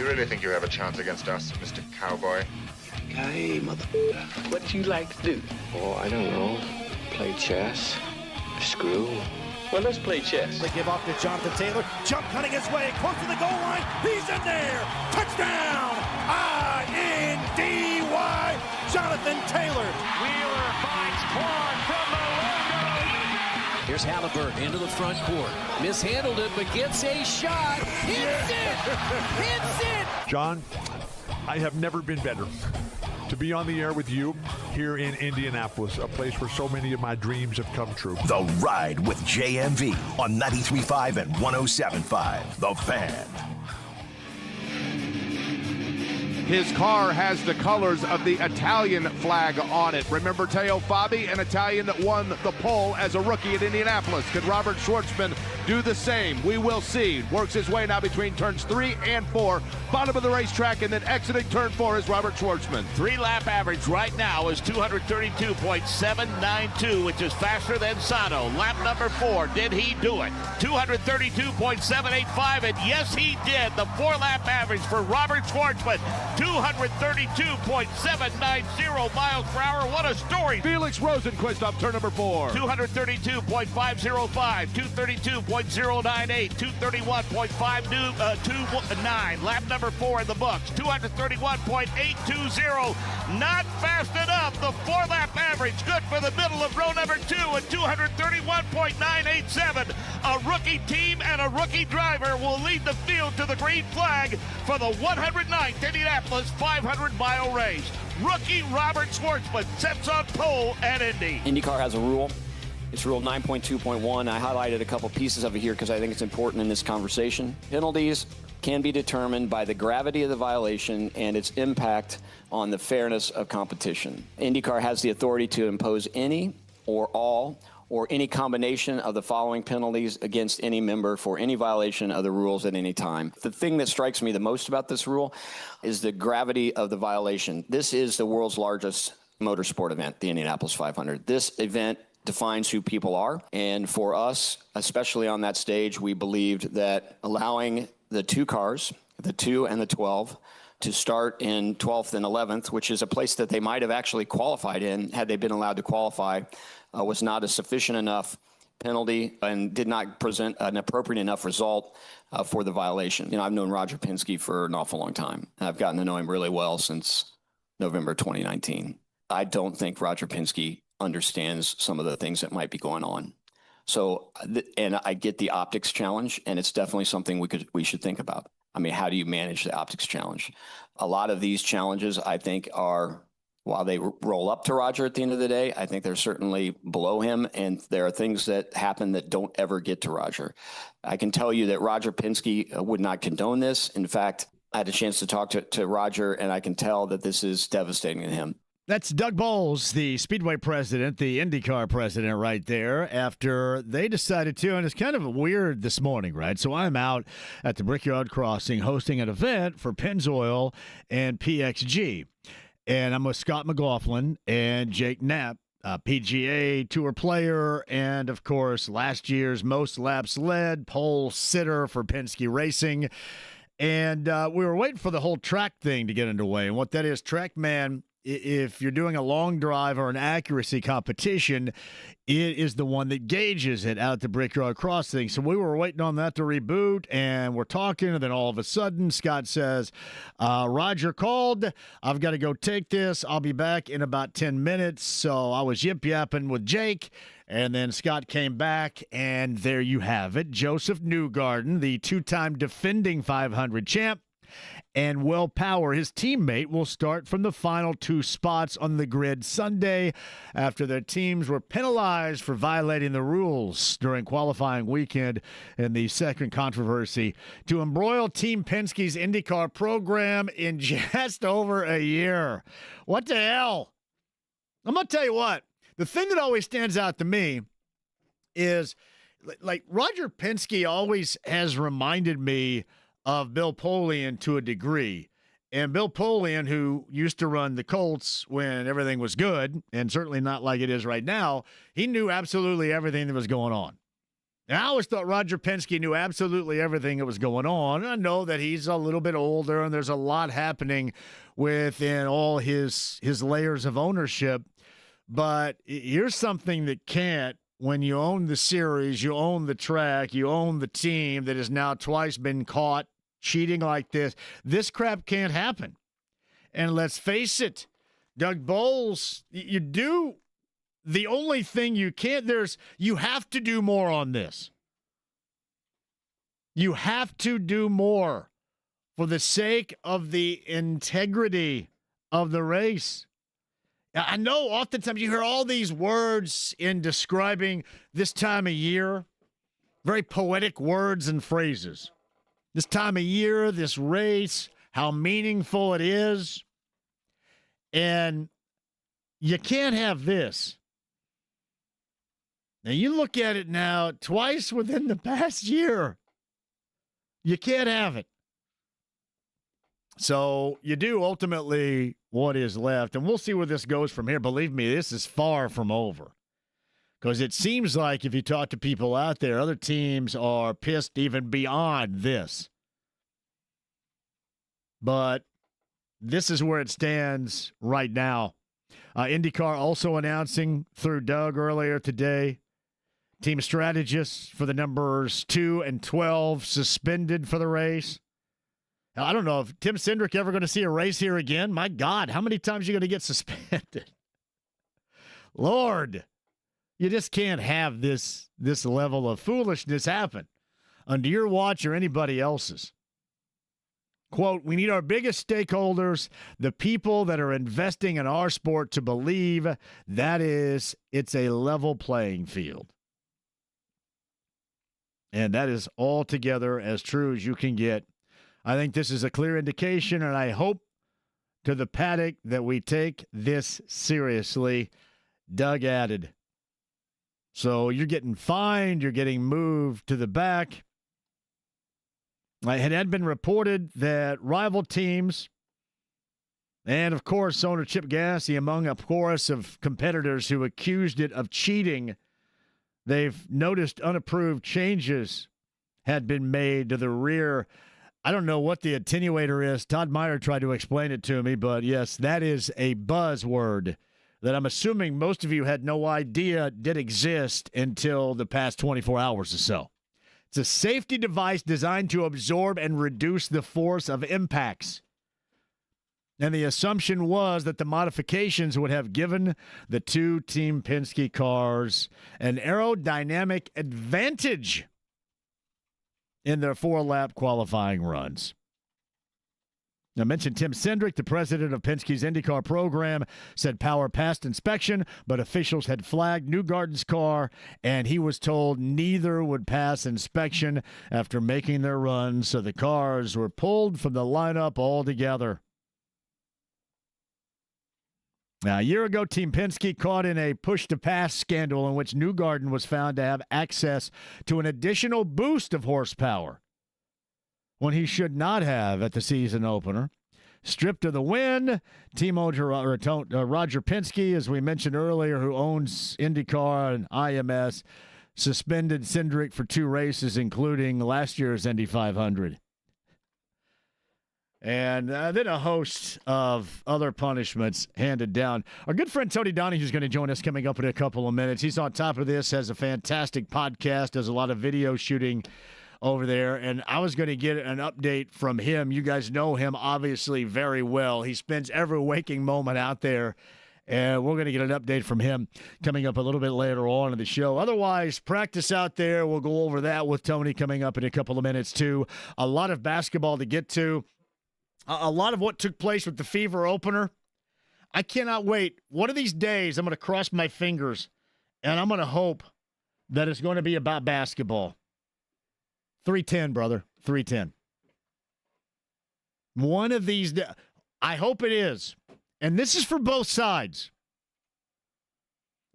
You really think you have a chance against us, Mr. Cowboy? Hey, mother... What do you like to do? Oh, I don't know. Play chess. Screw. Well, let's play chess. They give off to Jonathan Taylor. Jump cutting his way. Close to the goal line. He's in there. Touchdown. I-N-D-Y. Jonathan Taylor. Wheeler finds Quan from the logo. Here's Halliburton into the front court. Mishandled it, but gets a shot. Hits it. Hits it. John, I have never been better to be on the air with you here in Indianapolis, a place where so many of my dreams have come true. The Ride with JMV on 93.5 and 107.5. The Fan. His car has the colors of the Italian flag on it. Remember Teo Fabi, an Italian that won the pole as a rookie at Indianapolis. Could Robert Schwartzman do the same? We will see. Works his way now between turns 3 and 4. Bottom of the racetrack, and then exiting turn 4 is Robert Schwartzman. 3-lap average right now is 232.792, which is faster than Sato. Lap number 4, did he do it? 232.785, and yes, he did. The 4-lap average for Robert Schwartzman, 232.790 miles per hour. What a story. Felix Rosenquist off turn number 4. 232.505, 232.098, 231.529. Lap number 4 in the books, 231.820. Not fast enough. The 4-lap average, good for the middle of row number 2 at 231.987. A rookie team and a rookie driver will lead the field to the green flag for the 109th Indianapolis 500-mile race. Rookie Robert Schwartzman sets on pole at Indy. IndyCar has a rule. It's Rule 9.2.1. I highlighted a couple pieces of it here because I think it's important in this conversation. Penalties can be determined by the gravity of the violation and its impact on the fairness of competition. IndyCar has the authority to impose any or all or any combination of the following penalties against any member for any violation of the rules at any time. The thing that strikes me the most about this rule is the gravity of the violation. This is the world's largest motorsport event, the Indianapolis 500. This event defines who people are, and for us, especially on that stage, we believed that allowing the two cars, the 2 and the 12, to start in 12th and 11th, which is a place that they might have actually qualified in had they been allowed to qualify, was not a sufficient enough penalty and did not present an appropriate enough result for the violation. You know, I've known Roger Penske for an awful long time. I've gotten to know him really well since November 2019. I don't think Roger Penske understands some of the things that might be going on. So, and I get the optics challenge, and it's definitely something we should think about. I mean, how do you manage the optics challenge? A lot of these challenges, I think, are, while they roll up to Roger at the end of the day, I think they're certainly below him, and there are things that happen that don't ever get to Roger. I can tell you that Roger Penske would not condone this. In fact, I had a chance to talk to Roger, and I can tell that this is devastating to him. That's Doug Bowles, the Speedway president, the IndyCar president right there, after they decided to, and it's kind of weird this morning, right? So I'm out at the Brickyard Crossing hosting an event for Pennzoil and PXG. And I'm with Scott McLaughlin and Jake Knapp, PGA Tour player, and, of course, last year's most laps led pole sitter for Penske Racing. And we were waiting for the whole track thing to get underway. And what that is, TrackMan, if you're doing a long drive or an accuracy competition, it is the one that gauges it out at the Brickyard Crossing. So we were waiting on that to reboot, and we're talking, and then all of a sudden, Scott says, Roger called. I've got to go take this. I'll be back in about 10 minutes. So I was yip-yapping with Jake, and then Scott came back, and there you have it. Joseph Newgarden, the two-time defending 500 champ, and Will Power, his teammate, will start from the final 2 spots on the grid Sunday after their teams were penalized for violating the rules during qualifying weekend in the second controversy to embroil Team Penske's IndyCar program in just over a year. What the hell? I'm going to tell you what. The thing that always stands out to me is, like, Roger Penske always has reminded me of Bill Polian to a degree. And Bill Polian, who used to run the Colts when everything was good, and certainly not like it is right now, he knew absolutely everything that was going on. And I always thought Roger Penske knew absolutely everything that was going on. I know that he's a little bit older and there's a lot happening within all his layers of ownership. But here's something that can't. When you own the series, you own the track, you own the team that has now twice been caught cheating like this. This crap can't happen. And let's face it, Doug Bowles, you do the only thing you can't, you have to do more on this. You have to do more for the sake of the integrity of the race. I know oftentimes you hear all these words in describing this time of year, very poetic words and phrases. This time of year, this race, how meaningful it is. And you can't have this. Now, you look at it now, twice within the past year. You can't have it. So you do ultimately what is left, and we'll see where this goes from here. Believe me, this is far from over. Because it seems like if you talk to people out there, other teams are pissed even beyond this. But this is where it stands right now. IndyCar also announcing through Doug earlier today, team strategists for the numbers 2 and 12 suspended for the race. Now, I don't know if Tim Cindric ever going to see a race here again. My God, how many times are you going to get suspended? Lord, you just can't have this level of foolishness happen under your watch or anybody else's. Quote, we need our biggest stakeholders, the people that are investing in our sport, to believe that it's a level playing field. And that is altogether as true as you can get. I think this is a clear indication, and I hope to the paddock that we take this seriously. Doug added. So you're getting fined, you're getting moved to the back. It had been reported that rival teams and, of course, owner Chip Ganassi, among a chorus of competitors who accused it of cheating, they've noticed unapproved changes had been made to the rear. I don't know what the attenuator is. Todd Meyer tried to explain it to me, but yes, that is a buzzword that I'm assuming most of you had no idea did exist until the past 24 hours or so. It's a safety device designed to absorb and reduce the force of impacts. And the assumption was that the modifications would have given the two Team Penske cars an aerodynamic advantage in their 4-lap qualifying runs. I mentioned Tim Cindric, the president of Penske's IndyCar program, said power passed inspection, but officials had flagged Newgarden's car, and he was told neither would pass inspection after making their run, so the cars were pulled from the lineup altogether. Now, a year ago, Team Penske caught in a push-to-pass scandal in which Newgarden was found to have access to an additional boost of horsepower when he should not have at the season opener. Stripped of the win, team owner Roger Penske, as we mentioned earlier, who owns IndyCar and IMS, suspended Cindric for 2 races, including last year's Indy 500. And then a host of other punishments handed down. Our good friend Tony Donahue is going to join us coming up in a couple of minutes. He's on top of this, has a fantastic podcast, does a lot of video shooting over there, and I was going to get an update from him. You guys know him obviously very well. He spends every waking moment out there, and we're going to get an update from him coming up a little bit later on in the show. Otherwise, practice out there. We'll go over that with Tony coming up in a couple of minutes, too. A lot of basketball to get to. A lot of what took place with the Fever opener. I cannot wait. One of these days, I'm going to cross my fingers, and I'm going to hope that it's going to be about basketball. 310, brother. 310. One of these days. I hope it is. And this is for both sides.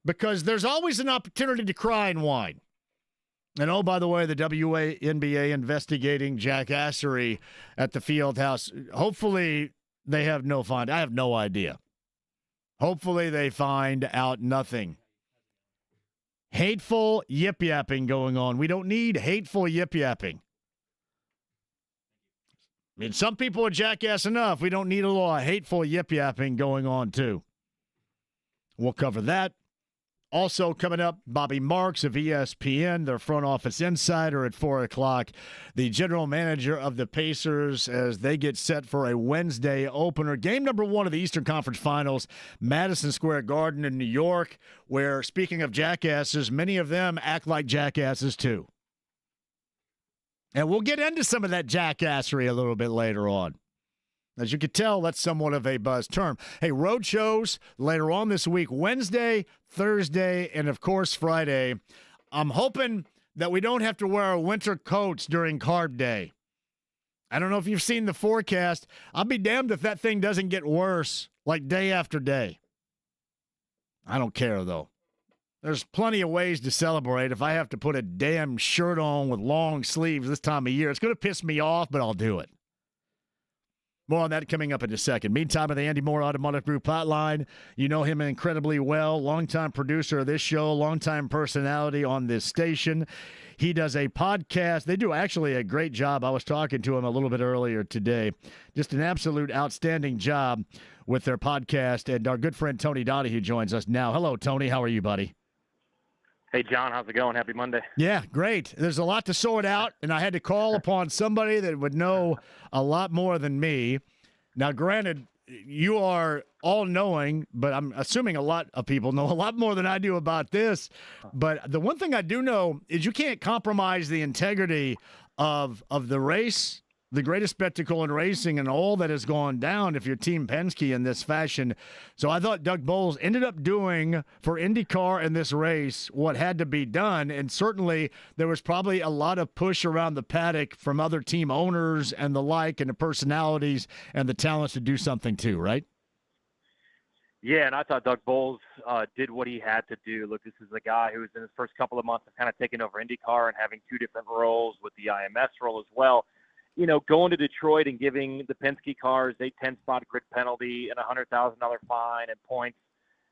Because there's always an opportunity to cry and whine. And oh, by the way, the WNBA investigating jackassery at the field house. Hopefully they have no find. I have no idea. Hopefully they find out nothing. Hateful yip-yapping going on. We don't need hateful yip-yapping. I mean, some people are jackass enough. We don't need a lot of hateful yip-yapping going on, too. We'll cover that. Also coming up, Bobby Marks of ESPN, their front office insider at 4 o'clock. The general manager of the Pacers as they get set for a Wednesday opener. Game number 1 of the Eastern Conference Finals, Madison Square Garden in New York, where, speaking of jackasses, many of them act like jackasses too. And we'll get into some of that jackassery a little bit later on. As you can tell, that's somewhat of a buzz term. Hey, road shows later on this week, Wednesday, Thursday, and, of course, Friday. I'm hoping that we don't have to wear our winter coats during Carb Day. I don't know if you've seen the forecast. I'll be damned if that thing doesn't get worse, like day after day. I don't care, though. There's plenty of ways to celebrate. If I have to put a damn shirt on with long sleeves this time of year, it's going to piss me off, but I'll do it. More on that coming up in a second. Meantime, at the Andy Moore Automotive Group hotline, you know him incredibly well. Longtime producer of this show, longtime personality on this station. He does a podcast. They do actually a great job. I was talking to him a little bit earlier today. Just an absolute outstanding job with their podcast. And our good friend Tony Donahue joins us now. Hello, Tony. How are you, buddy? Hey, John, how's it going? Happy Monday. Yeah, great. There's a lot to sort out, and I had to call upon somebody that would know a lot more than me. Now, granted, you are all-knowing, but I'm assuming a lot of people know a lot more than I do about this. But the one thing I do know is you can't compromise the integrity of the race, the greatest spectacle in racing, and all that has gone down if you're Team Penske in this fashion. So I thought Doug Bowles ended up doing for IndyCar in this race what had to be done, and certainly there was probably a lot of push around the paddock from other team owners and the like, and the personalities and the talents to do something too, right? Yeah, and I thought Doug Bowles did what he had to do. Look, this is a guy who was in his first couple of months of kind of taking over IndyCar and having 2 different roles with the IMS role as well. You know, going to Detroit and giving the Penske cars a 10-spot grid penalty and a $100,000 fine and points,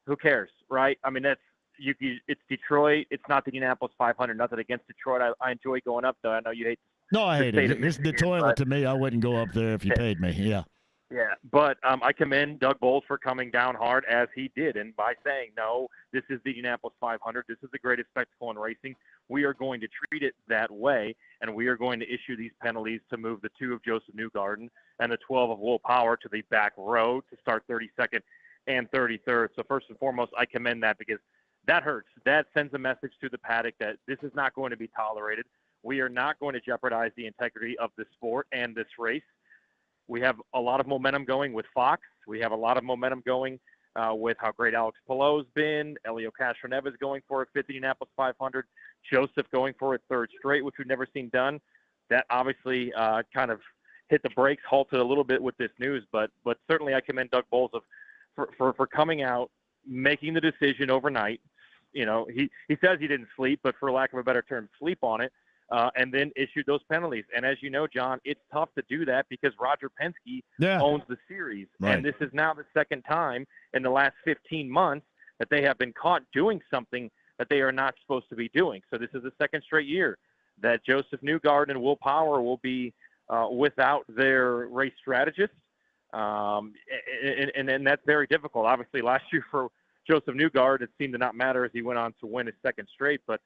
who cares, right? I mean, it's Detroit. It's not the Indianapolis 500. Nothing against Detroit. I enjoy going up, though. I know you hate. No, I hate it. It's the toilet to me. I wouldn't go up there if you paid me. Yeah. Yeah, but I commend Doug Bowles for coming down hard as he did, and by saying, no, this is the Indianapolis 500. This is the greatest spectacle in racing. We are going to treat it that way, and we are going to issue these penalties to move the 2 of Joseph Newgarden and the 12 of Will Power to the back row to start 32nd and 33rd. So first and foremost, I commend that because that hurts. That sends a message to the paddock that this is not going to be tolerated. We are not going to jeopardize the integrity of the sport and this race. We have a lot of momentum going with Fox. We have a lot of momentum going with how great Alex Palou's been. Elio Castroneves going for a 5th Indianapolis 500. Joseph going for a 3rd straight, which we've never seen done. That obviously kind of hit the brakes, halted a little bit with this news. But certainly I commend Doug Bowles for coming out, making the decision overnight. You know, he says he didn't sleep, but for lack of a better term, sleep on it. And then issued those penalties. And as you know, John, it's tough to do that because Roger Penske owns the series. Right. And this is now the second time in the last 15 months that they have been caught doing something that they are not supposed to be doing. So this is the second straight year that Joseph Newgarden and Will Power will be without their race strategist. And that's very difficult. Obviously, last year for Joseph Newgarden, it seemed to not matter as he went on to win his 2nd straight. But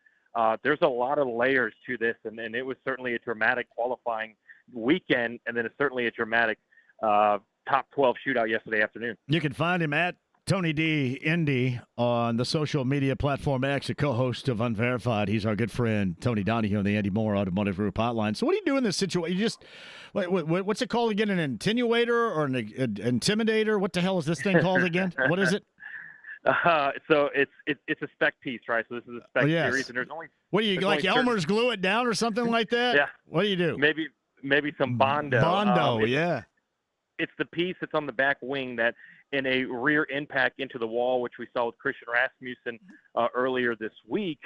there's a lot of layers to this, and it was certainly a dramatic qualifying weekend, and then it's certainly a dramatic top 12 shootout yesterday afternoon. You can find him at Tony D. Indy on the social media platform X, a co-host of Unverified. He's our good friend, Tony Donahue, on the Andy Moore Automotive Group hotline. So what do you do in this situation? You just, what's it called again, an attenuator or an intimidator? What the hell is this thing called again? What is it? So it's a spec piece, right? So this is a spec series, and there's only. What do you like? Elmer's glue it down or something like that? Yeah. What do you do? Maybe some Bondo. Yeah. It's the piece that's on the back wing that, in a rear impact into the wall, which we saw with Christian Rasmussen earlier this week.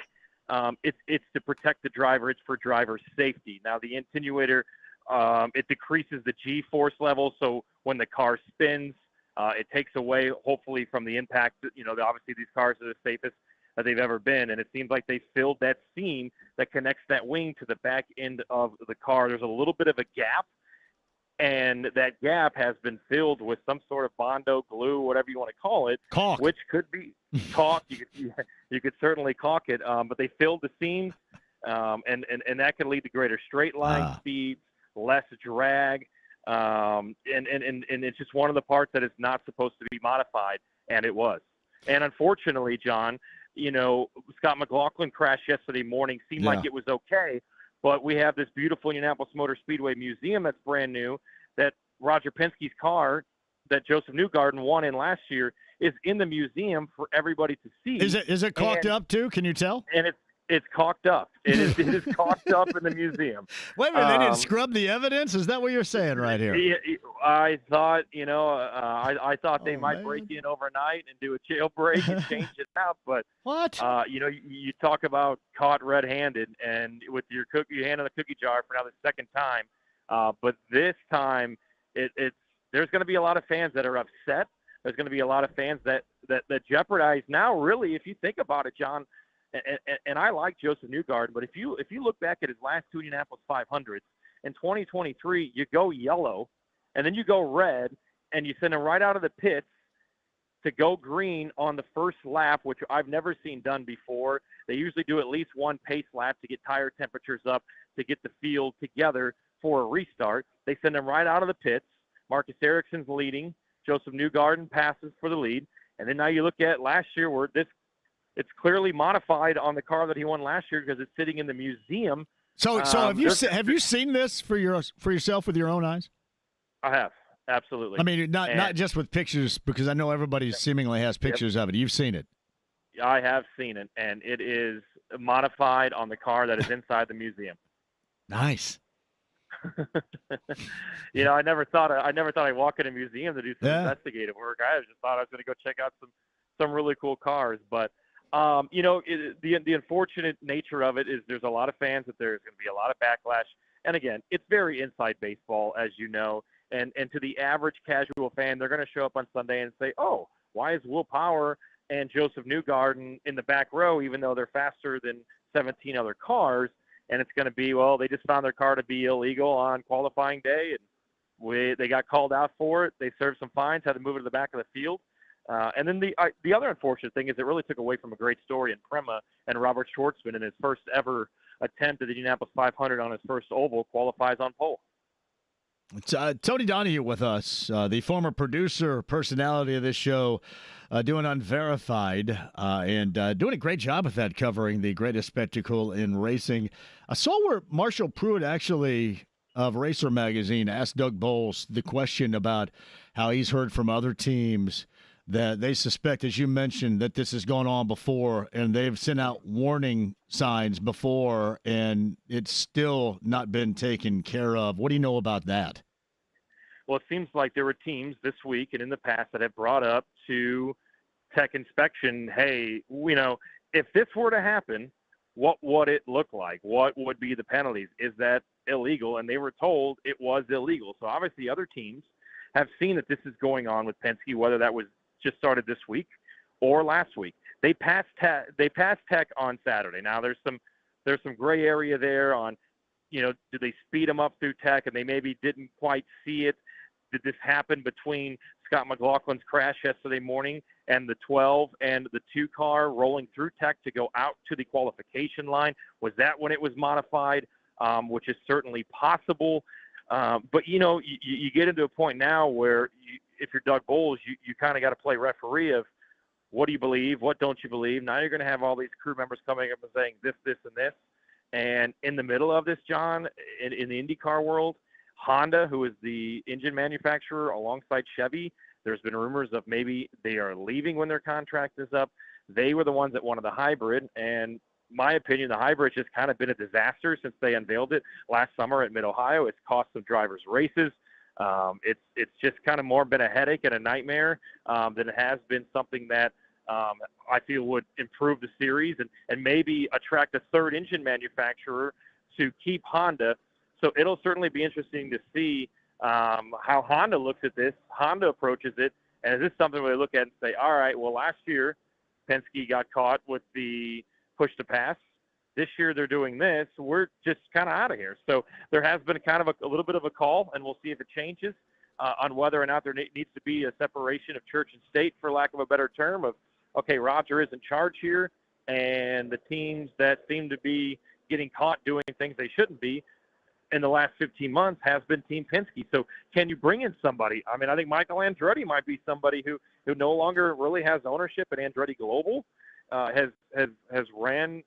It's to protect the driver. It's for driver safety. Now the attenuator, it decreases the G-force level, so when the car spins. It takes away, hopefully, from the impact. You know, obviously these cars are the safest that they've ever been. And it seems like they filled that seam that connects that wing to the back end of the car. There's a little bit of a gap, and that gap has been filled with some sort of Bondo glue, whatever you want to call it, caulk, which could be caulk. You could certainly caulk it, but they filled the seams, and that can lead to greater straight line speeds, less drag, and it's just one of the parts that is not supposed to be modified, and it was. And unfortunately, John, Scott McLaughlin crashed yesterday morning. Seemed like it was okay, but we have this beautiful Indianapolis Motor Speedway museum that's brand new, that Roger Penske's car that Joseph Newgarden won in last year is in the museum for everybody to see. Is it caulked up too? Can you tell? And it's caulked up. It is caulked up in the museum. Wait a minute, they didn't scrub the evidence? Is that what you're saying right here? I thought, I thought they might break in overnight and do a jailbreak and change it out. But what? You talk about caught red-handed, and with your hand in the cookie jar for now the second time. But this time, there's going to be a lot of fans that are upset. There's going to be a lot of fans that jeopardize now. Really, if you think about it, John. And I like Joseph Newgarden, but if you look back at his last two Indianapolis 500s, in 2023, you go yellow, and then you go red, and you send him right out of the pits to go green on the first lap, which I've never seen done before. They usually do at least one pace lap to get tire temperatures up, to get the field together for a restart. They send him right out of the pits. Marcus Ericsson's leading. Joseph Newgarden passes for the lead. And then now you look at last year where it's clearly modified on the car that he won last year because it's sitting in the museum. So have you seen this for yourself with your own eyes? I have, absolutely. I mean, not just with pictures, because I know everybody seemingly has pictures of it. You've seen it. I have seen it, and it is modified on the car that is inside the museum. Nice. I never thought I'd walk in a museum to do some investigative work. I just thought I was going to go check out some really cool cars, but. The unfortunate nature of it is there's a lot of fans that there's going to be a lot of backlash. And again, it's very inside baseball, as you know. And to the average casual fan, they're going to show up on Sunday and say, oh, why is Will Power and Joseph Newgarden in the back row, even though they're faster than 17 other cars? And it's going to be, well, they just found their car to be illegal on qualifying day, and they got called out for it. They served some fines, had to move it to the back of the field. And then the other unfortunate thing is it really took away from a great story in Prema, and Robert Schwartzman in his first ever attempt at the Indianapolis 500 on his first oval qualifies on pole. It's Tony Donahue with us, the former producer, personality of this show, doing Unverified, and doing a great job with that, covering the greatest spectacle in racing. I saw where Marshall Pruitt actually of Racer Magazine asked Doug Bowles the question about how he's heard from other teams that they suspect, as you mentioned, that this has gone on before, and they've sent out warning signs before, and it's still not been taken care of. What do you know about that? Well, it seems like there were teams this week and in the past that have brought up to tech inspection, hey, if this were to happen, what would it look like? What would be the penalties? Is that illegal? And they were told it was illegal. So obviously other teams have seen that this is going on with Penske, whether that was just started this week or last week. They passed tech on Saturday. Now there's some gray area there on, did they speed them up through tech and they maybe didn't quite see it? Did this happen between Scott McLaughlin's crash yesterday morning and the 12 and the 2 car rolling through tech to go out to the qualification line? Was that when it was modified? Which is certainly possible. But you get into a point now where if you're Doug Bowles, you kind of got to play referee of what do you believe, what don't you believe. Now you're going to have all these crew members coming up and saying this, this, and this. And in the middle of this, John, in the IndyCar world, Honda, who is the engine manufacturer alongside Chevy, there's been rumors of maybe they are leaving when their contract is up. They were the ones that wanted the hybrid, and my opinion, the hybrid's just kind of been a disaster since they unveiled it last summer at Mid-Ohio. It's cost some drivers races. It's just kind of more been a headache and a nightmare than it has been something that I feel would improve the series and maybe attract a third engine manufacturer to keep Honda. So it'll certainly be interesting to see how Honda looks at this, Honda approaches it, and is this something where they look at and say, all right, well, last year Penske got caught with the push to pass. This year they're doing this. We're just kind of out of here. So there has been kind of a little bit of a call, and we'll see if it changes on whether or not there needs to be a separation of church and state, for lack of a better term, of, okay, Roger is in charge here, and the teams that seem to be getting caught doing things they shouldn't be in the last 15 months has been Team Penske. So can you bring in somebody? I mean, I think Michael Andretti might be somebody who no longer really has ownership at Andretti Global, has ran,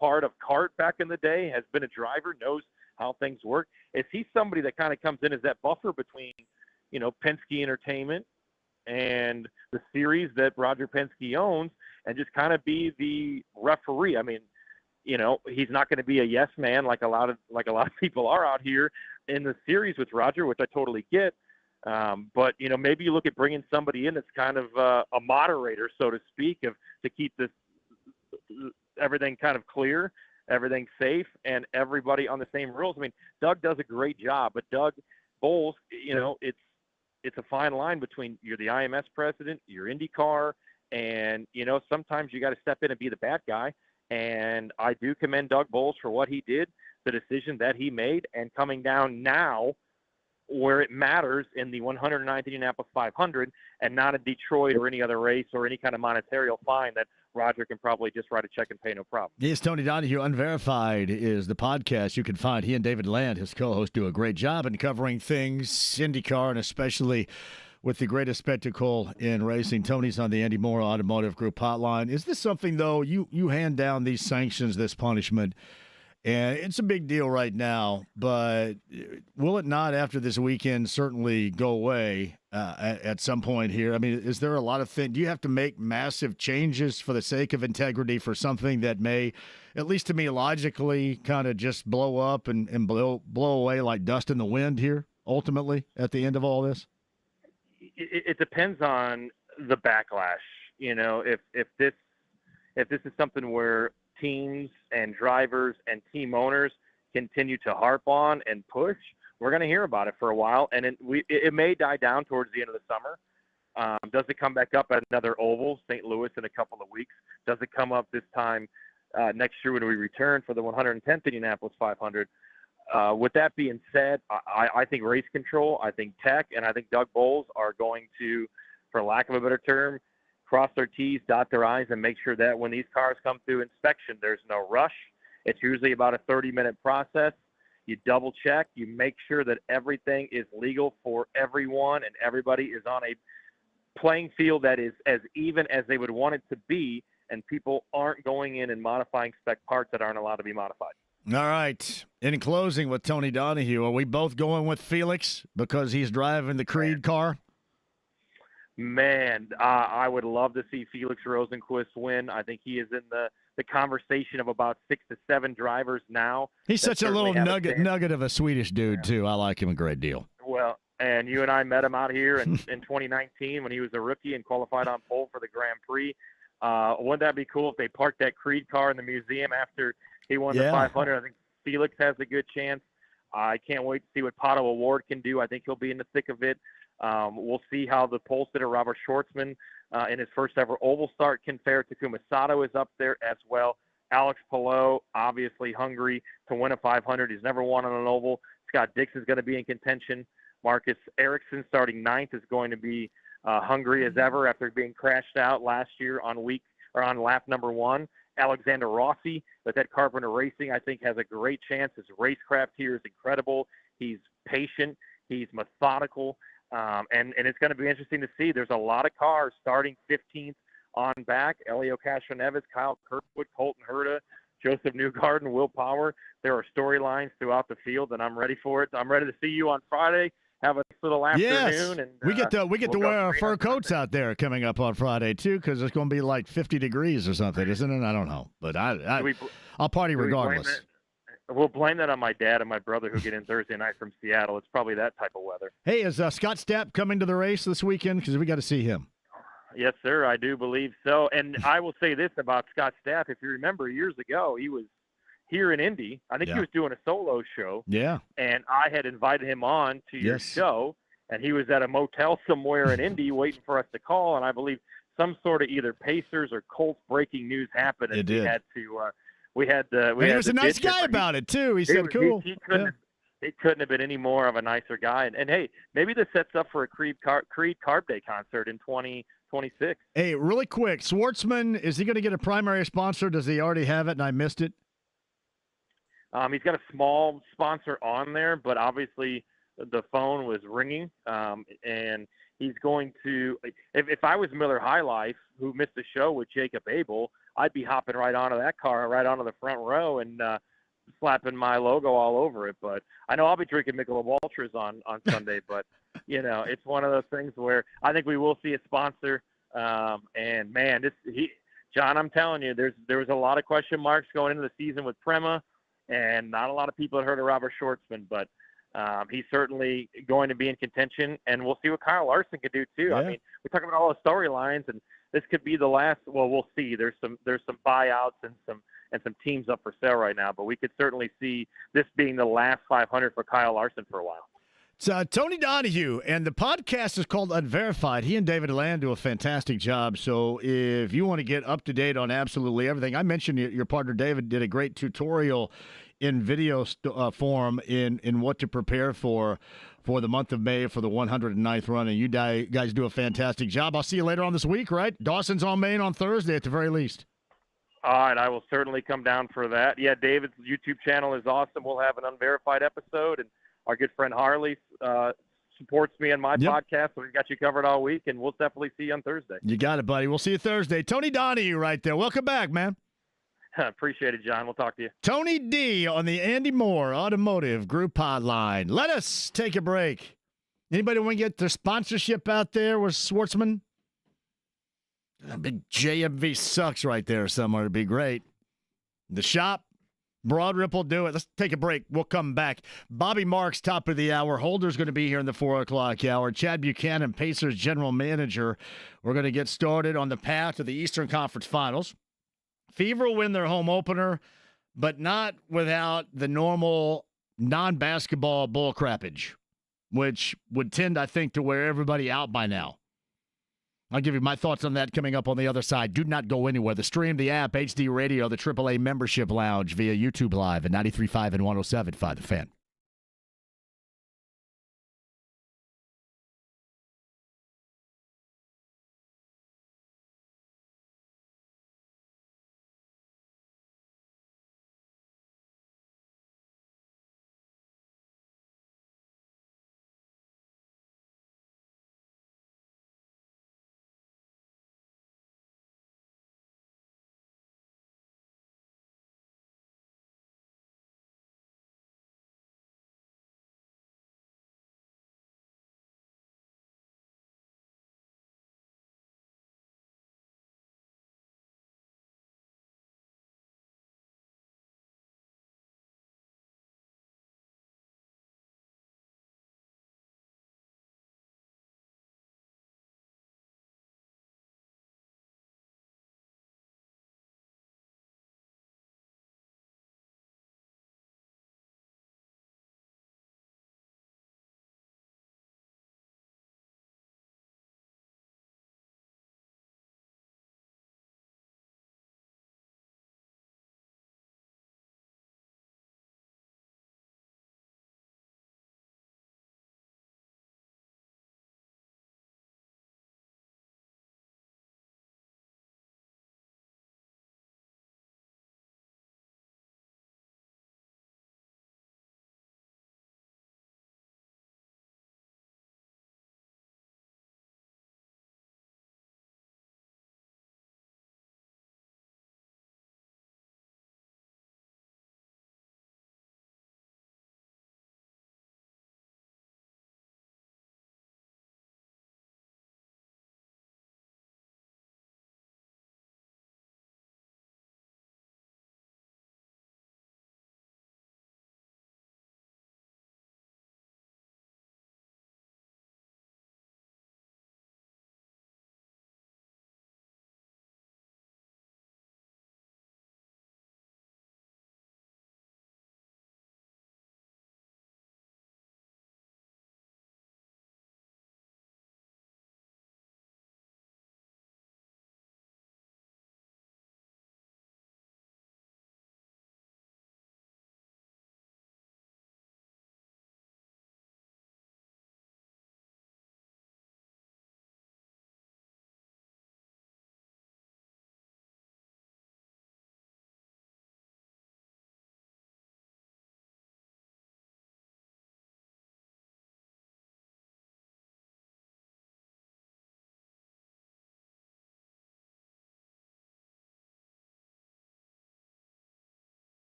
part of CART back in the day, has been a driver, knows how things work. Is he somebody that kind of comes in as that buffer between, Penske Entertainment and the series that Roger Penske owns, and just kind of be the referee? I mean, he's not going to be a yes man like a lot of people are out here in the series with Roger, which I totally get. But maybe you look at bringing somebody in that's kind of a moderator, so to speak, to keep this everything kind of clear, everything safe, and everybody on the same rules. I mean, Doug does a great job, but Doug Bowles, it's a fine line between you're the IMS president, you're IndyCar, and sometimes you got to step in and be the bad guy. And I do commend Doug Bowles for what he did, the decision that he made, and coming down now where it matters in the 109th Indianapolis 500 and not in Detroit or any other race or any kind of monetary fine that Roger can probably just write a check and pay no problem. Yes, Tony Donahue. Unverified is the podcast you can find. He and David Land, his co-host, do a great job in covering things IndyCar, and especially with the greatest spectacle in racing. Tony's on the Andy Moore Automotive Group hotline. Is this something, though, you hand down these sanctions, this punishment, and it's a big deal right now, but will it not, after this weekend, certainly go away at some point here? I mean, is there a lot of things? Do you have to make massive changes for the sake of integrity for something that may, at least to me, logically kind of just blow up and blow away like dust in the wind here, ultimately, at the end of all this? It depends on the backlash. If this is something where teams and drivers and team owners continue to harp on and push, we're going to hear about it for a while, and it may die down towards the end of the summer. Does it come back up at another oval, St. Louis, in a couple of weeks? Does it come up this time next year when we return for the 110th Indianapolis 500? With that being said, I think race control, I think tech, and I think Doug Bowles are going to, for lack of a better term, cross their T's, dot their I's, and make sure that when these cars come through inspection, there's no rush. It's usually about a 30-minute process. You double check. You make sure that everything is legal for everyone and everybody is on a playing field that is as even as they would want it to be, and people aren't going in and modifying spec parts that aren't allowed to be modified. All right. In closing with Tony Donahue, are we both going with Felix because he's driving the Creed car? Man, I would love to see Felix Rosenqvist win. I think he is in the conversation of about 6 to 7 drivers now. He's such a little nugget of a Swedish dude, too. I like him a great deal. Well, and you and I met him out here in 2019 when he was a rookie and qualified on pole for the Grand Prix. Wouldn't that be cool if they parked that Creed car in the museum after he won the 500? I think Felix has a good chance. I can't wait to see what Pato Award can do. I think he'll be in the thick of it. We'll see how the pole sitter Robert Schwartzman in his first ever oval start can fare. Takuma Sato is up there as well. Alex Palou, obviously hungry to win a 500. He's never won on an oval. Scott Dixon's going to be in contention. Marcus Ericsson, starting 9th, is going to be hungry as ever after being crashed out last year on lap number 1. Alexander Rossi with Ed Carpenter Racing, I think, has a great chance. His racecraft here is incredible. He's patient. He's methodical. And it's going to be interesting to see. There's a lot of cars starting 15th on back. Elio Castroneves, Kyle Kirkwood, Colton Herta, Joseph Newgarden, Will Power. There are storylines throughout the field, and I'm ready for it. I'm ready to see you on Friday. Have a little afternoon. And we get to wear our fur coats out there coming up on Friday too, because it's going to be like 50 degrees or something, isn't it? I don't know, but I'll party regardless. We'll blame that on my dad and my brother who get in Thursday night from Seattle. It's probably that type of weather. Hey, is Scott Stapp coming to the race this weekend? Because we got to see him. Yes, sir. I do believe so. And I will say this about Scott Stapp. If you remember years ago, he was here in Indy. I think he was doing a solo show. Yeah. And I had invited him on to your show, and he was at a motel somewhere in Indy waiting for us to call. And I believe some sort of either Pacers or Colts breaking news happen, and It did. we had And he was a nice guy about it too. He said, "Cool." He couldn't have been any more of a nicer guy. And hey, maybe this sets up for a Creed Carb Day concert in 2026. Hey, really quick, Schwartzman, is he going to get a primary sponsor? Does he already have it and I missed it? He's got a small sponsor on there, but obviously the phone was ringing, and he's going to. If I was Miller High Life, who missed the show with Jacob Abel, I'd be hopping right onto that car, right onto the front row, and slapping my logo all over it. But I know I'll be drinking Michelob Ultras on Sunday. But it's one of those things where I think we will see a sponsor. And man, John, I'm telling you, there was a lot of question marks going into the season with Prema. And not a lot of people had heard of Robert Schwartzman, but he's certainly going to be in contention, and we'll see what Kyle Larson can do too. Yeah. I mean, we're talking about all the storylines, and this could be the last. Well, we'll see. There's some buyouts and some teams up for sale right now, but we could certainly see this being the last 500 for Kyle Larson for a while. It's Tony Donahue, and the podcast is called Unverified. He and David Land do a fantastic job. So if you want to get up to date on absolutely everything, I mentioned your partner David did a great tutorial in video form in what to prepare for the month of May for the 109th run, and you guys do a fantastic job. I'll see you later on this week, right? Dawson's on Main on Thursday at the very least. All right, I will certainly come down for that. Yeah, David's YouTube channel is awesome. We'll have an Unverified episode, and our good friend Harley supports me on my podcast, so we've got you covered all week, and we'll definitely see you on Thursday. You got it, buddy. We'll see you Thursday. Tony Donahue right there. Welcome back, man. Appreciate it, John. We'll talk to you. Tony D on the Andy Moore Automotive Group Hotline. Let us take a break. Anybody want to get their sponsorship out there with Schwartzman? A big JMV sucks right there somewhere. It'd be great. The shop. Broad Ripple, do it. Let's take a break. We'll come back. Bobby Marks, top of the hour. Holder's going to be here in the 4 o'clock hour. Chad Buchanan, Pacers general manager. We're going to get started on the path to the Eastern Conference Finals. Fever will win their home opener, but not without the normal non-basketball bullcrappage, which would tend, I think, to wear everybody out by now. I'll give you my thoughts on that coming up on the other side. Do not go anywhere. The stream, the app, HD Radio, the AAA Membership Lounge via YouTube Live at 93.5 and 107.5 The Fan.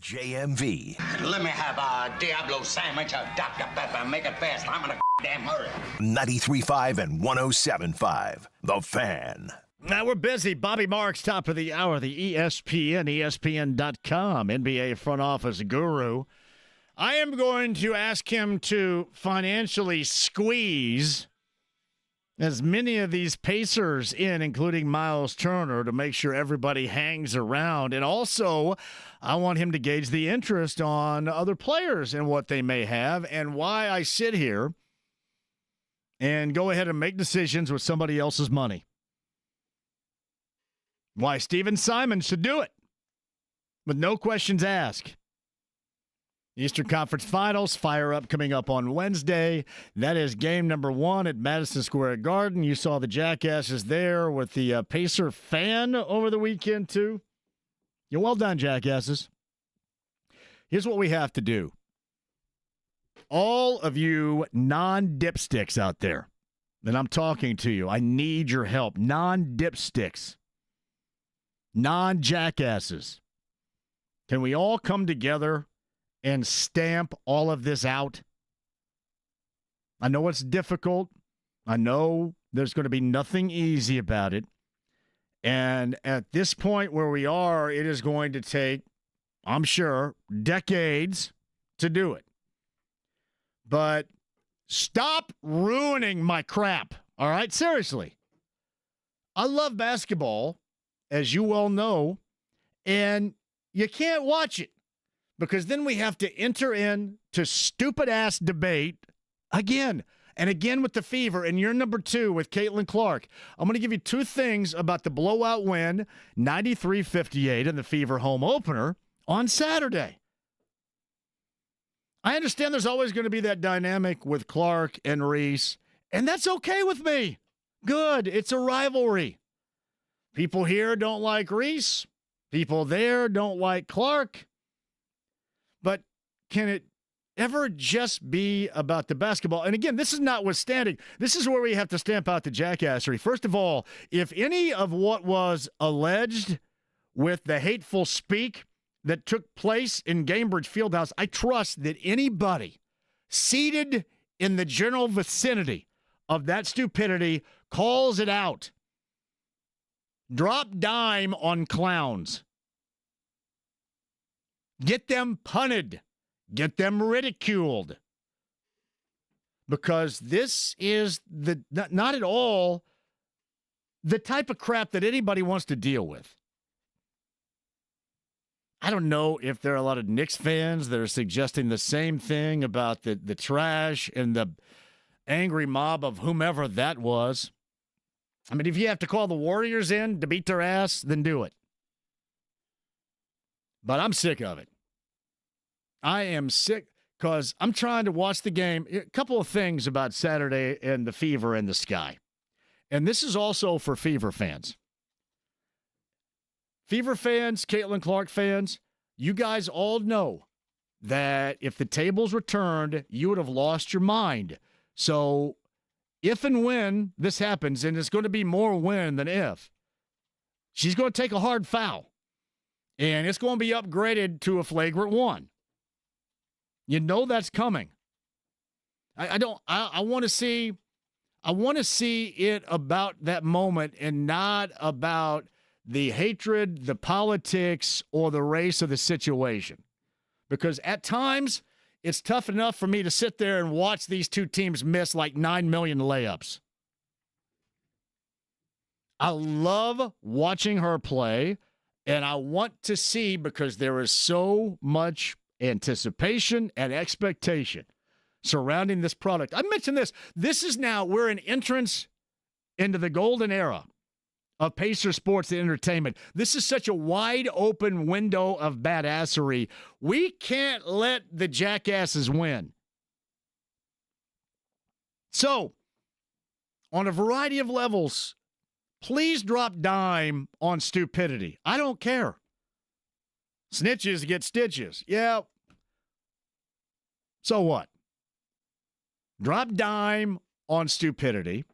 JMV. Let me have a Diablo sandwich, a Dr. Pepper, make it fast. I'm in a damn hurry. 93.5 and 107.5. The Fan. Now we're busy. Bobby Marks, top of the hour, the ESPN, ESPN.com, NBA front office guru. I am going to ask him to financially squeeze as many of these Pacers in, including Miles Turner, to make sure everybody hangs around. And also, I want him to gauge the interest on other players and what they may have and why I sit here and go ahead and make decisions with somebody else's money. Why Steven Simon should do it with no questions asked. Eastern Conference Finals fire up coming up on Wednesday. That is game number 1 at Madison Square Garden. You saw the Jackasses there with the Pacer fan over the weekend, too. You're well done, Jackasses. Here's what we have to do. All of you non-dipsticks out there, and I'm talking to you, I need your help. Non-dipsticks. Non-jackasses. Can we all come together and stamp all of this out? I know it's difficult. I know there's going to be nothing easy about it. And at this point where we are, it is going to take, I'm sure, decades to do it. But stop ruining my crap, all right? Seriously. I love basketball, as you well know, and you can't watch it, because then we have to enter into stupid-ass debate again and again with the Fever, and you're number 2 with Caitlin Clark. I'm going to give you 2 things about the blowout win, 93-58 in the Fever home opener on Saturday. I understand there's always going to be that dynamic with Clark and Reese, and that's okay with me. Good. It's a rivalry. People here don't like Reese. People there don't like Clark. But can it ever just be about the basketball? And again, this is notwithstanding. This is where we have to stamp out the jackassery. First of all, if any of what was alleged with the hateful speak that took place in Gamebridge Fieldhouse, I trust that anybody seated in the general vicinity of that stupidity calls it out. Drop dime on clowns. Get them punted. Get them ridiculed. Because this is not at all the type of crap that anybody wants to deal with. I don't know if there are a lot of Knicks fans that are suggesting the same thing about the trash and the angry mob of whomever that was. I mean, if you have to call the Warriors in to beat their ass, then do it. But I'm sick of it. I am sick because I'm trying to watch the game. A couple of things about Saturday and the Fever in the sky. And this is also for Fever fans. Fever fans, Caitlin Clark fans, you guys all know that if the tables were turned, you would have lost your mind. So if and when this happens, and it's going to be more when than if, she's going to take a hard foul. And it's going to be upgraded to a flagrant 1. You know that's coming. I want to see it about that moment and not about the hatred, the politics, or the race of the situation. Because at times, it's tough enough for me to sit there and watch these two teams miss like 9 million layups. I love watching her play, and I want to see, because there is so much anticipation and expectation surrounding this product. I mentioned this. This is now, we're an entrance into the golden era of Pacer sports and entertainment. This is such a wide open window of badassery. We can't let the jackasses win. So, on a variety of levels, please drop dime on stupidity. I don't care. Snitches get stitches. Yeah. So what? Drop dime on stupidity.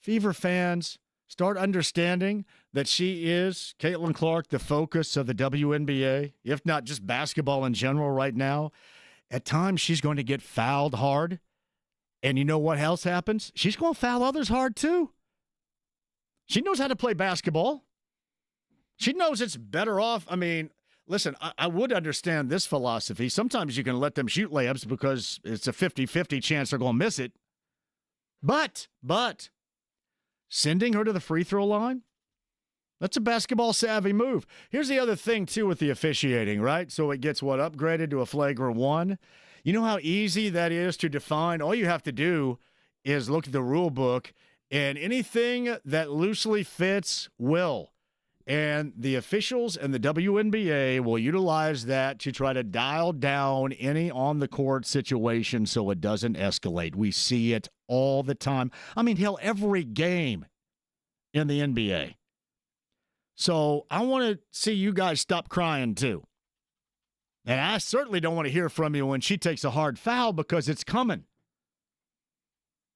Fever fans, start understanding that she is, Caitlin Clark, the focus of the WNBA, if not just basketball in general right now, at times she's going to get fouled hard. And you know what else happens? She's going to foul others hard too. She knows how to play basketball. She knows it's better off. I mean, listen, I would understand this philosophy. Sometimes you can let them shoot layups because it's a 50-50 chance they're going to miss it. But sending her to the free throw line, that's a basketball savvy move. Here's the other thing, too, with the officiating, right? So it gets upgraded to a flagrant 1. You know how easy that is to define? All you have to do is look at the rule book, and anything that loosely fits will. And the officials and the WNBA will utilize that to try to dial down any on-the-court situation so it doesn't escalate. We see it all the time. I mean, hell, every game in the NBA. So I want to see you guys stop crying, too. And I certainly don't want to hear from you when she takes a hard foul because it's coming.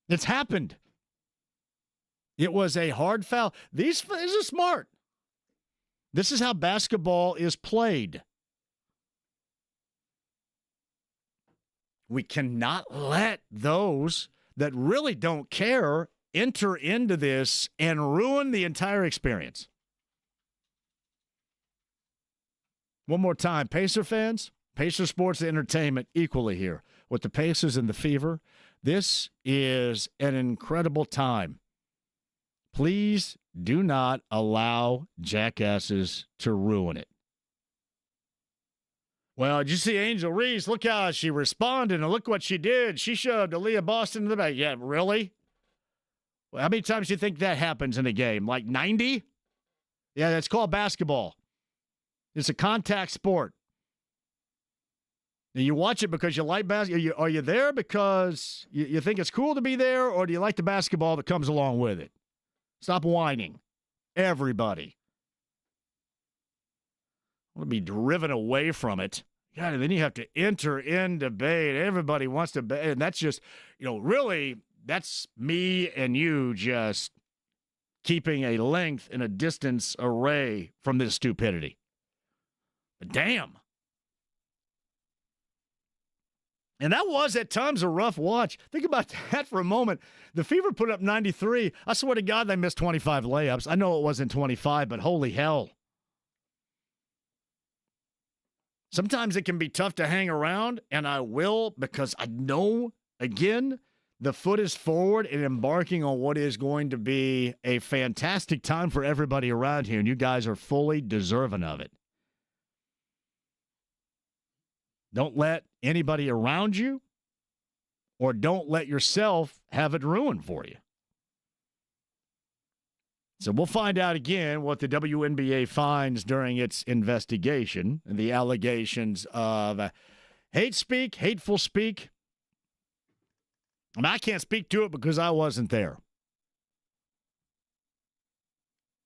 It's happened. It was a hard foul. These are smart. This is how basketball is played. We cannot let those that really don't care enter into this and ruin the entire experience. One more time, Pacer fans, Pacer Sports Entertainment equally here with the Pacers and the Fever. This is an incredible time. Please do not allow jackasses to ruin it. Well, did you see Angel Reese? Look how she responded, and look what she did. She shoved Aaliyah Boston in the back. Yeah, really? Well, how many times do you think that happens in a game? Like 90? Yeah, that's called basketball. It's a contact sport. And you watch it because you like basketball. Are you there because you think it's cool to be there, or do you like the basketball that comes along with it? Stop whining. Everybody. I want to be driven away from it. God, and then you have to enter in debate. Everybody wants to debate. And that's just, really, that's me and you just keeping a length and a distance array from this stupidity. But damn. And that was at times a rough watch. Think about that for a moment. The Fever put up 93. I swear to God they missed 25 layups. I know it wasn't 25, but holy hell. Sometimes it can be tough to hang around, and I will because I know, again, the foot is forward and embarking on what is going to be a fantastic time for everybody around here, and you guys are fully deserving of it. Don't let anybody around you or don't let yourself have it ruined for you. So we'll find out again what the WNBA finds during its investigation and the allegations of hate speak, hateful speak. I can't speak to it because I wasn't there.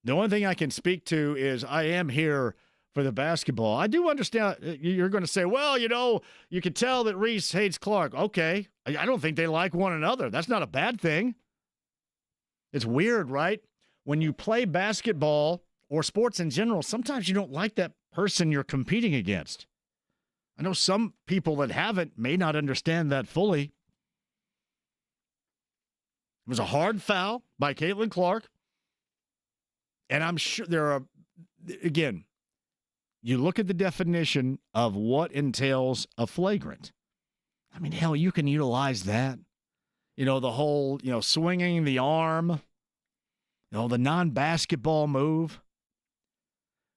The only thing I can speak to is I am here for the basketball. I do understand you're going to say, well, you can tell that Reese hates Clark. Okay. I don't think they like one another. That's not a bad thing. It's weird, right? When you play basketball or sports in general, sometimes you don't like that person you're competing against. I know some people that haven't may not understand that fully. It was a hard foul by Caitlin Clark. And I'm sure there are, again, you look at the definition of what entails a flagrant. I mean, hell, you can utilize that. The whole, swinging the arm, the non-basketball move.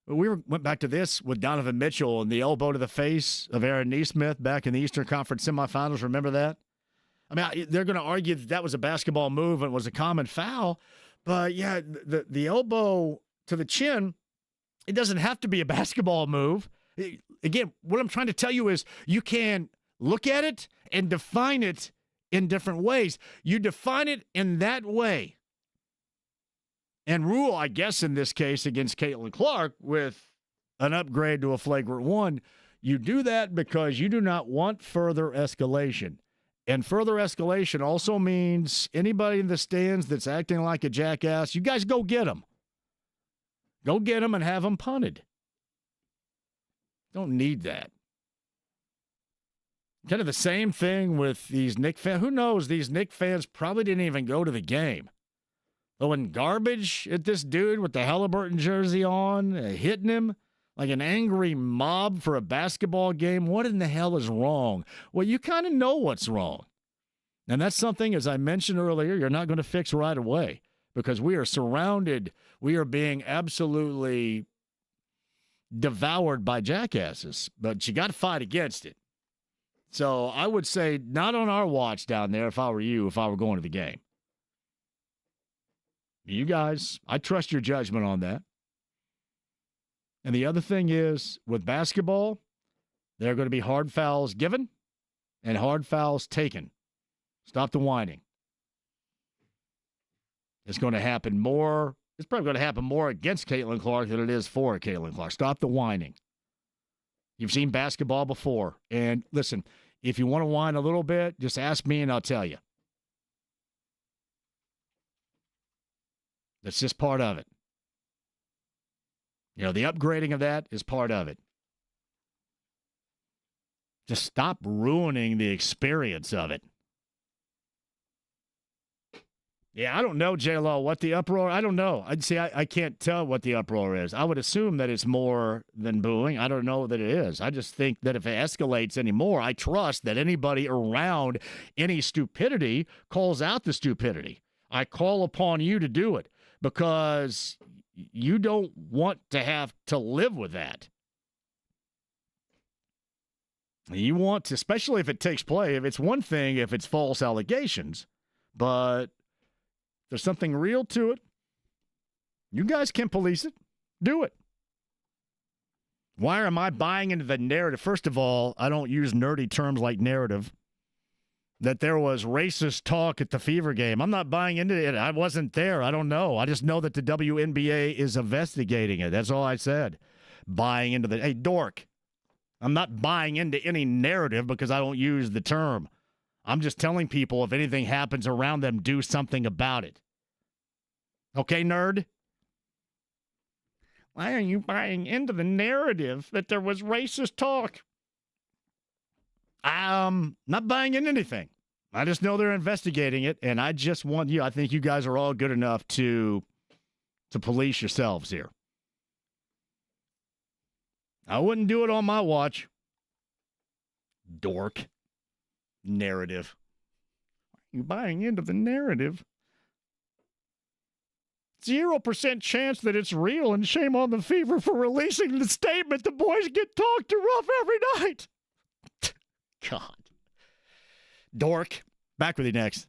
We went back to this with Donovan Mitchell and the elbow to the face of Aaron Nesmith back in the Eastern Conference semifinals. Remember that? I mean, they're going to argue that was a basketball move and it was a common foul. But, yeah, the elbow to the chin, it doesn't have to be a basketball move. Again, what I'm trying to tell you is you can look at it and define it in different ways. You define it in that way and rule, I guess, in this case against Caitlin Clark with an upgrade to a flagrant 1. You do that because you do not want further escalation. And further escalation also means anybody in the stands that's acting like a jackass, you guys go get them. Go get them and have them punted. Don't need that. Kind of the same thing with these Knick fans. Who knows? These Knick fans probably didn't even go to the game. Throwing garbage at this dude with the Halliburton jersey on, hitting him like an angry mob for a basketball game. What in the hell is wrong? Well, you kind of know what's wrong. And that's something, as I mentioned earlier, you're not going to fix right away because we are surrounded. We are being absolutely devoured by jackasses, but you got to fight against it. So I would say not on our watch down there if I were you, if I were going to the game. You guys, I trust your judgment on that. And the other thing is, with basketball, there are going to be hard fouls given and hard fouls taken. Stop the whining. It's going to happen more. It's probably going to happen more against Caitlin Clark than it is for Caitlin Clark. Stop the whining. You've seen basketball before. And listen, if you want to whine a little bit, just ask me and I'll tell you. That's just part of it. You know, the upgrading of that is part of it. Just stop ruining the experience of it. Yeah, I don't know, J-Lo, what the uproar, I don't know. I can't tell what the uproar is. I would assume that it's more than booing. I don't know that it is. I just think that if it escalates anymore, I trust that anybody around any stupidity calls out the stupidity. I call upon you to do it because you don't want to have to live with that. You want to, especially if it takes place, if it's one thing, if it's false allegations, but there's something real to it. You guys can police it. Do it. Why am I buying into the narrative? First of all, I don't use nerdy terms like narrative. That there was racist talk at the Fever game. I'm not buying into it. I wasn't there. I don't know. I just know that the WNBA is investigating it. That's all I said. Buying into the, hey, dork. I'm not buying into any narrative because I don't use the term. I'm just telling people if anything happens around them, do something about it. Okay, nerd? Why are you buying into the narrative that there was racist talk? Not buying into anything. I just know they're investigating it, and I just want you, I think you guys are all good enough to police yourselves here. I wouldn't do it on my watch. Dork. Narrative. You buying into the narrative? 0% chance that it's real, and shame on the Fever for releasing the statement. The boys get talked to rough every night. God. Dork. Back with you next.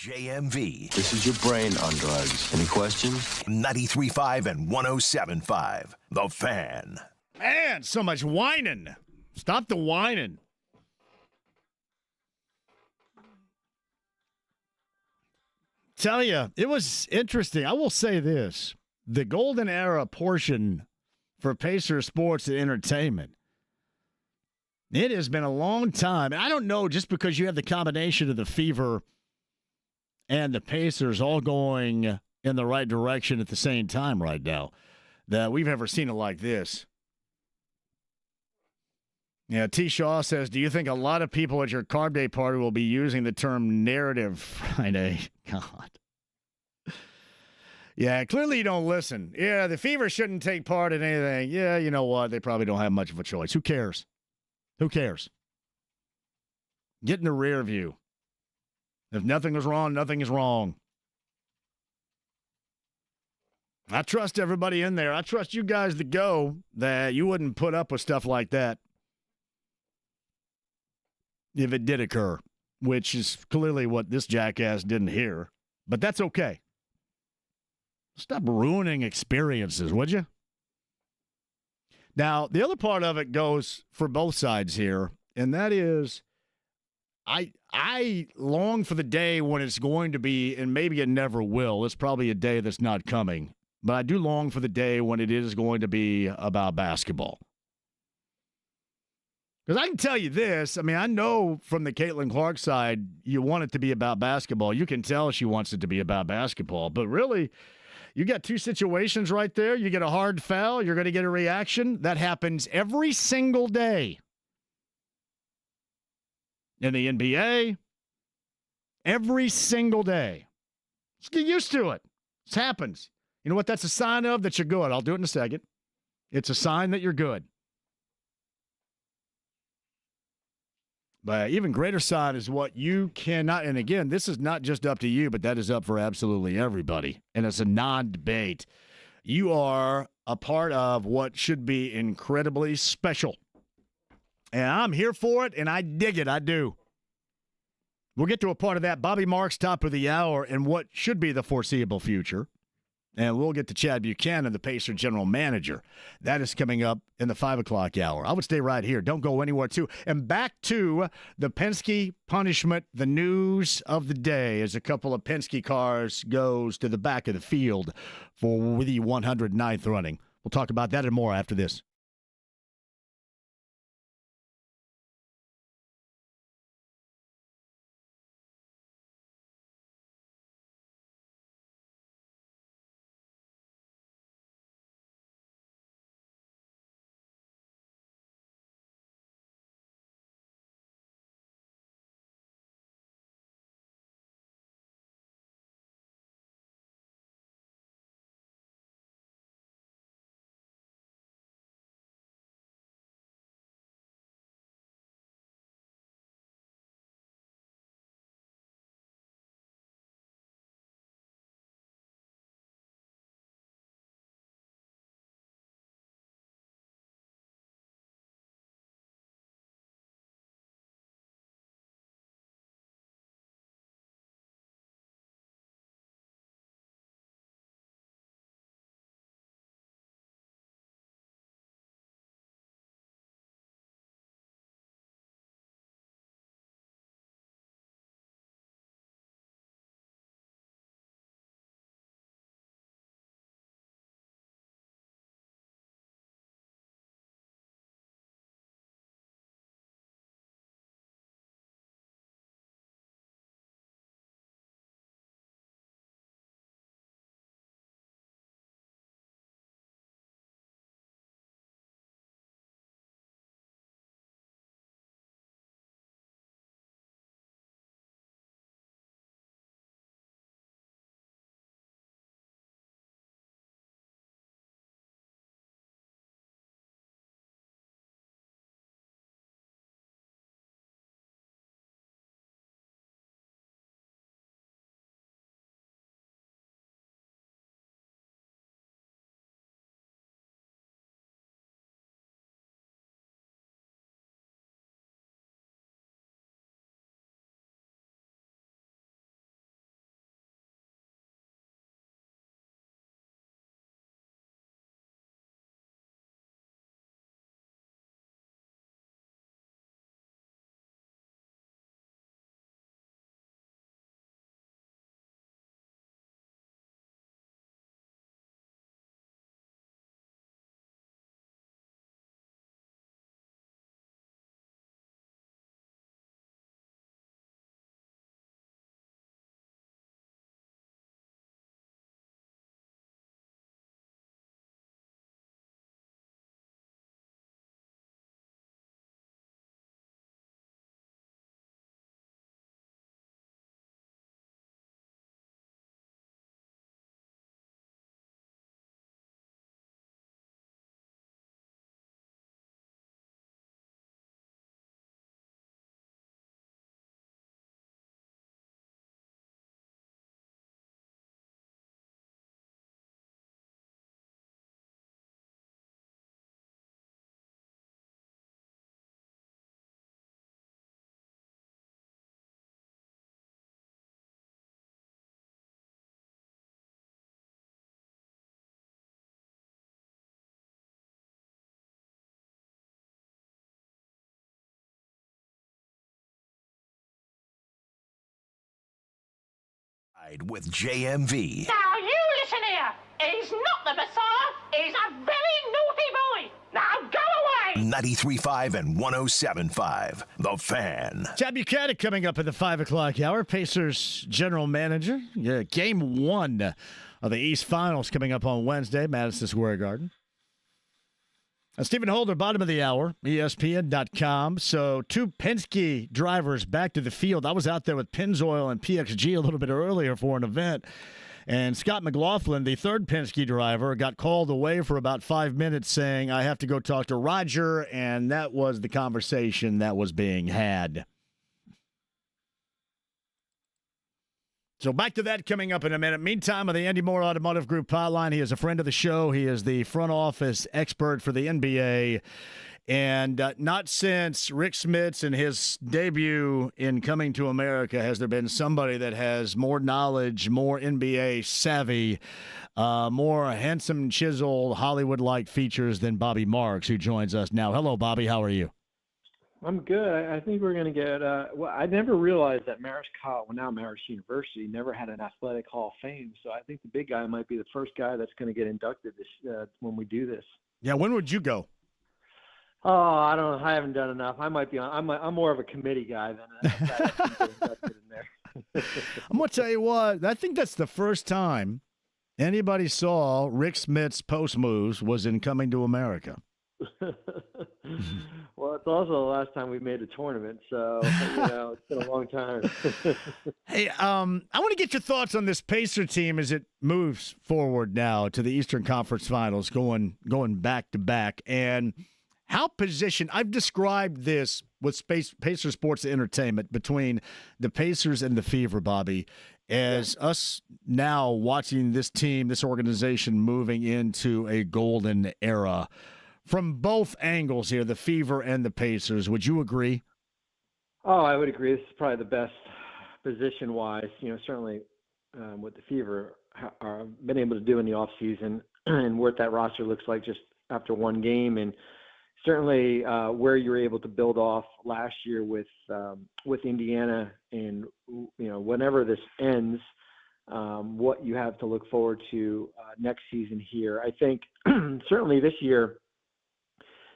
JMV. This is your brain on drugs. Any questions? 93.5 and 107.5. The Fan. Man, so much whining. Stop the whining. Tell you, it was interesting. I will say this. The golden era portion for Pacer Sports and Entertainment. It has been a long time. And I don't know, just because you have the combination of the Fever and the Pacers all going in the right direction at the same time right now, that we've ever seen it like this. Yeah, T. Shaw says, do you think a lot of people at your Carb Day party will be using the term narrative Friday? God. Yeah, clearly you don't listen. Yeah, the Fever shouldn't take part in anything. Yeah, you know what? They probably don't have much of a choice. Who cares? Who cares? Get in the rear view. If nothing is wrong, nothing is wrong. I trust everybody in there. I trust you guys to go that you wouldn't put up with stuff like that if it did occur, which is clearly what this jackass didn't hear. But that's okay. Stop ruining experiences, would you? Now, the other part of it goes for both sides here, and that is I long for the day when it's going to be, and maybe it never will. It's probably a day that's not coming. But I do long for the day when it is going to be about basketball. Because I can tell you this. I mean, I know from the Caitlin Clark side, you want it to be about basketball. You can tell she wants it to be about basketball. But really, you got two situations right there. You get a hard foul. You're going to get a reaction. That happens every single day in the NBA. Every single day. Just get used to it. This happens. You know what that's a sign of? That you're good. I'll do it in a second. It's a sign that you're good. But even greater sign is what you cannot, and again, this is not just up to you, but that is up for absolutely everybody. And it's a non-debate. You are a part of what should be incredibly special. And I'm here for it, and I dig it. I do. We'll get to a part of that. Bobby Marks, top of the hour, and what should be the foreseeable future. And we'll get to Chad Buchanan, the Pacer general manager. That is coming up in the 5 o'clock hour. I would stay right here. Don't go anywhere, too. And back to the Penske punishment, the news of the day, as a couple of Penske cars goes to the back of the field for the 109th running. We'll talk about that and more after this. With JMV. Now you listen here. He's not the Messiah. He's a very naughty boy. Now go away. 93.5 and 107.5. The Fan. Chad Buchanan coming up at the 5 o'clock hour. Pacers general manager. Yeah, game 1 of the East Finals coming up on Wednesday, Madison Square Garden. Stephen Holder, bottom of the hour, ESPN.com. So 2 Penske drivers back to the field. I was out there with Pennzoil and PXG a little bit earlier for an event. And Scott McLaughlin, the 3rd Penske driver, got called away for about 5 minutes saying, I have to go talk to Roger. And that was the conversation that was being had. So back to that coming up in a minute. Meantime, on the Andy Moore Automotive Group hotline, he is a friend of the show. He is the front office expert for the NBA. And not since Rick Smits and his debut in Coming to America has there been somebody that has more knowledge, more NBA savvy, more handsome, chiseled, Hollywood-like features than Bobby Marks, who joins us now. Hello, Bobby. How are you? I'm good. I think we're going to get well, I never realized that Marist College, well, now Marist University, never had an athletic Hall of Fame. So I think the big guy might be the first guy that's going to get inducted this when we do this. Yeah, when would you go? Oh, I don't know. I haven't done enough. I might be on. I'm more of a committee guy than a guy that's going to get inducted in there. I'm going to tell you what. I think that's the first time anybody saw Rick Smits' post moves was in Coming to America. Well, it's also the last time we made a tournament, so it's been a long time. Hey, I want to get your thoughts on this Pacer team as it moves forward now to the Eastern Conference Finals, going back to back, and how positioned. I've described this with Pacer Sports Entertainment between the Pacers and the Fever, Bobby, as us now watching this team, this organization moving into a golden era. From both angles here, the Fever and the Pacers, would you agree? Oh, I would agree. This is probably the best position-wise. Certainly what the Fever are been able to do in the offseason and what that roster looks like just after one game, and certainly where you're able to build off last year with Indiana, and whenever this ends, what you have to look forward to next season here. I think certainly this year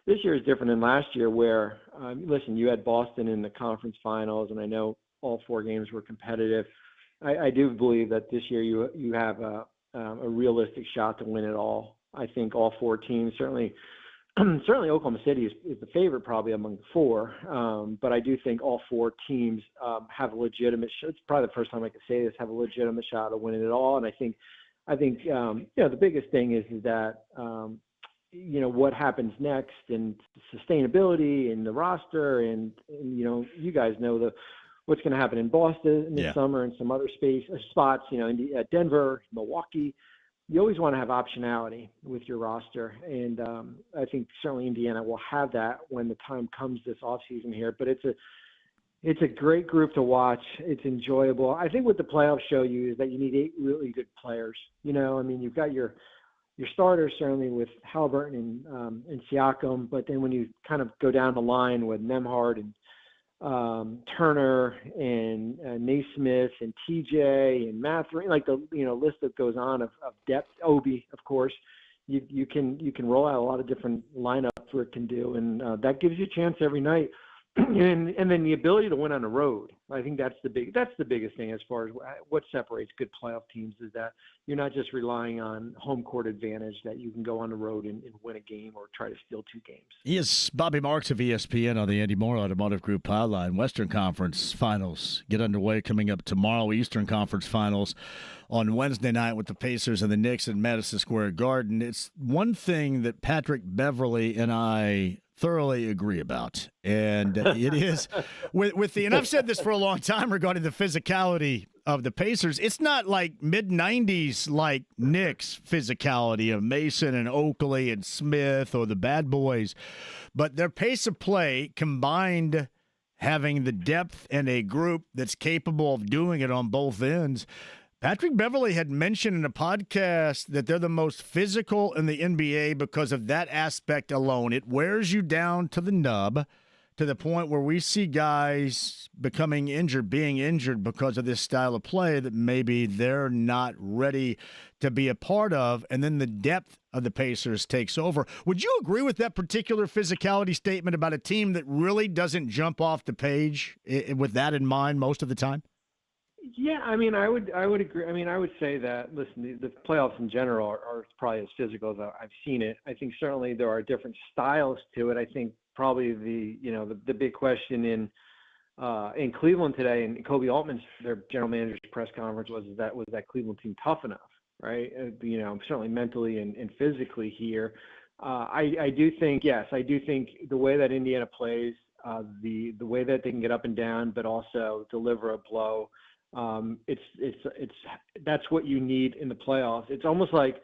is different than last year where, listen, you had Boston in the conference finals, and I know all 4 games were competitive. I do believe that this year you have a realistic shot to win it all. I think all 4 teams, certainly Oklahoma City is the favorite probably among the 4, but I do think all 4 teams have a legitimate shot. It's probably the first time I can say this, have a legitimate shot of winning it all. And I think the biggest thing is that what happens next and sustainability and the roster and you guys know what's going to happen in Boston this summer and some other spots, Denver, Milwaukee. You always want to have optionality with your roster. And I think certainly Indiana will have that when the time comes this offseason here, but it's a great group to watch. It's enjoyable. I think what the playoffs show you is that you need 8 really good players. You've got your starters certainly with Halliburton and Siakam, but then when you kind of go down the line with Nembhard and Turner and Naismith and TJ and Mathurin, like the list that goes on of depth. Obi, of course, you can roll out a lot of different lineups where it can do, and that gives you a chance every night. And then the ability to win on the road. I think that's the biggest thing as far as what separates good playoff teams is that you're not just relying on home court advantage, that you can go on the road and win a game or try to steal 2 games. He is Bobby Marks of ESPN on the Andy Moore Automotive Group hotline. Western Conference Finals get underway coming up tomorrow. Eastern Conference Finals on Wednesday night with the Pacers and the Knicks at Madison Square Garden. It's one thing that Patrick Beverly and I thoroughly agree about, and it is with the, and I've said this for a long time regarding the physicality of the Pacers. It's not like mid-90s like Knicks physicality of Mason and Oakley and Smith or the Bad Boys, but their pace of play combined, having the depth and a group that's capable of doing it on both ends. Patrick Beverly had mentioned in a podcast that they're the most physical in the NBA because of that aspect alone. It wears you down to the nub to the point where we see guys becoming injured, being injured because of this style of play that maybe they're not ready to be a part of, and then the depth of the Pacers takes over. Would you agree with that particular physicality statement about a team that really doesn't jump off the page with that in mind most of the time? Yeah, I mean, I would agree. I mean, I would say that, listen, the playoffs in general are probably as physical as I've seen it. I think certainly there are different styles to it. I think probably the big question in Cleveland today, and Kobe Altman's, their general manager's press conference was that Cleveland team tough enough, right? Certainly mentally and physically here. I do think the way that Indiana plays, the way that they can get up and down, but also deliver a blow. That's what you need in the playoffs. It's almost like,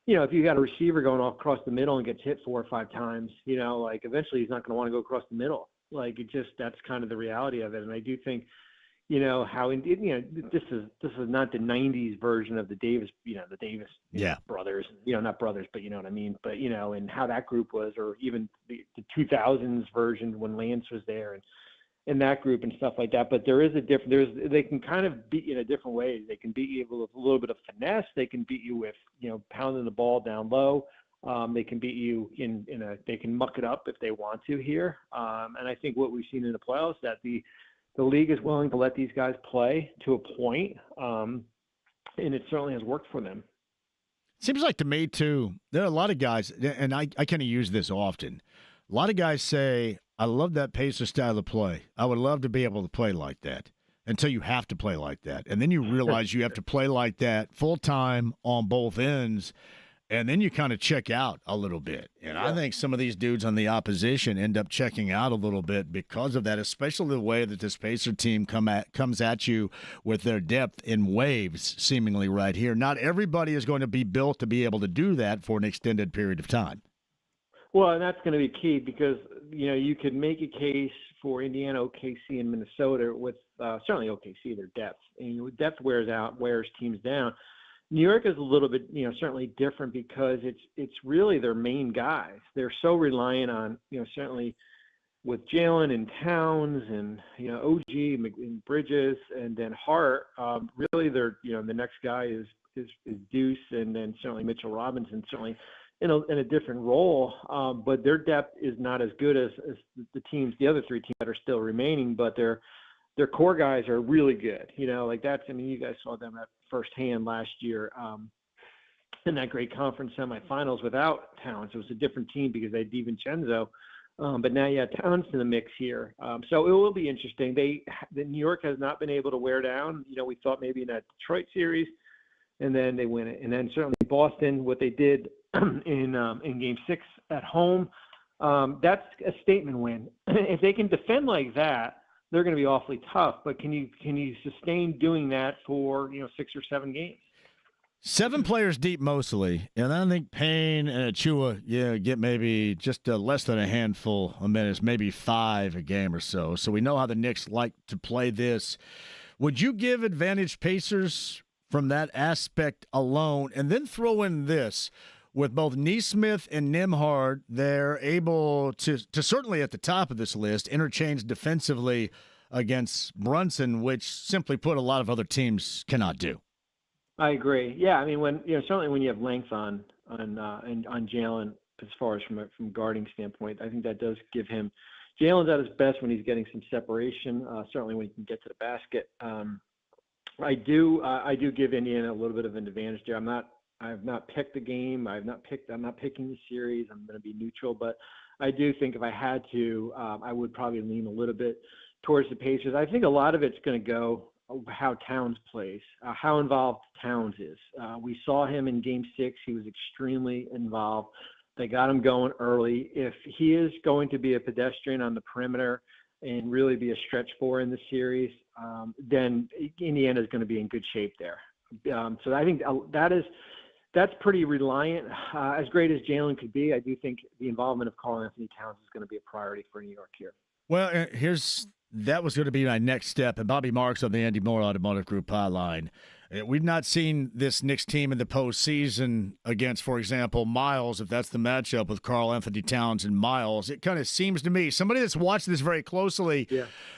if you got a receiver going off across the middle and gets hit 4 or 5 times, like eventually he's not going to want to go across the middle. Like that's kind of the reality of it. And I do think, this is not the '90s version of the Davis, brothers, not brothers, but you know what I mean. But and how that group was, or even the 2000s version when Lance was there and that group and stuff like that. But there is they can kind of beat you in a different way. They can beat you with a little bit of finesse. They can beat you with, pounding the ball down low. They can beat you they can muck it up if they want to here. And I think what we've seen in the playoffs, that the league is willing to let these guys play to a point. And it certainly has worked for them. Seems like to me too, there are a lot of guys, and I kind of use this often. A lot of guys say, I love that Pacer style of play. I would love to be able to play like that, until you have to play like that. And then you realize you have to play like that full time on both ends. And then you kind of check out a little bit. And I think some of these dudes on the opposition end up checking out a little bit because of that, especially the way that this Pacer team comes at you with their depth in waves, seemingly right here. Not everybody is going to be built to be able to do that for an extended period of time. Well, and that's going to be key because, you could make a case for Indiana, OKC, and Minnesota with certainly OKC, their depth. And depth wears teams down. New York is a little bit, certainly different because it's really their main guys. They're so reliant on, certainly with Jalen and Towns and, OG and Bridges and then Hart. Really, they're, the next guy is Deuce, and then certainly Mitchell Robinson, certainly in a different role. But their depth is not as good as the other 3 teams that are still remaining, but their core guys are really good. You guys saw them at firsthand last year in that great conference semifinals without Towns. It was a different team because they had DiVincenzo, but now you have Towns in the mix here. So it will be interesting. The New York has not been able to wear down. We thought maybe in that Detroit series, and then they win it. And then certainly Boston, what they did in Game 6 at home, that's a statement win. If they can defend like that, they're going to be awfully tough. But can you sustain doing that for 6 or 7 games? 7 players deep mostly, and I think Payne and Achua, get maybe just less than a handful of minutes, maybe 5 a game or so. So we know how the Knicks like to play this. Would you give advantage Pacers from that aspect alone, and then throw in this? With both Neesmith and Nembhard, they're able to certainly at the top of this list, interchange defensively against Brunson, which simply put a lot of other teams cannot do. I agree. Yeah, I mean, certainly when you have length on Jalen, as far as from a guarding standpoint, I think that does give him. Jalen's at his best when he's getting some separation. Certainly when he can get to the basket. I do give Indiana a little bit of an advantage there. I have not picked the game. I'm not picking the series. I'm going to be neutral, but I do think if I had to, I would probably lean a little bit towards the Pacers. I think a lot of it's going to go how Towns plays, how involved Towns is. We saw him in Game 6. He was extremely involved. They got him going early. If he is going to be a pedestrian on the perimeter and really be a stretch 4 in the series, then Indiana is going to be in good shape there. So I think that's pretty reliant. As great as Jalen could be, I do think the involvement of Karl Anthony Towns is going to be a priority for New York here. Well, that was going to be my next step. And Bobby Marks on the Andy Moore Automotive Group hotline. We've not seen this Knicks team in the postseason against, for example, Miles, if that's the matchup with Karl Anthony Towns and Miles. It kind of seems to me, somebody that's watched this very closely,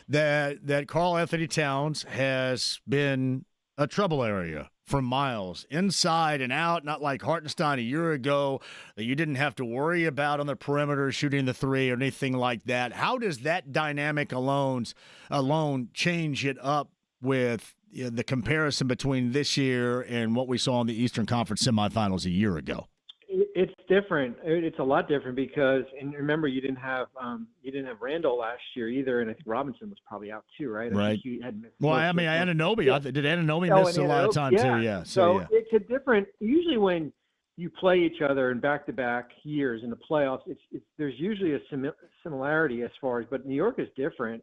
that Karl Anthony Towns has been a trouble area for Miles, inside and out, not like Hartenstein a year ago that you didn't have to worry about on the perimeter shooting the three or anything like that. How does that dynamic alone change it up with the comparison between this year and what we saw in the Eastern Conference semifinals a year ago? It's different. It's a lot different because, and remember, you didn't have Randall last year either, and I think Robinson was probably out too, right? Right. I think he had missed Anunoby. Yeah. Did Anunoby miss a lot of time too? Yeah. So it's a different. Usually, when you play each other in back-to-back years in the playoffs, there's usually a similarity as far as, but New York is different.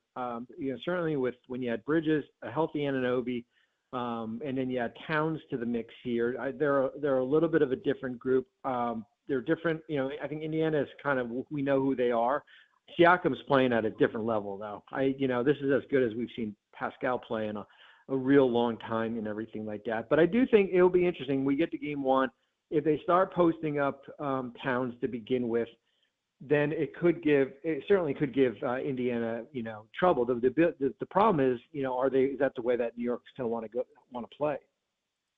Certainly with when you had Bridges, a healthy Anunoby, and then you had Towns to the mix here. They're a little bit of a different group. They're different. I think Indiana is kind of, we know who they are. Siakam's playing at a different level though. This is as good as we've seen Pascal play in a real long time and everything like that. But I do think it'll be interesting. We get to game one. If they start posting up Towns to begin with, then it certainly could give Indiana, trouble. The problem is, is that the way that New York's going to want to play?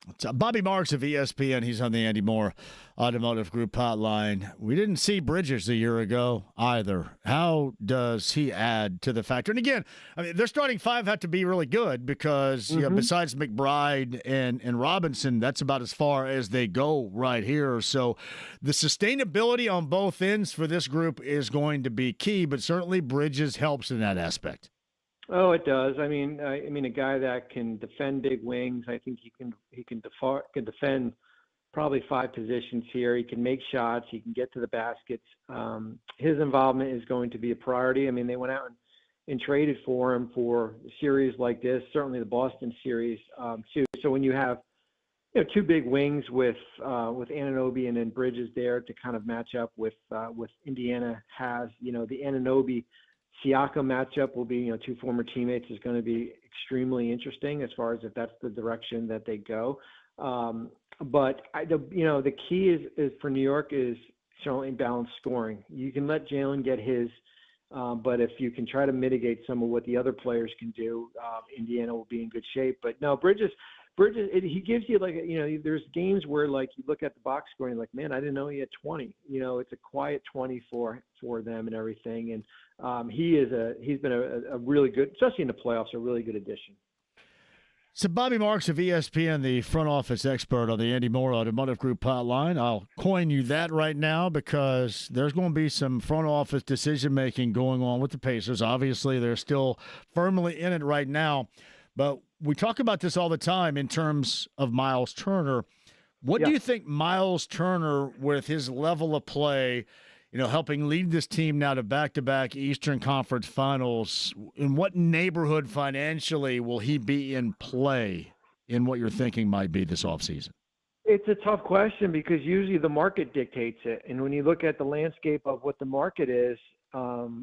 It's Bobby Marks of ESPN. He's on the Andy Moore Automotive Group hotline. We didn't see Bridges a year ago either. How does he add to the factor? And again, their starting five had to be really good because besides McBride and Robinson, that's about as far as they go right here. So the sustainability on both ends for this group is going to be key, but certainly Bridges helps in that aspect. Oh, it does. I mean, a guy that can defend big wings. I think he can defend probably 5 positions here. He can make shots. He can get to the baskets. His involvement is going to be a priority. I mean, they went out and traded for him for a series like this. Certainly the Boston series too. So when you have 2 big wings with Anunoby and then Bridges there to kind of match up with Indiana has, the Anunoby Siakam matchup will be, 2 former teammates, is going to be extremely interesting as far as if that's the direction that they go. But the key is for New York is certainly balanced scoring. You can let Jalen get his, but if you can try to mitigate some of what the other players can do, Indiana will be in good shape. But no, Bridges, he gives you there's games where you look at the box score and you're like, man, I didn't know he had 20. It's a quiet 20 for them and everything. And he's been a really good, especially in the playoffs, a really good addition. So Bobby Marks of ESPN, the front office expert on the Andy Moore Automotive Group hotline. I'll coin you that right now because there's going to be some front office decision-making going on with the Pacers. Obviously, they're still firmly in it right now. But we talk about this all the time in terms of Miles Turner. What do you think Miles Turner, with his level of play, helping lead this team now to back-to-back Eastern Conference Finals, in what neighborhood financially will he be in play in what you're thinking might be this offseason? It's a tough question because usually the market dictates it. And when you look at the landscape of what the market is,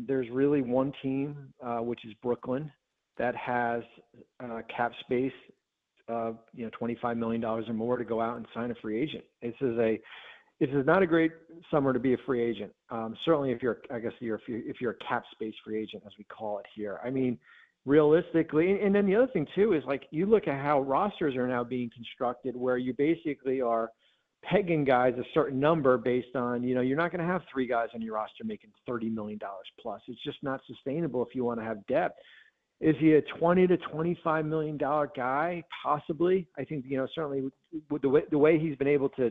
there's really one team, which is Brooklyn, that has cap space, $25 million or more to go out and sign a free agent. This is not a great summer to be a free agent. Certainly if you're a cap space free agent, as we call it here. I mean, realistically, and then the other thing too is you look at how rosters are now being constructed, where you basically are pegging guys a certain number based on, you're not going to have 3 guys on your roster making $30 million plus. It's just not sustainable if you want to have depth. Is he a $20 to $25 million guy? Possibly. I think, certainly with the way he's been able to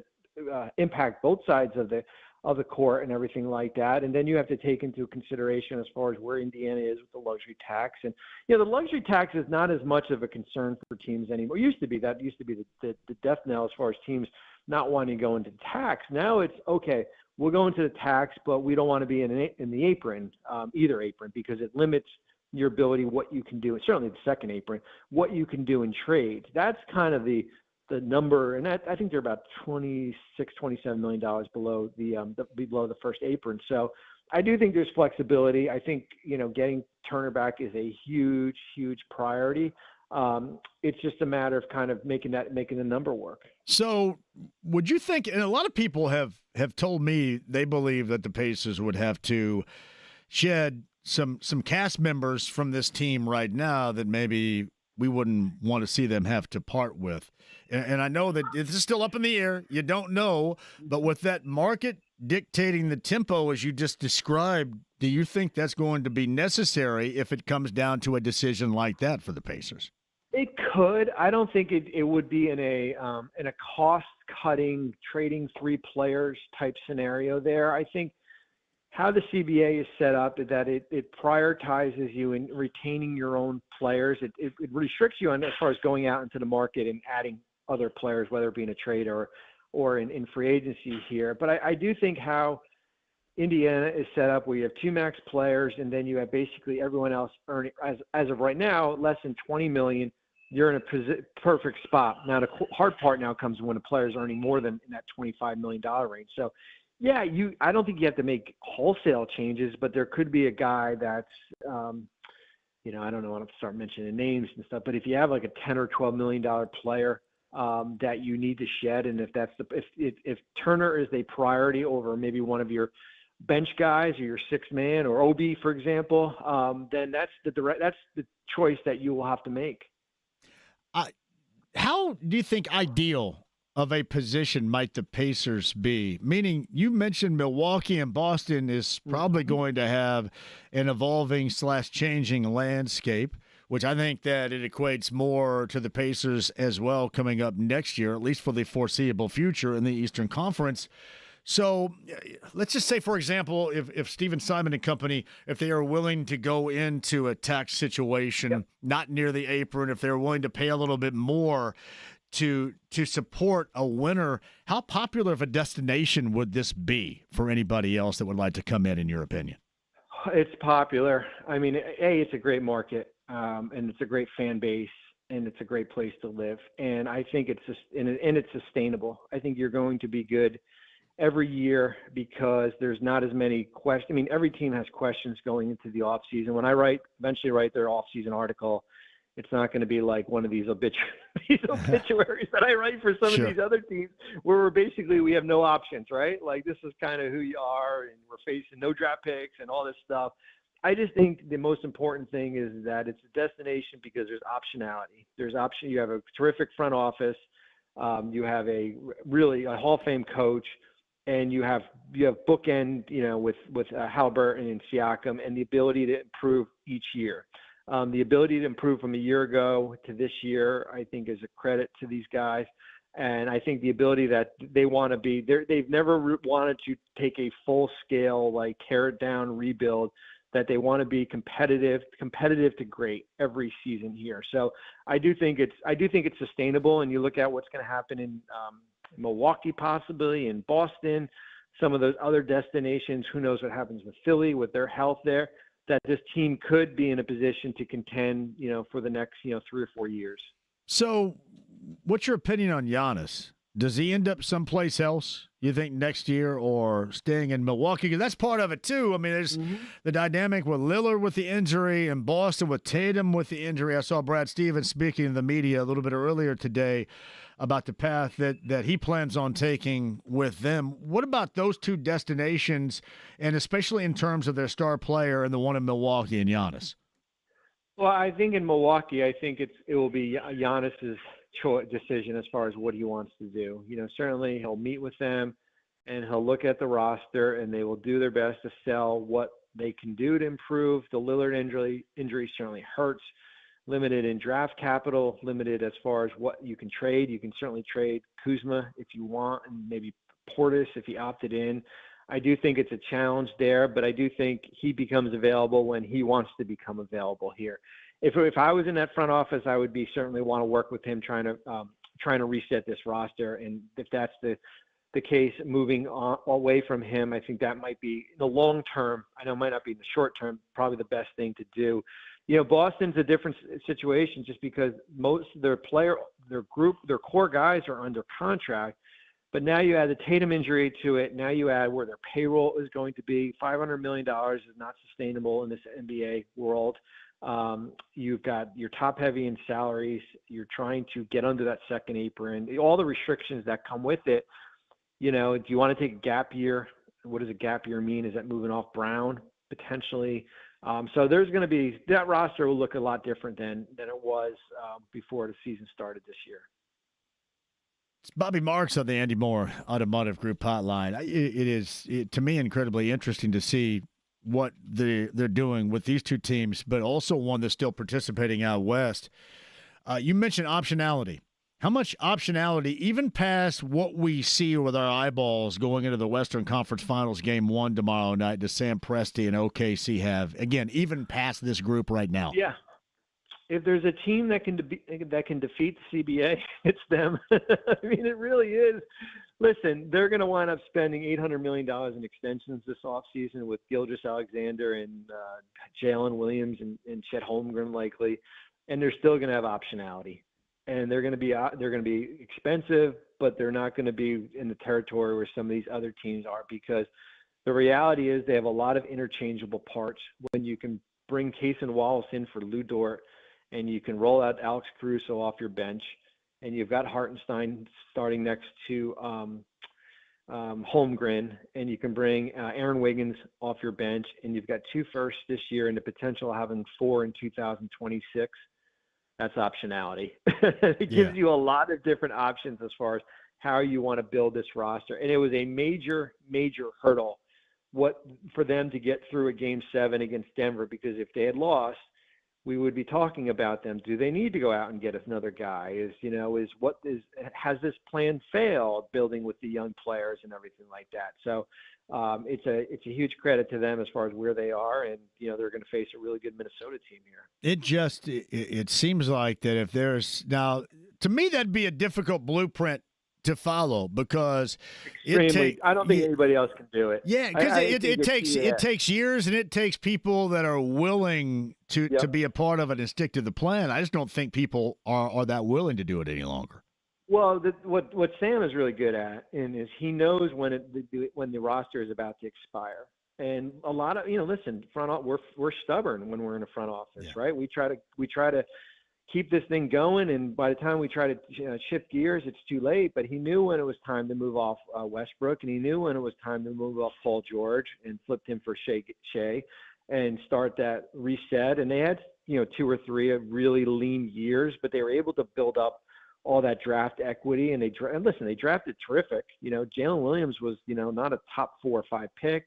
impact both sides of the court and everything like that. And then you have to take into consideration as far as where Indiana is with the luxury tax. And, the luxury tax is not as much of a concern for teams anymore. It used to be the death knell as far as teams not wanting to go into tax. Now it's, okay, we'll go into the tax, but we don't want to be in the apron, either apron, because it limits your ability, what you can do, and certainly the second apron, what you can do in trade. That's kind of the number, and I think they're about $26, $27 million below the first apron. So I do think there's flexibility. I think, getting Turner back is a huge, huge priority. It's just a matter of kind of making the number work. So would you think, and a lot of people have told me they believe that the Pacers would have to shed some cast members from this team right now that maybe we wouldn't want to see them have to part with. And I know that this is still up in the air. You don't know. But with that market dictating the tempo as you just described, do you think that's going to be necessary if it comes down to a decision like that for the Pacers? It could. I don't think it would be in a cost-cutting, trading 3 players type scenario there. I think how the CBA is set up is that it prioritizes you in retaining your own players. It restricts you on as far as going out into the market and adding other players, whether it be in a trade or in free agency here. But I do think how Indiana is set up, where you have 2 max players, and then you have basically everyone else earning, as of right now, less than $20 million. You're in a perfect spot. Now, the hard part now comes when a player is earning more than in that $25 million range. So, yeah, I don't think you have to make wholesale changes, but there could be a guy that's, I don't know, I don't have to start mentioning names and stuff, but if you have like a $10 or $12 million player that you need to shed, and if Turner is a priority over maybe one of your bench guys or your 6th man or Obi, for example, then that's the choice that you will have to make. How do you think ideal of a position might the Pacers be? Meaning, you mentioned Milwaukee and Boston is probably going to have an evolving / changing landscape, which I think that it equates more to the Pacers as well coming up next year, at least for the foreseeable future in the Eastern Conference. So let's just say, for example, if Stephen Simon and company, if they are willing to go into a tax situation, not near the apron, if they're willing to pay a little bit more to support a winner, how popular of a destination would this be for anybody else that would like to come in your opinion? It's popular. I mean, it's a great market, and it's a great fan base, and it's a great place to live. And I think it's sustainable. I think you're going to be good every year because there's not as many questions. I mean, every team has questions going into the offseason. When I eventually write their offseason article, it's not going to be like one of these obituaries that I write for some of these other teams where we have no options, right? Like, this is kind of who you are, and we're facing no draft picks and all this stuff. I just think the most important thing is that it's a destination because there's optionality. You have a terrific front office. You have a Hall of Fame coach. And you have bookend, with Halliburton and Siakam, and the ability to improve each year. The ability to improve from a year ago to this year, I think, is a credit to these guys. And I think the ability that they want to be, they've never wanted to take a full scale, like, tear it down, rebuild. That they want to be competitive to great every season here. So I do think it's sustainable. And you look at what's going to happen in Milwaukee, possibly in Boston, some of those other destinations. Who knows what happens with Philly with their health there? That this team could be in a position to contend, for the next 3 or 4 years. So, what's your opinion on Giannis? Does he end up someplace else, you think, next year, or staying in Milwaukee? Because that's part of it, too. I mean, there's the dynamic with Lillard with the injury and Boston with Tatum with the injury. I saw Brad Stevens speaking to the media a little bit earlier today about the path that he plans on taking with them. What about those two destinations, and especially in terms of their star player and the one in Milwaukee and Giannis? Well, I think in Milwaukee, it will be Giannis's decision as far as what he wants to do. Certainly he'll meet with them and he'll look at the roster, and they will do their best to sell what they can do to improve. The Lillard injury certainly hurts. Limited in draft capital, limited as far as what you can trade. You can certainly trade Kuzma if you want, and maybe Portis if he opted in. I do think it's a challenge there, but I do think he becomes available when he wants to become available here. If I was in that front office, I would certainly want to work with him trying to reset this roster. And if that's the case, moving away from him, I think that might be in the long term. I know it might not be in the short term, probably the best thing to do. Boston's a different situation just because most of their core guys are under contract. But now you add the Tatum injury to it. Now you add where their payroll is going to be. $500 million is not sustainable in this NBA world. You've got your top heavy in salaries. You're trying to get under that second apron. All the restrictions that come with it. You know, do you want to take a gap year? What does a gap year mean? Is that moving off Brown potentially? So there's going to be that roster will look a lot different than it was before the season started this year. It's Bobby Marks on the Andy Moore Automotive Group hotline. It is, to me, incredibly interesting to see what they're doing with these two teams, but also one that's still participating out west. You mentioned optionality. How much optionality, even past what we see with our eyeballs going into the Western Conference Finals Game 1 tomorrow night, does Sam Presti and OKC have? Again, even past this group right now. Yeah. If there's a team that can defeat the CBA, it's them. I mean, it really is. Listen, they're going to wind up spending $800 million in extensions this offseason with Gilgeous-Alexander and Jalen Williams and Chet Holmgren likely, and they're still going to have optionality. And they're going to be expensive, but they're not going to be in the territory where some of these other teams are, because the reality is they have a lot of interchangeable parts. When you can bring Cason Wallace in for Lou Dort, and you can roll out Alex Caruso off your bench, and you've got Hartenstein starting next to Holmgren, and you can bring Aaron Wiggins off your bench, and you've got 2 firsts this year and the potential of having 4 in 2026. That's optionality. It gives you a lot of different options as far as how you want to build this roster. And it was a major, major hurdle for them to get through a Game 7 against Denver, because if they had lost, we would be talking about them. Do they need to go out and get another guy? Has this plan failed, building with the young players and everything like that? So it's a huge credit to them as far as where they are, and they're going to face a really good Minnesota team here. It seems like that if there's now, to me, that'd be a difficult blueprint to follow, because I don't think anybody else can do it. Yeah, because it takes years, and it takes people that are willing to be a part of it and stick to the plan. I just don't think people are that willing to do it any longer. Well, what Sam is really good at is he knows when the roster is about to expire. And a lot of listen, we're stubborn when we're in a front office, right? We try to keep this thing going, and by the time we try to shift gears, it's too late. But he knew when it was time to move off Westbrook, and he knew when it was time to move off Paul George and flipped him for Shea and start that reset. And they had 2 or 3 of really lean years, but they were able to build up all that draft equity. And they drafted terrific. Jalen Williams was not a top 4 or 5 pick.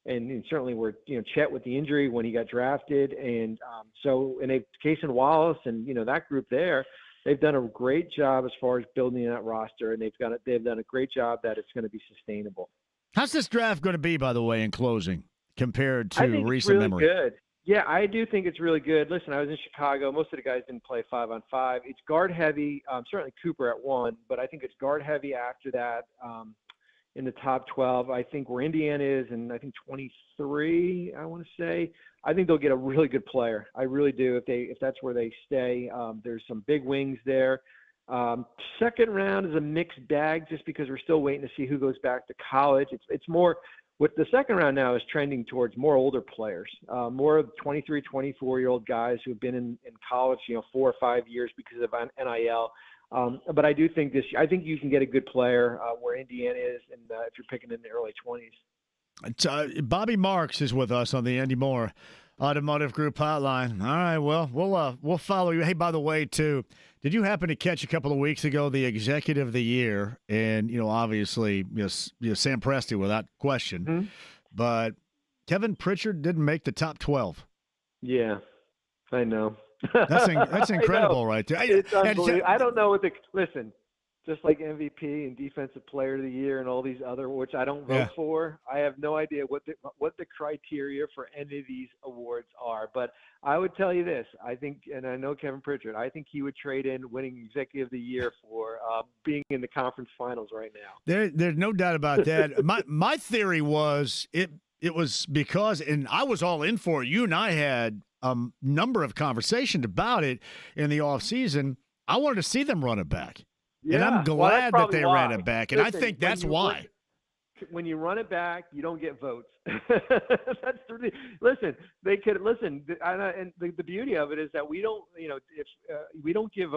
And certainly Chet with the injury when he got drafted. And they've Cason Wallace and, that group there, they've done a great job as far as building that roster, and they've done a great job that it's going to be sustainable. How's this draft going to be, by the way, in closing, compared to recent it's really memory? Good. Yeah, I do think it's really good. Listen, I was in Chicago. Most of the guys didn't play 5-on-5. It's guard heavy. Certainly Cooper at 1, but I think it's guard heavy after that. In the top 12, I think where Indiana is, and I think 23, I want to say, I think they'll get a really good player. I really do. If that's where they stay, there's some big wings there. Second round is a mixed bag, just because we're still waiting to see who goes back to college. It's more with the second round now is trending towards more older players, more of 23, 24-year-old guys who have been in college, 4 or 5 years because of NIL. But I do think I think you can get a good player where Indiana is, and if you're picking in the early 20s. Bobby Marks is with us on the Andy Moore Automotive Group hotline. All right, well, we'll follow you. Hey, by the way, too, did you happen to catch a couple of weeks ago the Executive of the Year? And obviously, Sam Presti without question, but Kevin Pritchard didn't make the top 12. Yeah, I know. That's incredible, right there. It's unbelievable. I don't know listen, just like MVP and Defensive Player of the Year and all these other, which I don't vote for. I have no idea what the criteria for any of these awards are. But I would tell you this: I think, and I know Kevin Pritchard, I think he would trade in winning Executive of the Year for being in the conference finals right now. There's no doubt about that. My theory was it was because, and I was all in for it. You and I had a number of conversations about it in the offseason. I wanted to see them run it back. And I'm well, that's glad that probably they why. ran it back, and Listen, I think that's why. When you run it back, you don't get votes. That's listen. They could listen, and the beauty of it is that we don't, if we don't give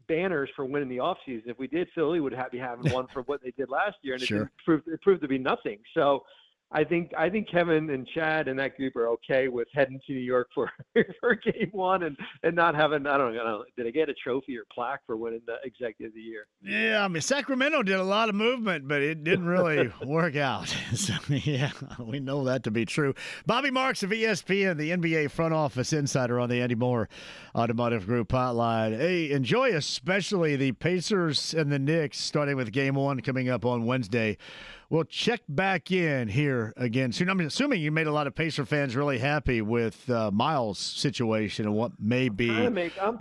banners for winning the offseason. If we did, Philly would be having one for what they did last year, and Sure. it proved to be nothing. So. I think Kevin and Chad and that group are okay with heading to New York for game one and not having, I don't know, did I get a trophy or plaque for winning the Executive of the Year? Yeah, I mean, Sacramento did a lot of movement, but it didn't really work out. So, yeah, we know that to be true. Bobby Marks of ESPN, the NBA front office insider on the Andy Moore Automotive Group hotline. Hey, enjoy especially the Pacers and the Knicks, starting with game one coming up on Wednesday. We'll check back in here again soon. I'm assuming you made a lot of Pacer fans really happy with Miles' situation and what may be the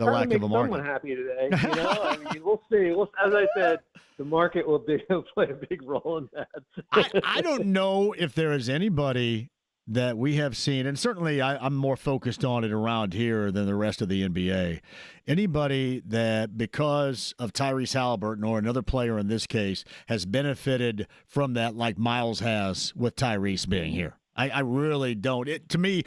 lack of a market. Someone happy today. I mean, we'll see. As I said, the market will play a big role in that. I don't know if there is anybody that we have seen, and certainly I'm more focused on it around here than the rest of the NBA. Anybody that, because of Tyrese Halliburton or another player in this case, has benefited from that like Miles has with Tyrese being here. I really don't. To me,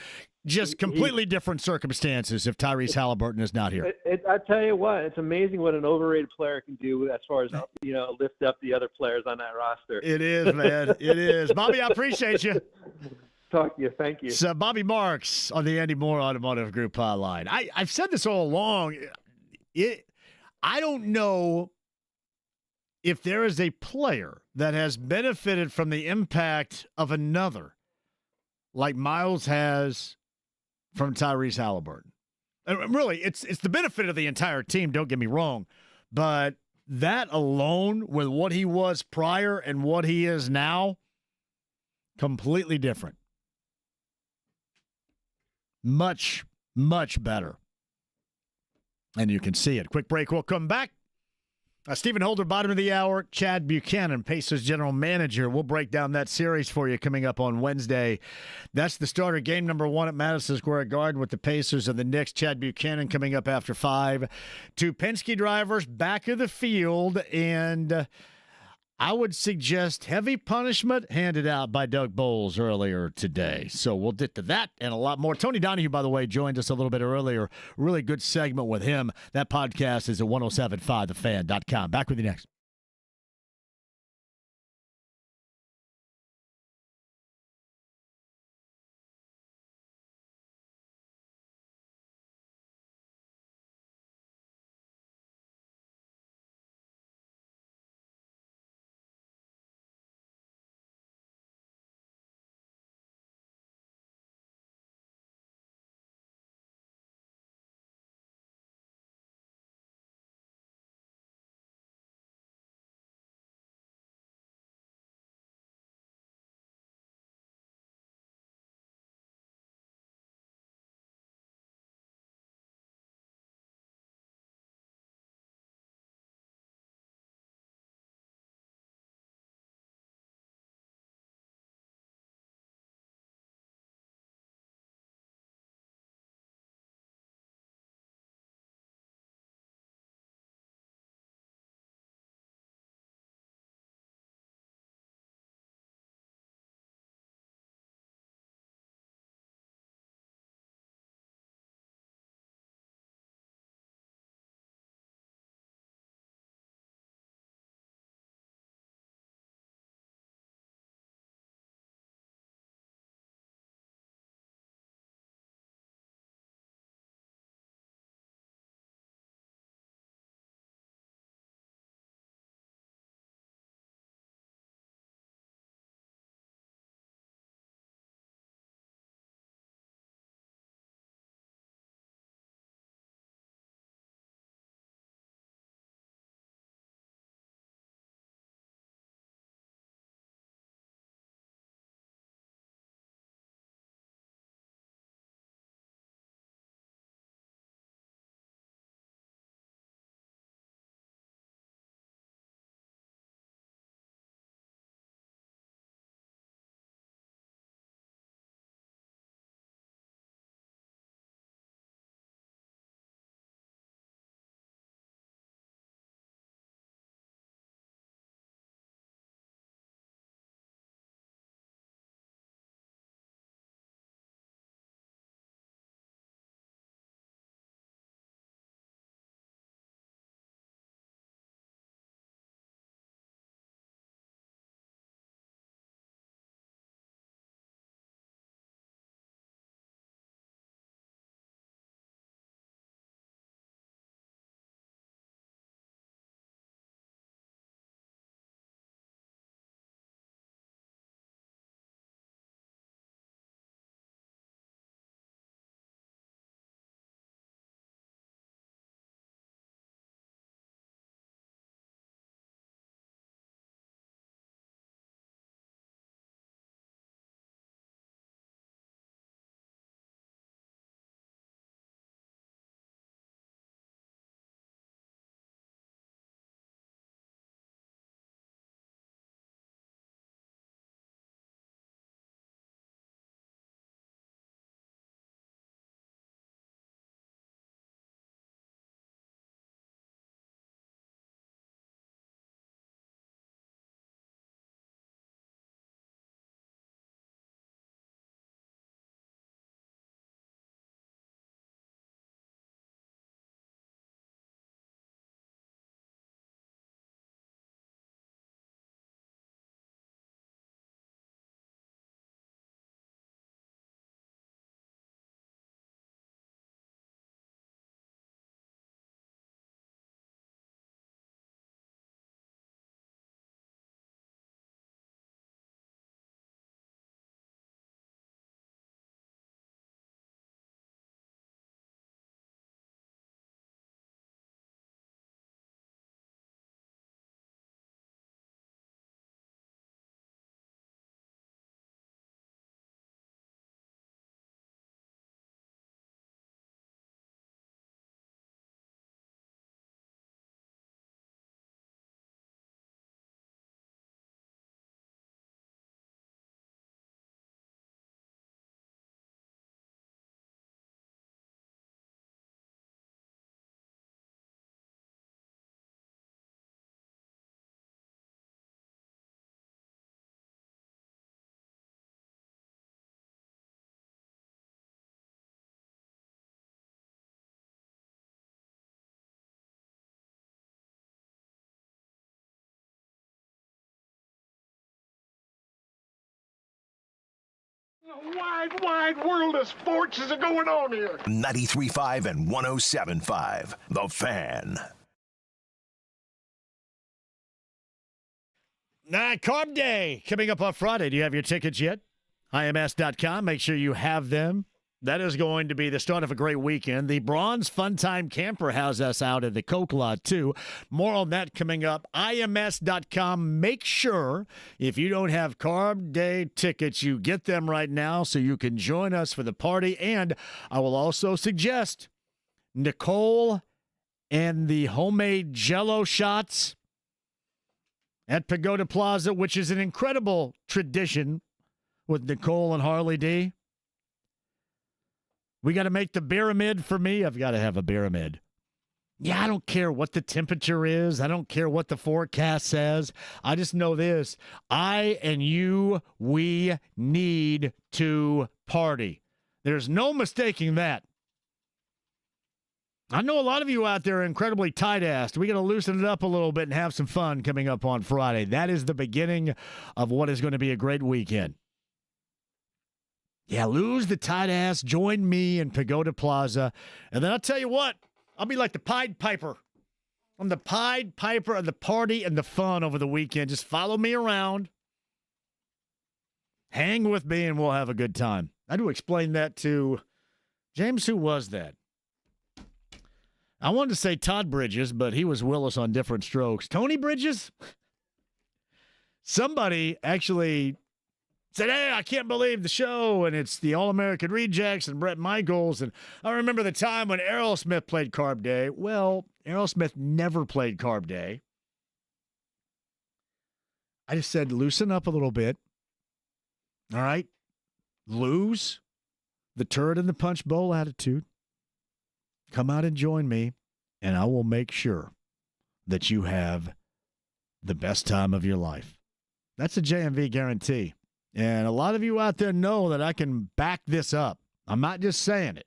just completely different circumstances if Tyrese Halliburton is not here. I tell you what, it's amazing what an overrated player can do as far as, lift up the other players on that roster. It is, man. It is. Bobby, I appreciate you. Talk to you. Thank you. So Bobby Marks on the Andy Moore Automotive Group hotline. I've said this all along. I don't know if there is a player that has benefited from the impact of another like Miles has from Tyrese Halliburton. And really, it's the benefit of the entire team, don't get me wrong. But that alone, with what he was prior and what he is now, completely different. Much, much better. And you can see it. Quick break. We'll come back. Stephen Holder, bottom of the hour. Chad Buchanan, Pacers general manager. We'll break down that series for you coming up on Wednesday. That's the starter, game number one at Madison Square Garden with the Pacers and the Knicks. Chad Buchanan coming up after 5. Two Penske drivers back of the field, and I would suggest heavy punishment handed out by Doug Bowles earlier today. So we'll get to that and a lot more. Tony Donahue, by the way, joined us a little bit earlier. Really good segment with him. That podcast is at 1075thefan.com. Back with you next. Wide, wide world of sports is going on here. 93.5 and 107.5. The Fan. Carb Day coming up on Friday. Do you have your tickets yet? IMS.com. Make sure you have them. That is going to be the start of a great weekend. The Bronze Fun Time Camper has us out at the Coke Lot, too. More on that coming up. IMS.com. Make sure, if you don't have Carb Day tickets, you get them right now so you can join us for the party. And I will also suggest Nicole and the homemade Jell-O shots at Pagoda Plaza, which is an incredible tradition with Nicole and Harley D. We got to make the pyramid for me. I've got to have a pyramid. Yeah, I don't care what the temperature is. I don't care what the forecast says. I just know this. I and you, we need to party. There's no mistaking that. I know a lot of you out there are incredibly tight-assed. We got to loosen it up a little bit and have some fun coming up on Friday. That is the beginning of what is going to be a great weekend. Yeah, lose the tight ass, join me in Pagoda Plaza, and then I'll tell you what, I'll be like the Pied Piper. I'm the Pied Piper of the party and the fun over the weekend. Just follow me around, hang with me, and we'll have a good time. I had to explain that to James. Who was that? I wanted to say Todd Bridges, but he was Willis on different strokes. Tony Bridges? Somebody actually said, hey, I can't believe the show, and it's the All-American Rejects and Bret Michaels, and I remember the time when Aerosmith played Carb Day. Well, Aerosmith never played Carb Day. I just said, loosen up a little bit. All right? Lose the turd in the punch bowl attitude. Come out and join me, and I will make sure that you have the best time of your life. That's a JMV guarantee. And a lot of you out there know that I can back this up. I'm not just saying it.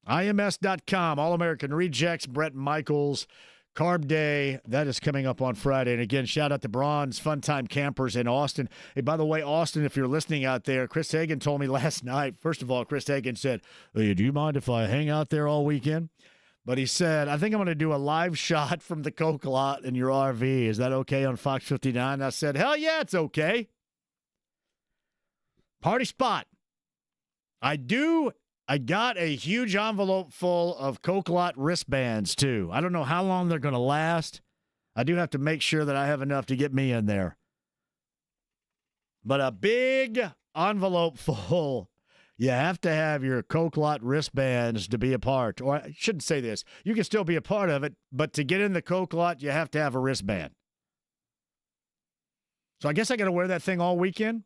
IMS.com, All-American Rejects, Bret Michaels, Carb Day. That is coming up on Friday. And again, shout out to Bronze Fun Time Campers in Austin. Hey, by the way, Austin, if you're listening out there, Chris Hagan told me last night. First of all, Chris Hagan said, hey, do you mind if I hang out there all weekend? But he said, I think I'm going to do a live shot from the Coke Lot in your RV. Is that okay on Fox 59? I said, hell yeah, it's okay. Party spot. I got a huge envelope full of Coke Lot wristbands, too. I don't know how long they're going to last. I do have to make sure that I have enough to get me in there. But a big envelope full. You have to have your Coke Lot wristbands to be a part. Or I shouldn't say this. You can still be a part of it, but to get in the Coke Lot, you have to have a wristband. So I guess I got to wear that thing all weekend?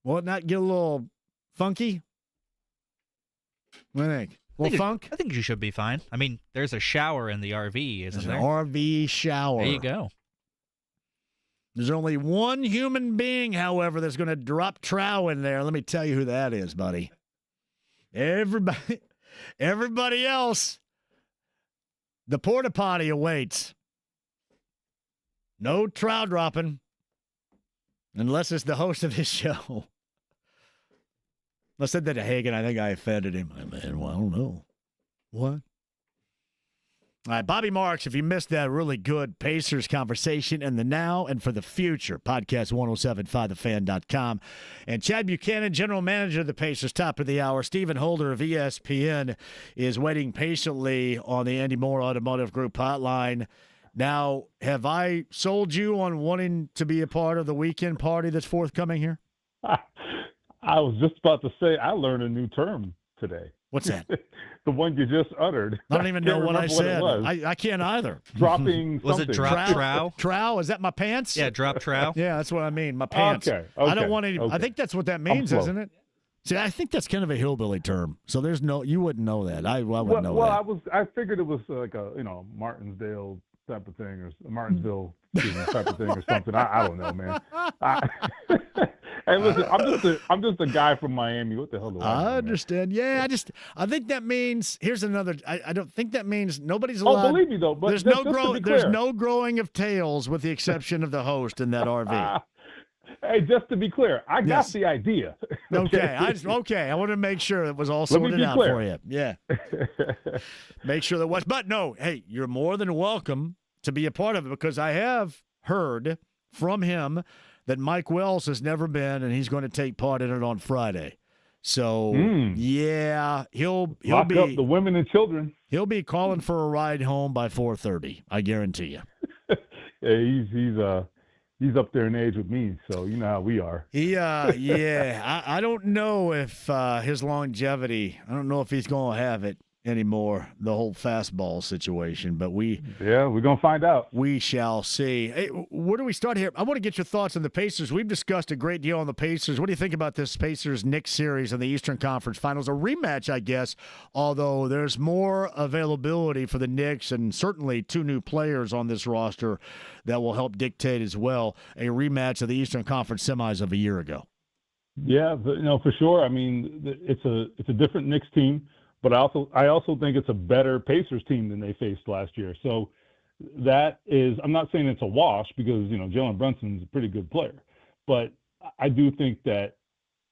Will it not get a little funky? What do you think? A little funk? I think you should be fine. I mean, there's a shower in the RV, isn't there? An RV shower. There you go. There's only one human being, however, that's going to drop trow in there. Let me tell you who that is, buddy. Everybody else, the porta potty awaits. No trow dropping, unless it's the host of this show. I said that to Hagan. I think I offended him. Well, I don't know. What? All right, Bobby Marks, if you missed that really good Pacers conversation in the now and for the future, podcast 1075thefan.com. And Chad Buchanan, general manager of the Pacers, top of the hour. Stephen Holder of ESPN is waiting patiently on the Andy Moore Automotive Group hotline. Now, have I sold you on wanting to be a part of the weekend party that's forthcoming here? I was just about to say, I learned a new term today. What's that? The one you just uttered. I don't even know what I said. I can't either. Dropping Was something. it drop trow? Trow? Is that my pants? Yeah, drop trow. Yeah, that's what I mean. My pants. Okay. I don't want any. I think that's what that means, close. isn't it? See, I think that's kind of a hillbilly term. So there's no, you wouldn't know that. I wouldn't know that. I figured it was like a Martinsdale type of thing, or Martinsville type of thing, or something. I don't know, man. Hey, listen, I'm just a guy from Miami. What the hell do I know, understand. Man? Yeah, I think that means. Here's another. I don't think that means nobody's allowed. Oh, believe me though, but there's no growing of tails, with the exception of the host in that RV. Hey, just to be clear, I got the idea. Okay. I want to make sure it was all sorted out clear. for you. Yeah. Make sure there was. But no, hey, you're more than welcome to be a part of it because I have heard from him that Mike Wells has never been, and he's going to take part in it on Friday. So yeah, he'll Lock be up the women and children. He'll be calling for a ride home by 4:30. I guarantee you. Yeah, he's up there in age with me, so you know how we are. I don't know if his longevity. I don't know if he's going to have it anymore. The whole fastball situation, but we're gonna find out. We shall see. Hey, where do we start here? I want to get your thoughts on the Pacers. We've discussed a great deal on the Pacers. What do you think about this Pacers-Knicks series in the Eastern Conference Finals? A rematch, I guess, although there's more availability for the Knicks and certainly two new players on this roster that will help dictate as well a rematch of the Eastern Conference semis of a year ago. Yeah, for sure. I mean, it's a different Knicks team. But I also think it's a better Pacers team than they faced last year. So that is, I'm not saying it's a wash because, Jalen Brunson's a pretty good player. But I do think that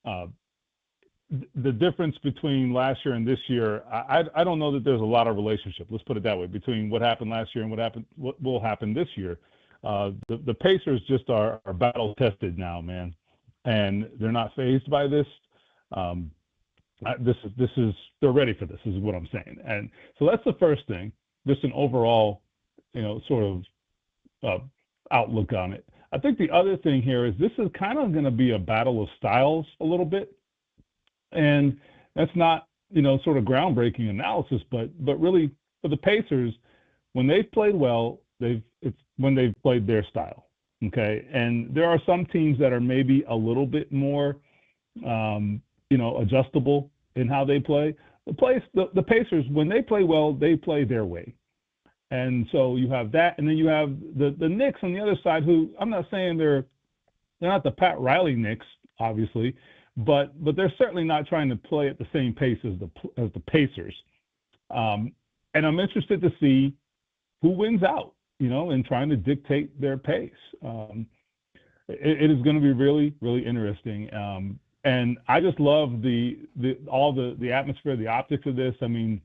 the difference between last year and this year, I don't know that there's a lot of relationship, let's put it that way, between what happened last year and what will happen this year. The Pacers just are battle tested now, man. And they're not fazed by this. They're ready for this, is what I'm saying. And so that's the first thing, just an overall, sort of outlook on it. I think the other thing here is this is kind of going to be a battle of styles a little bit. And that's not, sort of groundbreaking analysis, but really for the Pacers, when they've played well, it's when they've played their style. Okay. And there are some teams that are maybe a little bit more, adjustable in how they play. The Pacers, when they play well, they play their way. And so you have that, and then you have the Knicks on the other side, who I'm not saying they're not the Pat Riley Knicks, obviously, but they're certainly not trying to play at the same pace as the Pacers. And I'm interested to see who wins out, in trying to dictate their pace. It is going to be really, really interesting. And I just love all the atmosphere, the optics of this. I mean,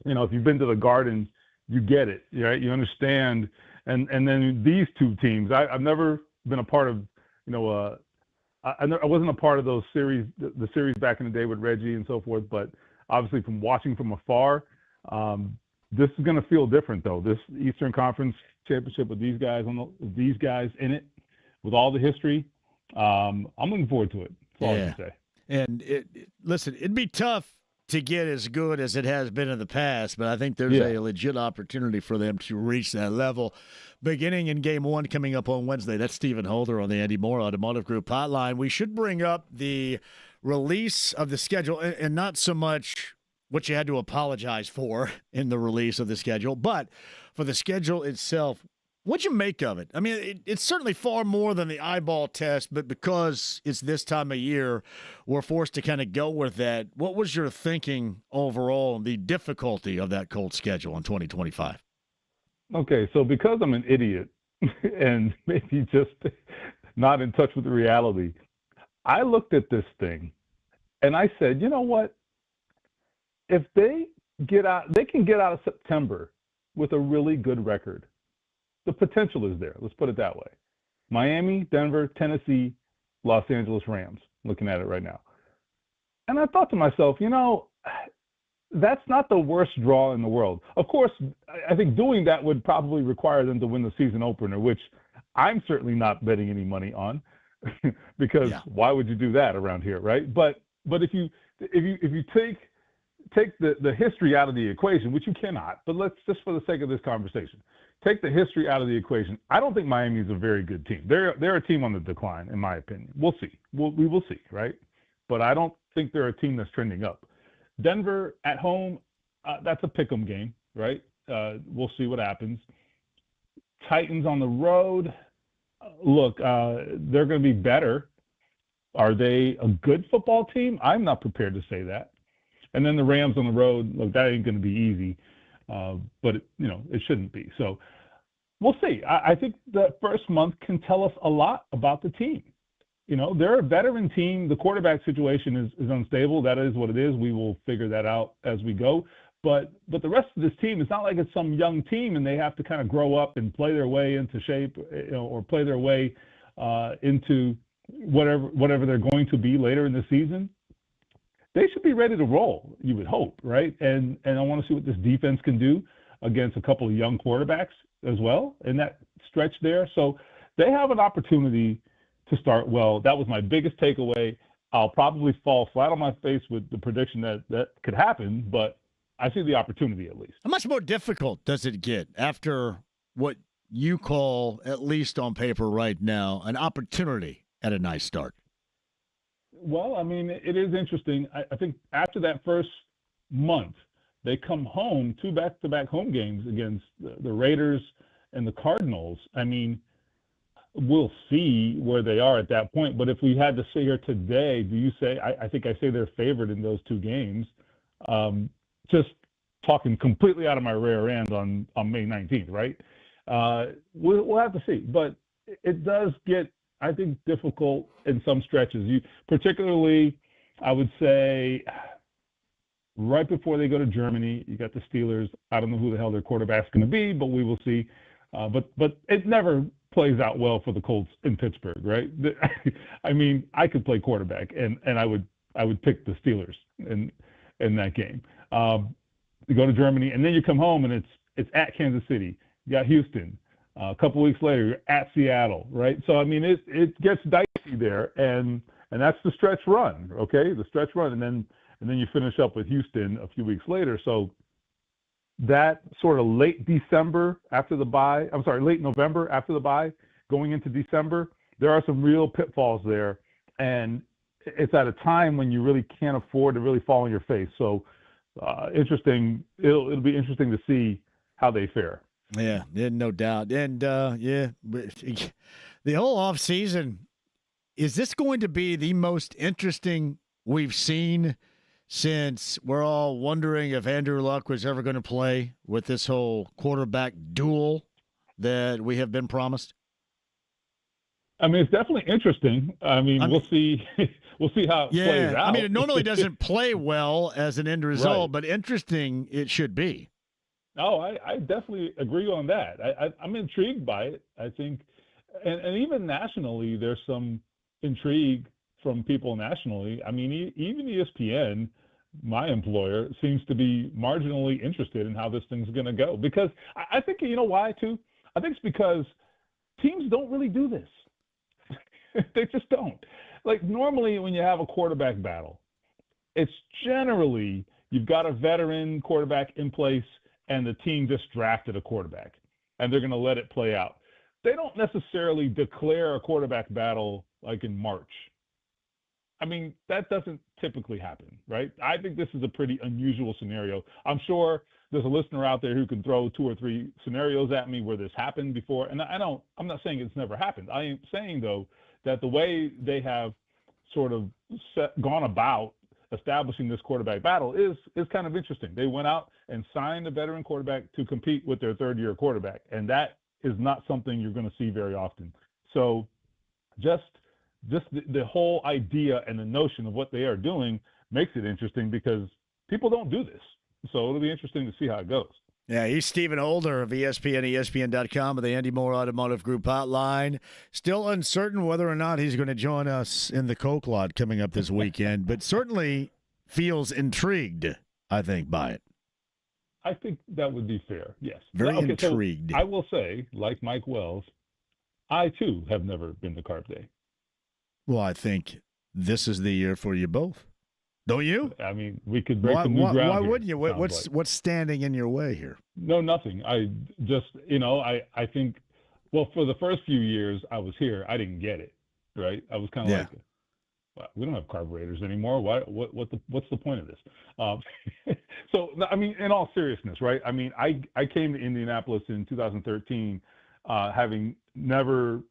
if you've been to the Garden, you get it, right? You understand. And then these two teams, I've never been a part of, I wasn't a part of those series, the series back in the day with Reggie and so forth. But obviously, from watching from afar, this is going to feel different, though. This Eastern Conference Championship with these guys in it, with all the history, I'm looking forward to it. Yeah. And listen, it'd be tough to get as good as it has been in the past, but I think there's a legit opportunity for them to reach that level beginning in Game 1 coming up on Wednesday. That's Stephen Holder on the Andy Moore Automotive Group hotline. We should bring up the release of the schedule, and not so much what you had to apologize for in the release of the schedule, but for the schedule itself. What'd you make of it? I mean, it's certainly far more than the eyeball test, but because it's this time of year, we're forced to kind of go with that. What was your thinking overall on the difficulty of that cold schedule in 2025? Okay, so because I'm an idiot and maybe just not in touch with the reality, I looked at this thing and I said, you know what? If they can get out of September with a really good record. The potential is there. Let's put it that way. Miami, Denver, Tennessee, Los Angeles Rams, looking at it right now. And I thought to myself, that's not the worst draw in the world. Of course, I think doing that would probably require them to win the season opener, which I'm certainly not betting any money on because why would you do that around here, right? But if you take the history out of the equation, which you cannot, but let's just for the sake of this conversation, take the history out of the equation. I don't think Miami is a very good team. They're a team on the decline, in my opinion. We'll see. We will see, right? But I don't think they're a team that's trending up. Denver at home, that's a pick'em game, right? We'll see what happens. Titans on the road, look, they're going to be better. Are they a good football team? I'm not prepared to say that. And then the Rams on the road, look, that ain't going to be easy. But it shouldn't be. So we'll see. I think the first month can tell us a lot about the team. they're a veteran team. The quarterback situation is unstable. That is what it is. We will figure that out as we go. But the rest of this team, it's not like it's some young team and they have to kind of grow up and play their way into shape, or play their way into whatever they're going to be later in the season. They should be ready to roll, you would hope, right? And I want to see what this defense can do against a couple of young quarterbacks as well in that stretch there. So they have an opportunity to start well. That was my biggest takeaway. I'll probably fall flat on my face with the prediction that could happen, but I see the opportunity at least. How much more difficult does it get after what you call, at least on paper right now, an opportunity at a nice start? Well, I mean, it is interesting. I think after that first month, they come home, 2 back-to-back home games against the Raiders and the Cardinals. I mean, we'll see where they are at that point. But if we had to sit here today, do you say, I think I say they're favored in those 2 games. Just talking completely out of my rear end on May 19th, right? We'll have to see. But it does get, I think, difficult in some stretches. Particularly, I would say, right before they go to Germany, you got the Steelers. I don't know who the hell their quarterback's going to be, but we will see. But it never plays out well for the Colts in Pittsburgh, right? I mean, I could play quarterback, and I would pick the Steelers in that game. You go to Germany, and then you come home, and it's at Kansas City. You got Houston. A couple weeks later, you're at Seattle, right? So, I mean, it gets dicey there, and that's the stretch run, okay? The stretch run, and then you finish up with Houston a few weeks later. So that sort of late November after the bye, going into December, there are some real pitfalls there, and it's at a time when you really can't afford to really fall on your face. So, interesting. It'll be interesting to see how they fare. Yeah, no doubt. And, the whole offseason, is this going to be the most interesting we've seen since we're all wondering if Andrew Luck was ever going to play with this whole quarterback duel that we have been promised? I mean, it's definitely interesting. We'll see. We'll see how it plays out. I mean, it normally doesn't play well as an end result, but interesting it should be. Oh, I definitely agree on that. I'm intrigued by it. I think, and even nationally, there's some intrigue from people nationally. I mean, even ESPN, my employer, seems to be marginally interested in how this thing's going to go. Because I think, you know why, too? I think it's because teams don't really do this. They just don't. Like, normally when you have a quarterback battle, it's generally you've got a veteran quarterback in place and the team just drafted a quarterback, and they're going to let it play out. They don't necessarily declare a quarterback battle like in March. I mean, that doesn't typically happen, right? I think this is a pretty unusual scenario. I'm sure there's a listener out there who can throw 2 or 3 scenarios at me where this happened before, and I'm not saying it's never happened. I am saying, though, that the way they have sort of gone about establishing this quarterback battle is kind of interesting. They went out and signed a veteran quarterback to compete with their third-year quarterback, and that is not something you're going to see very often. So just the whole idea and the notion of what they are doing makes it interesting because people don't do this. So it'll be interesting to see how it goes. Yeah, he's Stephen Holder of ESPN, ESPN.com, of the Andy Moore Automotive Group hotline. Still uncertain whether or not he's going to join us in the Coke lot coming up this weekend, but certainly feels intrigued, I think, by it. I think that would be fair, yes. Very intrigued. So I will say, like Mike Wells, I, too, have never been to Carp Day. Well, I think this is the year for you both. Don't you? I mean, we could break some new ground. Why here, wouldn't you? What's standing in your way here? No, nothing. I just, I think, well, for the first few years I was here, I didn't get it, right? I was kind of like, well, we don't have carburetors anymore. What's the point of this? So, I mean, in all seriousness, right? I mean, I came to Indianapolis in 2013, having never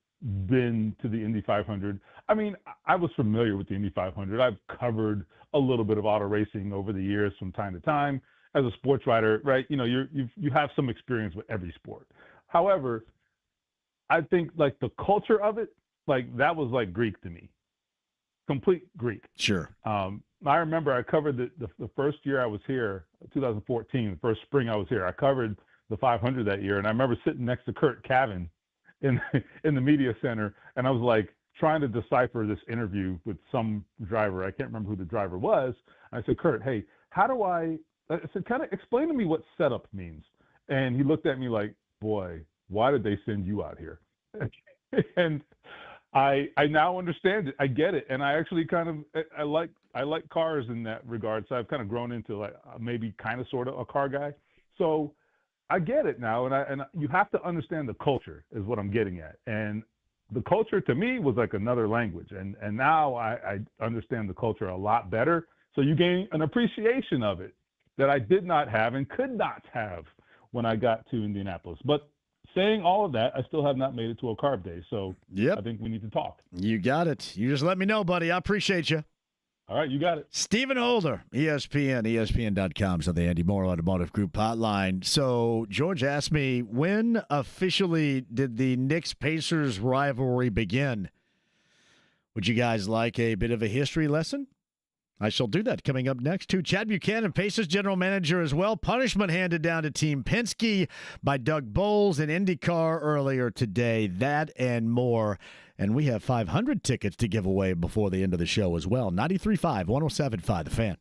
been to the Indy 500. I mean, I was familiar with the Indy 500. I've covered a little bit of auto racing over the years from time to time as a sports writer, right? You have some experience with every sport. However, I think like the culture of it, like that was like Greek to me. complete Greek. Sure. I remember I covered the first year I was here, 2014, the first spring I was here. I covered the 500 that year, and I remember sitting next to Kurt Cavan in the media center, and I was like trying to decipher this interview with some driver. I can't remember who the driver was. I said, Kurt, hey, how do I said, kind of explain to me what setup means. And he looked at me like, boy, why did they send you out here? And I now understand it. I get it. And I actually kind of, I like cars in that regard. So I've kind of grown into like maybe kind of sort of a car guy. So I get it now. And you have to understand the culture is what I'm getting at. And the culture to me was like another language. And now I understand the culture a lot better. So you gain an appreciation of it that I did not have and could not have when I got to Indianapolis. But saying all of that, I still have not made it to a carb day. So I think we need to talk. You got it. You just let me know, buddy. I appreciate you. All right, you got it. Stephen Holder, ESPN, ESPN.com, so the Andy Moore Automotive Group hotline. So George asked me, when officially did the Knicks-Pacers rivalry begin? Would you guys like a bit of a history lesson? I shall do that coming up next, too. Chad Buchanan, Pacers general manager as well. Punishment handed down to Team Penske by Doug Bowles in IndyCar earlier today. That and more. And we have 500 tickets to give away before the end of the show as well. 93.5, 107.5, The Fan.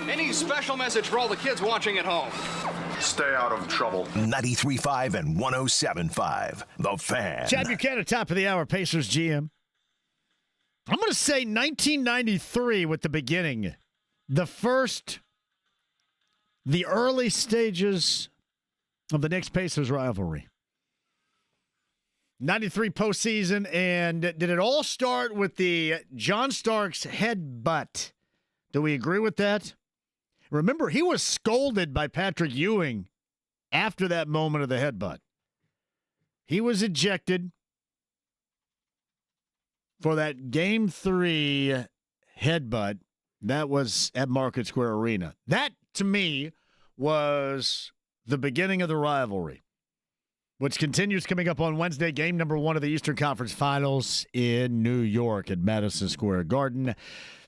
Any special message for all the kids watching at home? Stay out of trouble. 93.5 and 107.5. The Fan. Chad Buchanan, top of the hour, Pacers GM. I'm going to say 1993 with the beginning. The early stages of the Knicks-Pacers rivalry. 93 postseason, and did it all start with the John Starks headbutt? Do we agree with that? Remember, he was scolded by Patrick Ewing after that moment of the headbutt. He was ejected for that Game 3 headbutt that was at Market Square Arena. That, to me, was the beginning of the rivalry, which continues coming up on Wednesday, game number 1 of the Eastern Conference Finals in New York at Madison Square Garden.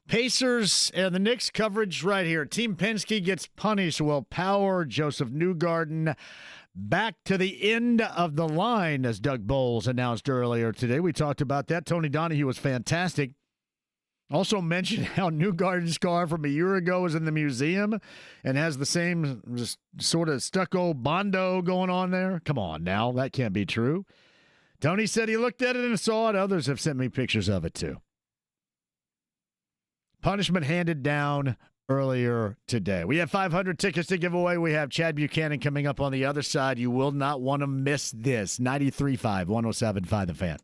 Pacers and the Knicks coverage right here. Team Penske gets punished. Will Power, Joseph Newgarden back to the end of the line, as Doug Bowles announced earlier today. We talked about that. Tony Donahue was fantastic. Also mentioned how Newgarden's car from a year ago is in the museum and has the same just sort of stucco Bondo going on there. Come on now, that can't be true. Tony said he looked at it and saw it. Others have sent me pictures of it too. Punishment handed down earlier today. We have 500 tickets to give away. We have Chad Buchanan coming up on the other side. You will not want to miss this. 93.5, 107.5 The Fan.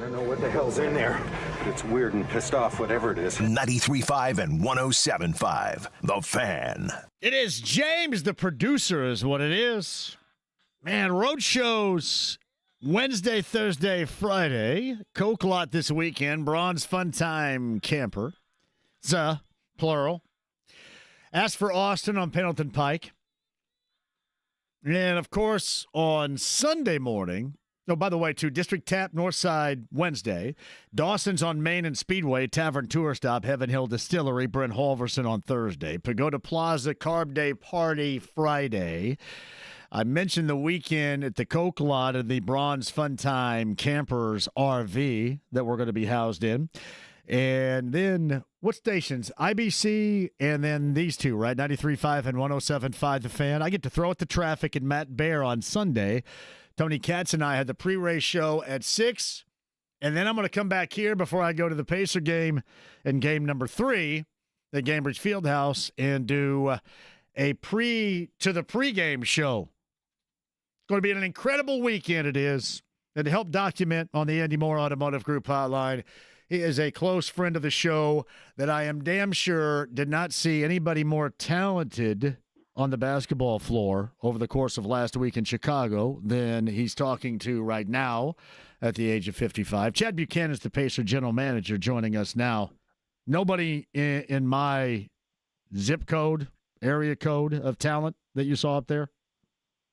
don't know what the hell's in there, but it's weird and pissed off, whatever it is. 93.5 and 107.5. The Fan. It is James, the producer, is what it is. Man, road shows Wednesday, Thursday, Friday. Coke Lot this weekend. Bronze Fun Time Camper. Plural. Ask for Austin on Pendleton Pike. And, of course, on Sunday morning, by the way, too, District Tap, Northside, Wednesday. Dawson's on Main and Speedway, Tavern Tour Stop, Heaven Hill Distillery, Brent Halverson on Thursday. Pagoda Plaza, Carb Day Party Friday. I mentioned the weekend at the Coke Lot of the Bronze Fun Time Campers RV that we're going to be housed in. And then what stations? IBC and then these two, right? 93.5 and 107.5 The Fan. I get to throw at the traffic and Matt Bear on Sunday. Tony Katz and I had the pre-race show at 6. And then I'm going to come back here before I go to the Pacer game and game number 3 at Cambridge Fieldhouse and do a pregame show. It's going to be an incredible weekend, it is. And to help document on the Andy Moore Automotive Group hotline, he is a close friend of the show that I am damn sure did not see anybody more talented on the basketball floor over the course of last week in Chicago than he's talking to right now at the age of 55. Chad Buchanan is the Pacer general manager joining us now. Nobody in my zip code, area code of talent that you saw up there?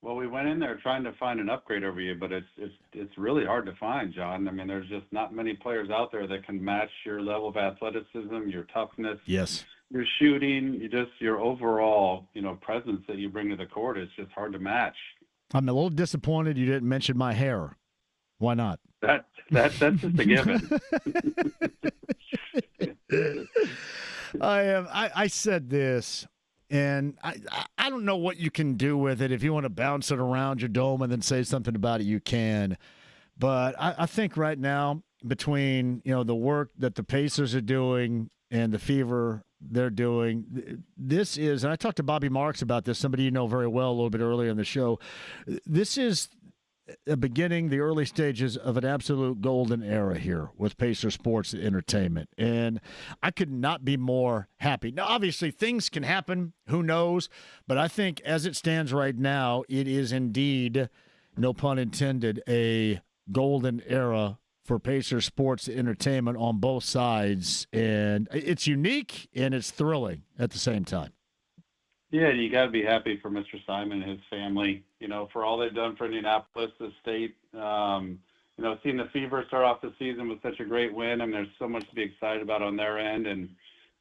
Well, we went in there trying to find an upgrade over you, but it's really hard to find, John. I mean, there's just not many players out there that can match your level of athleticism, your toughness, yes, your shooting, your overall, presence that you bring to the court. It's just hard to match. I'm a little disappointed you didn't mention my hair. Why not? That's just a given. I said this. And I don't know what you can do with it. If you want to bounce it around your dome and then say something about it, you can. But I think right now, between the work that the Pacers are doing and the Fever they're doing, this is, and I talked to Bobby Marks about this, somebody you know very well a little bit earlier in the show. This is a beginning, the early stages of an absolute golden era here with Pacer Sports Entertainment. And I could not be more happy. Now, obviously, things can happen. Who knows? But I think as it stands right now, it is indeed, no pun intended, a golden era for Pacer Sports Entertainment on both sides. And it's unique and it's thrilling at the same time. Yeah, you got to be happy for Mr. Simon and his family, for all they've done for Indianapolis, the state. Seeing the Fever start off the season with such a great win, I mean, there's so much to be excited about on their end and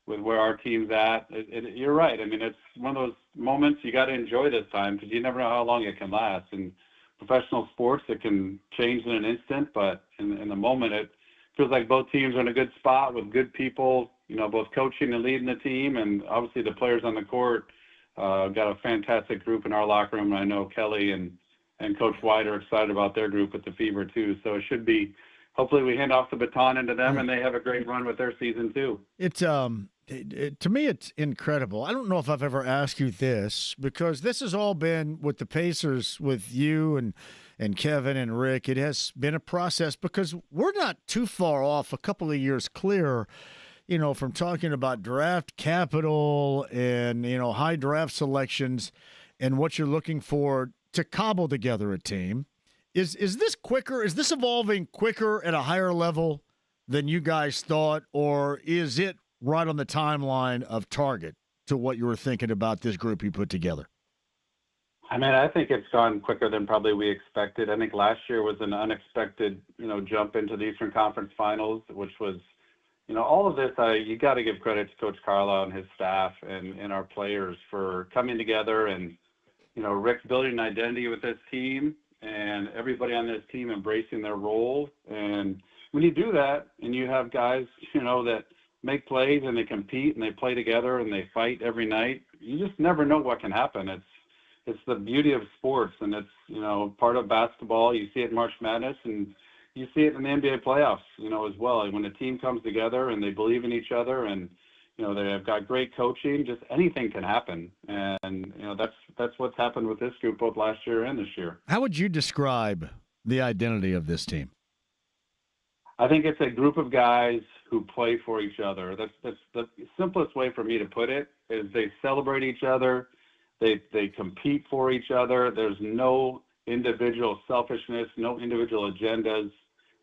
with where our team's at. You're right. I mean, it's one of those moments you got to enjoy this time because you never know how long it can last. In professional sports, it can change in an instant, but in the moment, it feels like both teams are in a good spot with good people, both coaching and leading the team, and obviously the players on the court. Got a fantastic group in our locker room. I know Kelly and Coach White are excited about their group with the Fever too. So it should be, hopefully we hand off the baton into them and they have a great run with their season too. It's to me, it's incredible. I don't know if I've ever asked you this because this has all been with the Pacers, with you and Kevin and Rick. It has been a process because we're not too far off, a couple of years clear, from talking about draft capital and, high draft selections and what you're looking for to cobble together a team. Is this quicker? Is this evolving quicker at a higher level than you guys thought, or is it right on the timeline of target to what you were thinking about this group you put together? I mean, I think it's gone quicker than probably we expected. I think last year was an unexpected, jump into the Eastern Conference Finals, which was, all of this, you got to give credit to Coach Carlisle and his staff and our players for coming together and, Rick's building an identity with this team and everybody on this team embracing their role. And when you do that and you have guys, that make plays and they compete and they play together and they fight every night, you just never know what can happen. It's the beauty of sports, and it's, part of basketball. You see it in March Madness, and you see it in the NBA playoffs, as well. And when a team comes together and they believe in each other and, they have got great coaching, just anything can happen. And, that's what's happened with this group both last year and this year. How would you describe the identity of this team? I think it's a group of guys who play for each other. That's the simplest way for me to put it, is they celebrate each other. They compete for each other. There's no individual selfishness, no individual agendas.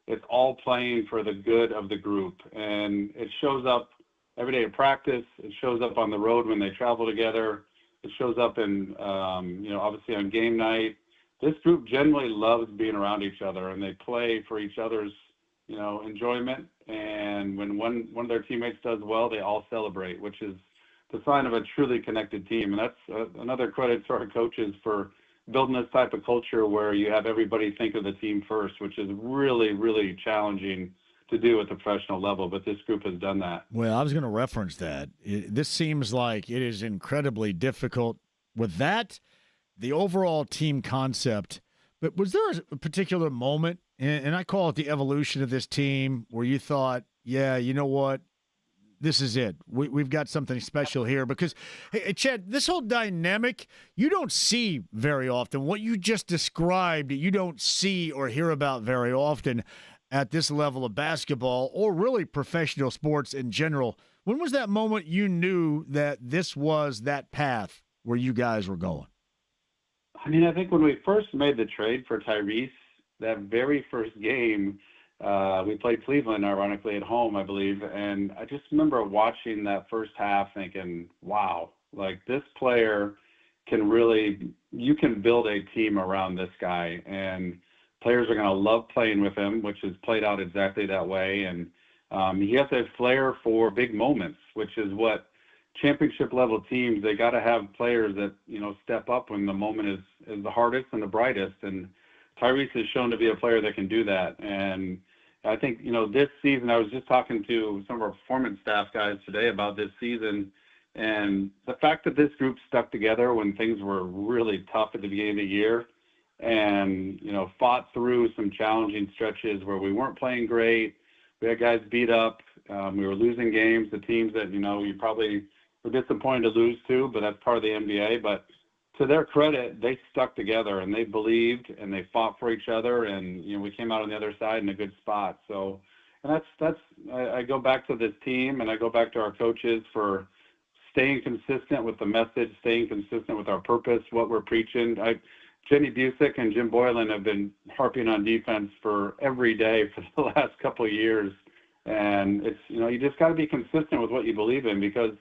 It's all playing for the good of the group. And it shows up every day at practice. It shows up on the road when they travel together. It shows up in, obviously on game night. This group generally loves being around each other, and they play for each other's, enjoyment. And when one of their teammates does well, they all celebrate, which is the sign of a truly connected team. And that's another credit to our coaches for building this type of culture where you have everybody think of the team first, which is really, really challenging to do at the professional level. But this group has done that. Well, I was going to reference that. This seems like it is incredibly difficult with that, the overall team concept. But was there a particular moment, and I call it the evolution of this team, where you thought, yeah, you know what? This is it. We've got something special here because, hey, Chad, this whole dynamic, you don't see very often. What you just described, you don't see or hear about very often at this level of basketball or really professional sports in general. When was that moment you knew that this was that path where you guys were going? I mean, I think when we first made the trade for Tyrese, that very first game, we played Cleveland, ironically, at home, I believe. And I just remember watching that first half thinking, wow, like this player you can build a team around this guy. And players are going to love playing with him, which has played out exactly that way. And he has a flair for big moments, which is what championship level teams, they got to have players that, step up when the moment is the hardest and the brightest. And Tyrese has shown to be a player that can do that. And I think, this season, I was just talking to some of our performance staff guys today about this season, and the fact that this group stuck together when things were really tough at the beginning of the year and, fought through some challenging stretches where we weren't playing great. We had guys beat up. We were losing games to teams that, you probably were disappointed to lose to, but that's part of the NBA. But to their credit, they stuck together and they believed and they fought for each other, and we came out on the other side in a good spot. So, and I go back to this team and I go back to our coaches for staying consistent with the message, staying consistent with our purpose, what we're preaching. Jenny Busick and Jim Boylan have been harping on defense for every day for the last couple of years, and it's you just got to be consistent with what you believe in, because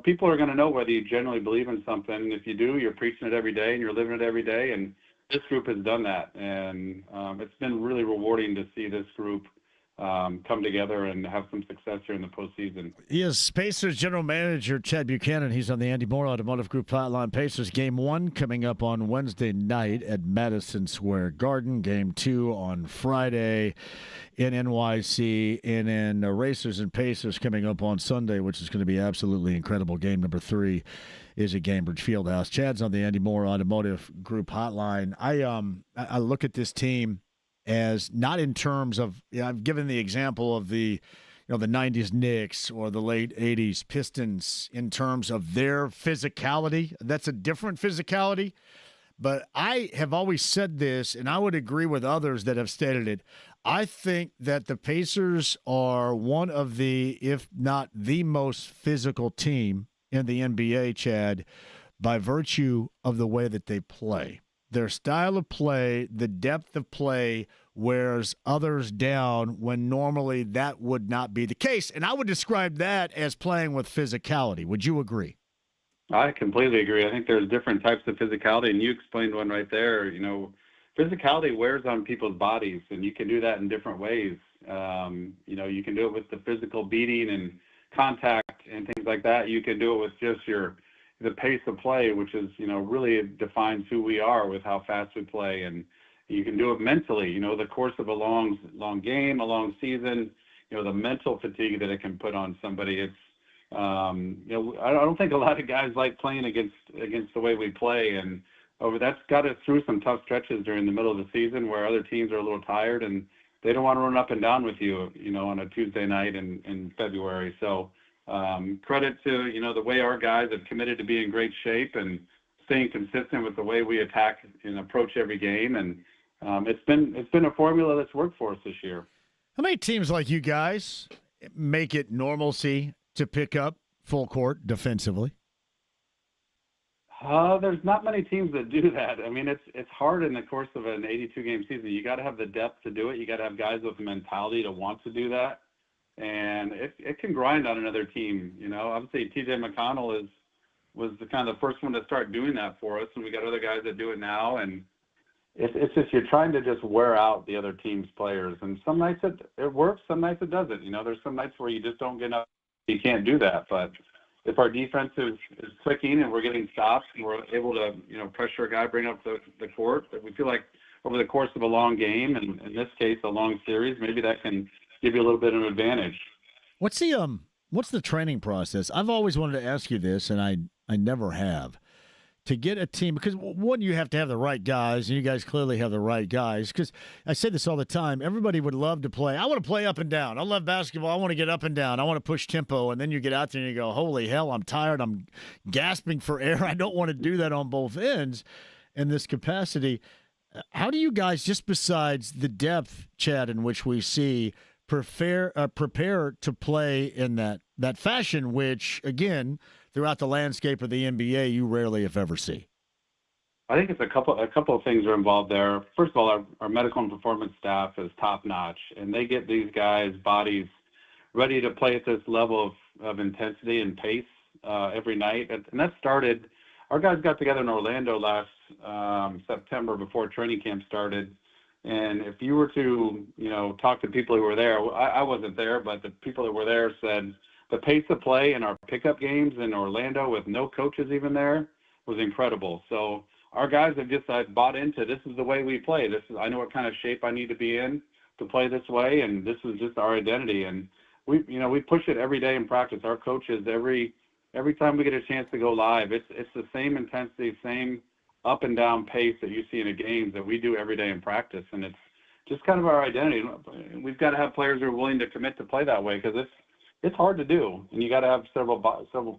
people are going to know whether you genuinely believe in something. If you do, you're preaching it every day and you're living it every day. And this group has done that. And it's been really rewarding to see this group come together and have some success here in the postseason. He is Pacers general manager Chad Buchanan. He's on the Andy Moore Automotive Group hotline. Pacers game 1 coming up on Wednesday night at Madison Square Garden. Game 2 on Friday in NYC. And then Racers and Pacers coming up on Sunday, which is going to be absolutely incredible. Game number 3 is at Gainbridge Fieldhouse. Chad's on the Andy Moore Automotive Group hotline. I look at this team as not in terms of, I've given the example of the 90s Knicks or the late 80s Pistons in terms of their physicality. That's a different physicality. But I have always said this, and I would agree with others that have stated it. I think that the Pacers are one of the, if not the most physical team in the NBA, Chad, by virtue of the way that they play. Their style of play, the depth of play, wears others down when normally that would not be the case. And I would describe that as playing with physicality. Would you agree? I completely agree. I think there's different types of physicality, and you explained one right there. Physicality wears on people's bodies, and you can do that in different ways. You can do it with the physical beating and contact and things like that. You can do it with just the pace of play, which is, really defines who we are with how fast we play. And you can do it mentally, the course of a long game, a long season, the mental fatigue that it can put on somebody. It's, I don't think a lot of guys like playing against the way we play. And that's got us through some tough stretches during the middle of the season where other teams are a little tired and they don't want to run up and down with you, on a Tuesday night in February. So, credit to, the way our guys have committed to be in great shape and staying consistent with the way we attack and approach every game. And it's been a formula that's worked for us this year. How many teams like you guys make it normalcy to pick up full court defensively? There's not many teams that do that. I mean, it's hard in the course of an 82-game season. You got to have the depth to do it. You got to have guys with the mentality to want to do that, and it can grind on another team. You know, obviously T.J. McConnell was the kind of the first one to start doing that for us, and we got other guys that do it now. And it's just you're trying to just wear out the other team's players, and some nights it works, some nights it doesn't. You know, there's some nights where you just don't get enough. You can't do that, but if our defense is clicking and we're getting stops and we're able to, you know, pressure a guy, bring up the court, that we feel like over the course of a long game, and in this case a long series, maybe that can give you a little bit of an advantage. What's the training process? I've always wanted to ask you this, and I never have. To get a team, because one, you have to have the right guys, and you guys clearly have the right guys. Because I say this all the time, everybody would love to play. I want to play up and down. I love basketball. I want to get up and down. I want to push tempo. And then you get out there and you go, holy hell, I'm tired. I'm gasping for air. I don't want to do that on both ends in this capacity. How do you guys, just besides the depth, Chad, in which we see, prepare to play in that fashion, which, again, throughout the landscape of the NBA, you rarely, if ever, see? I think it's a couple of things are involved there. First of all, our medical and performance staff is top notch, and they get these guys' bodies ready to play at this level of intensity and pace every night. And that started. Our guys got together in Orlando last September before training camp started. And if you were to, you know, talk to people who were there, I wasn't there, but the people that were there said the pace of play in our pickup games in Orlando with no coaches even there was incredible. So our guys have just bought into this is the way we play. I know what kind of shape I need to be in to play this way, and this is just our identity. And we push it every day in practice. Our coaches every time we get a chance to go live, it's the same intensity, same up and down pace that you see in a game that we do every day in practice, and it's just kind of our identity. We've got to have players who are willing to commit to play that way because it's hard to do, and you got to have several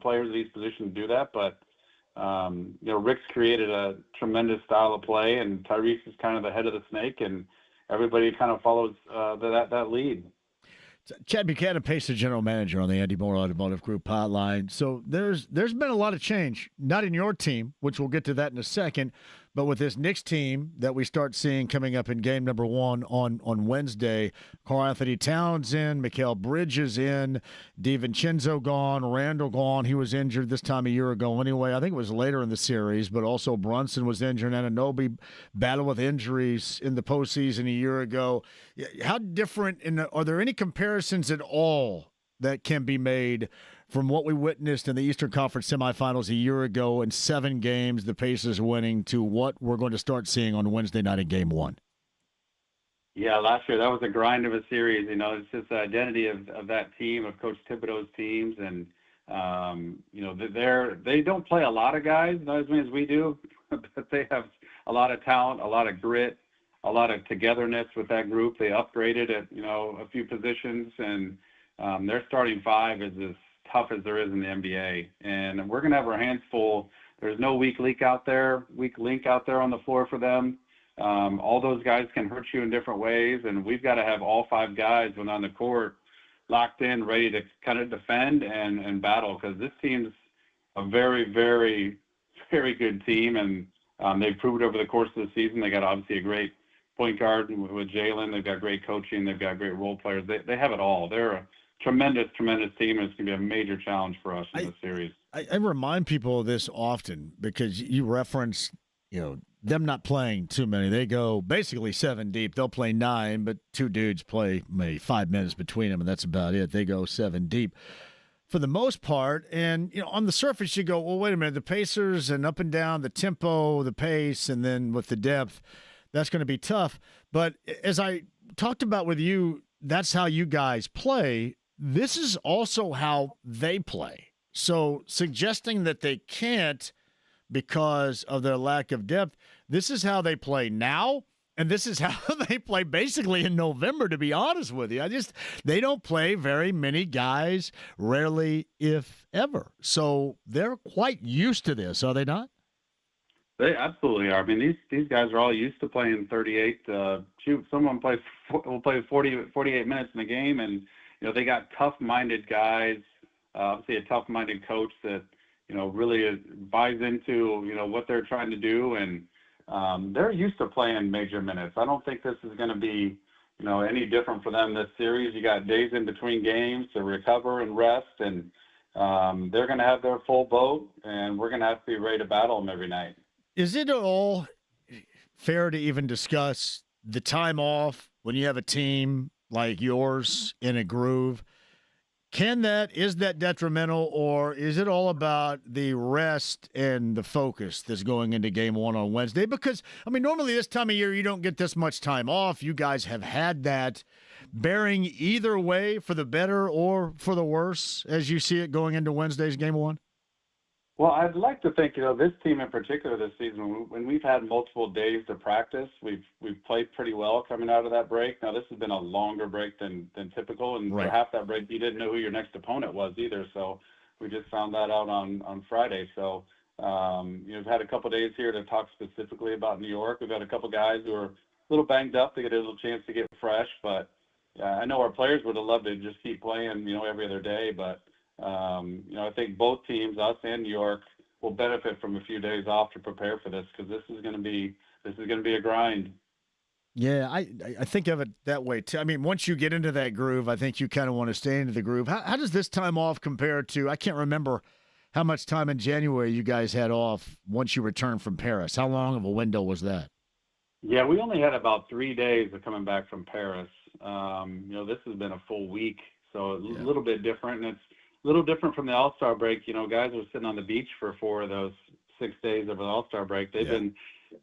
players at each position to do that. But Rick's created a tremendous style of play, and Tyrese is kind of the head of the snake, and everybody kind of follows that lead. Chad Buchanan, Pacer General Manager on the Andy Moore Automotive Group hotline. So there's been a lot of change, not in your team, which we'll get to that in a second, but with this Knicks team that we start seeing coming up in game number 1 on Wednesday. Karl-Anthony Towns in, Mikal Bridges in, DiVincenzo gone, Randall gone. He was injured this time a year ago anyway. I think it was later in the series, but also Brunson was injured. Anunoby battled with injuries in the postseason a year ago. How different, are there any comparisons at all that can be made from what we witnessed in the Eastern Conference semifinals a year ago in 7 games, the Pacers winning, to what we're going to start seeing on Wednesday night in Game 1? Yeah, last year that was a grind of a series. You know, it's just the identity of that team, of Coach Thibodeau's teams, and they don't play a lot of guys, not as many as we do, but they have a lot of talent, a lot of grit, a lot of togetherness with that group. They upgraded at a few positions, and their starting 5 is as tough as there is in the NBA, and we're going to have our hands full. There's no weak link out there on the floor for them. All those guys can hurt you in different ways, and we've got to have all 5 guys when on the court locked in, ready to kind of defend and battle, because this team's a very, very, very good team, and they've proved over the course of the season. They got obviously a great point guard with Jalen. They've got great coaching. They've got great role players. They have it all. They're a tremendous team, and it's going to be a major challenge for us in this series. I remind people of this often because you reference, them not playing too many. They go basically 7 deep. They'll play 9, but 2 dudes play maybe 5 minutes between them, and that's about it. They go 7 deep for the most part. And, on the surface, you go, well, wait a minute. The Pacers and up and down, the tempo, the pace, and then with the depth, that's going to be tough. But as I talked about with you, that's how you guys play. This is also how they play. So suggesting that they can't because of their lack of depth, this is how they play now, and this is how they play basically in November, to be honest with you. They don't play very many guys, rarely, if ever. So they're quite used to this, are they not? They absolutely are. I mean, these guys are all used to playing 38. Someone will play 48 minutes in a game, and they got tough-minded guys. Obviously, a tough-minded coach that really buys into what they're trying to do, and they're used to playing major minutes. I don't think this is going to be any different for them this series. You got days in between games to recover and rest, and they're going to have their full boat, and we're going to have to be ready to battle them every night. Is it at all fair to even discuss the time off when you have a team like yours in a groove? Is that detrimental, or is it all about the rest and the focus that's going into game one on Wednesday? Because, I mean, normally this time of year you don't get this much time off. You guys have had that, bearing either way for the better or for the worse as you see it going into Wednesday's game one? Well, I'd like to think, this team in particular this season, when we've had multiple days to practice, we've played pretty well coming out of that break. Now, this has been a longer break than typical, and for half that break, you didn't know who your next opponent was either. So we just found that out on Friday. So we've had a couple days here to talk specifically about New York. We've had a couple guys who are a little banged up to get a little chance to get fresh, but I know our players would have loved to just keep playing, every other day, but I think both teams, us and New York, will benefit from a few days off to prepare for this, because this is going to be a grind. Yeah, I think of it that way too. I mean, once you get into that groove, I think you kind of want to stay into the groove. How does this time off compare to? I can't remember how much time in January you guys had off once you returned from Paris. How long of a window was that? Yeah, we only had about 3 days of coming back from Paris. This has been a full week, so a little bit different, and it's a little different from the All-Star break. Guys were sitting on the beach for 4 of those 6 days of an All-Star break. They've been,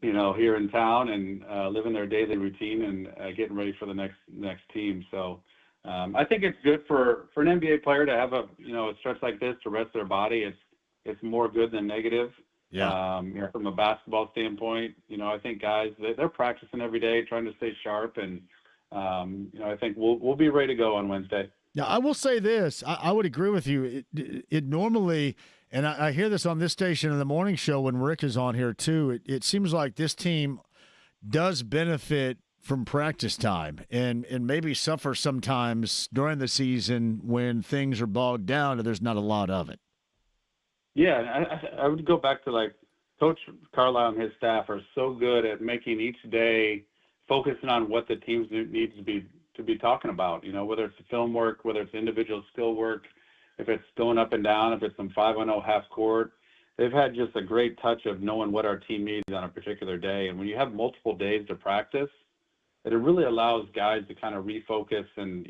here in town and living their daily routine and getting ready for the next team. So I think it's good for an NBA player to have a stretch like this to rest their body. It's more good than negative. Yeah. From a basketball standpoint, I think guys they're practicing every day, trying to stay sharp, and I think we'll be ready to go on Wednesday. Now, I will say this. I would agree with you. It normally, and I hear this on this station in the morning show when Rick is on here too, it seems like this team does benefit from practice time and maybe suffer sometimes during the season when things are bogged down and there's not a lot of it. Yeah, I would go back to Coach Carlisle and his staff are so good at making each day focusing on what the teams needs to be talking about, whether it's film work, whether it's individual skill work, if it's going up and down, if it's some 5-on-0 half court. They've had just a great touch of knowing what our team needs on a particular day. And when you have multiple days to practice, it really allows guys to kind of refocus and,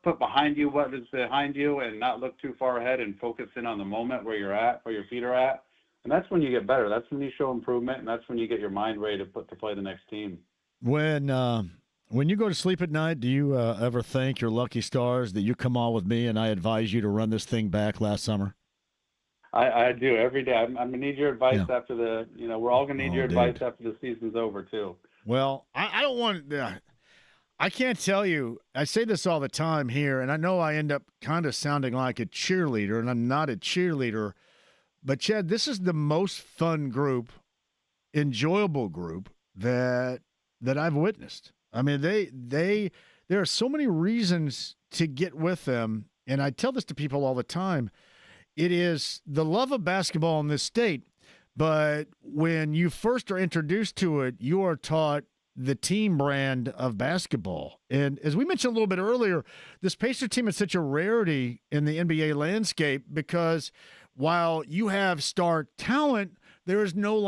put behind you what is behind you and not look too far ahead and focus in on the moment where you're at, where your feet are at. And that's when you get better. That's when you show improvement, and that's when you get your mind ready to play the next team. When you go to sleep at night, do you ever thank your lucky stars that you come on with me and I advise you to run this thing back last summer? I do every day. I'm going to need your advice after we're all going to need your advice after the season's over too. Well, I don't want I can't tell you. I say this all the time here, and I know I end up kind of sounding like a cheerleader, and I'm not a cheerleader. But, Chad, this is the most fun group, enjoyable group that I've witnessed. I mean, there are so many reasons to get with them, and I tell this to people all the time. It is the love of basketball in this state, but when you first are introduced to it, you are taught the team brand of basketball. And as we mentioned a little bit earlier, this Pacer team is such a rarity in the NBA landscape because while you have star talent, there is no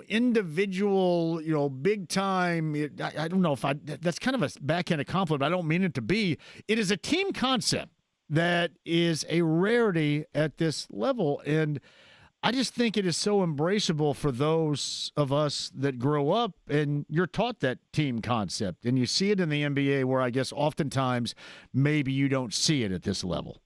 individual, big time. I don't know if that's kind of a backhanded compliment. I don't mean it to be. It is a team concept that is a rarity at this level. And I just think it is so embraceable for those of us that grow up and you're taught that team concept. And you see it in the NBA where I guess oftentimes maybe you don't see it at this level.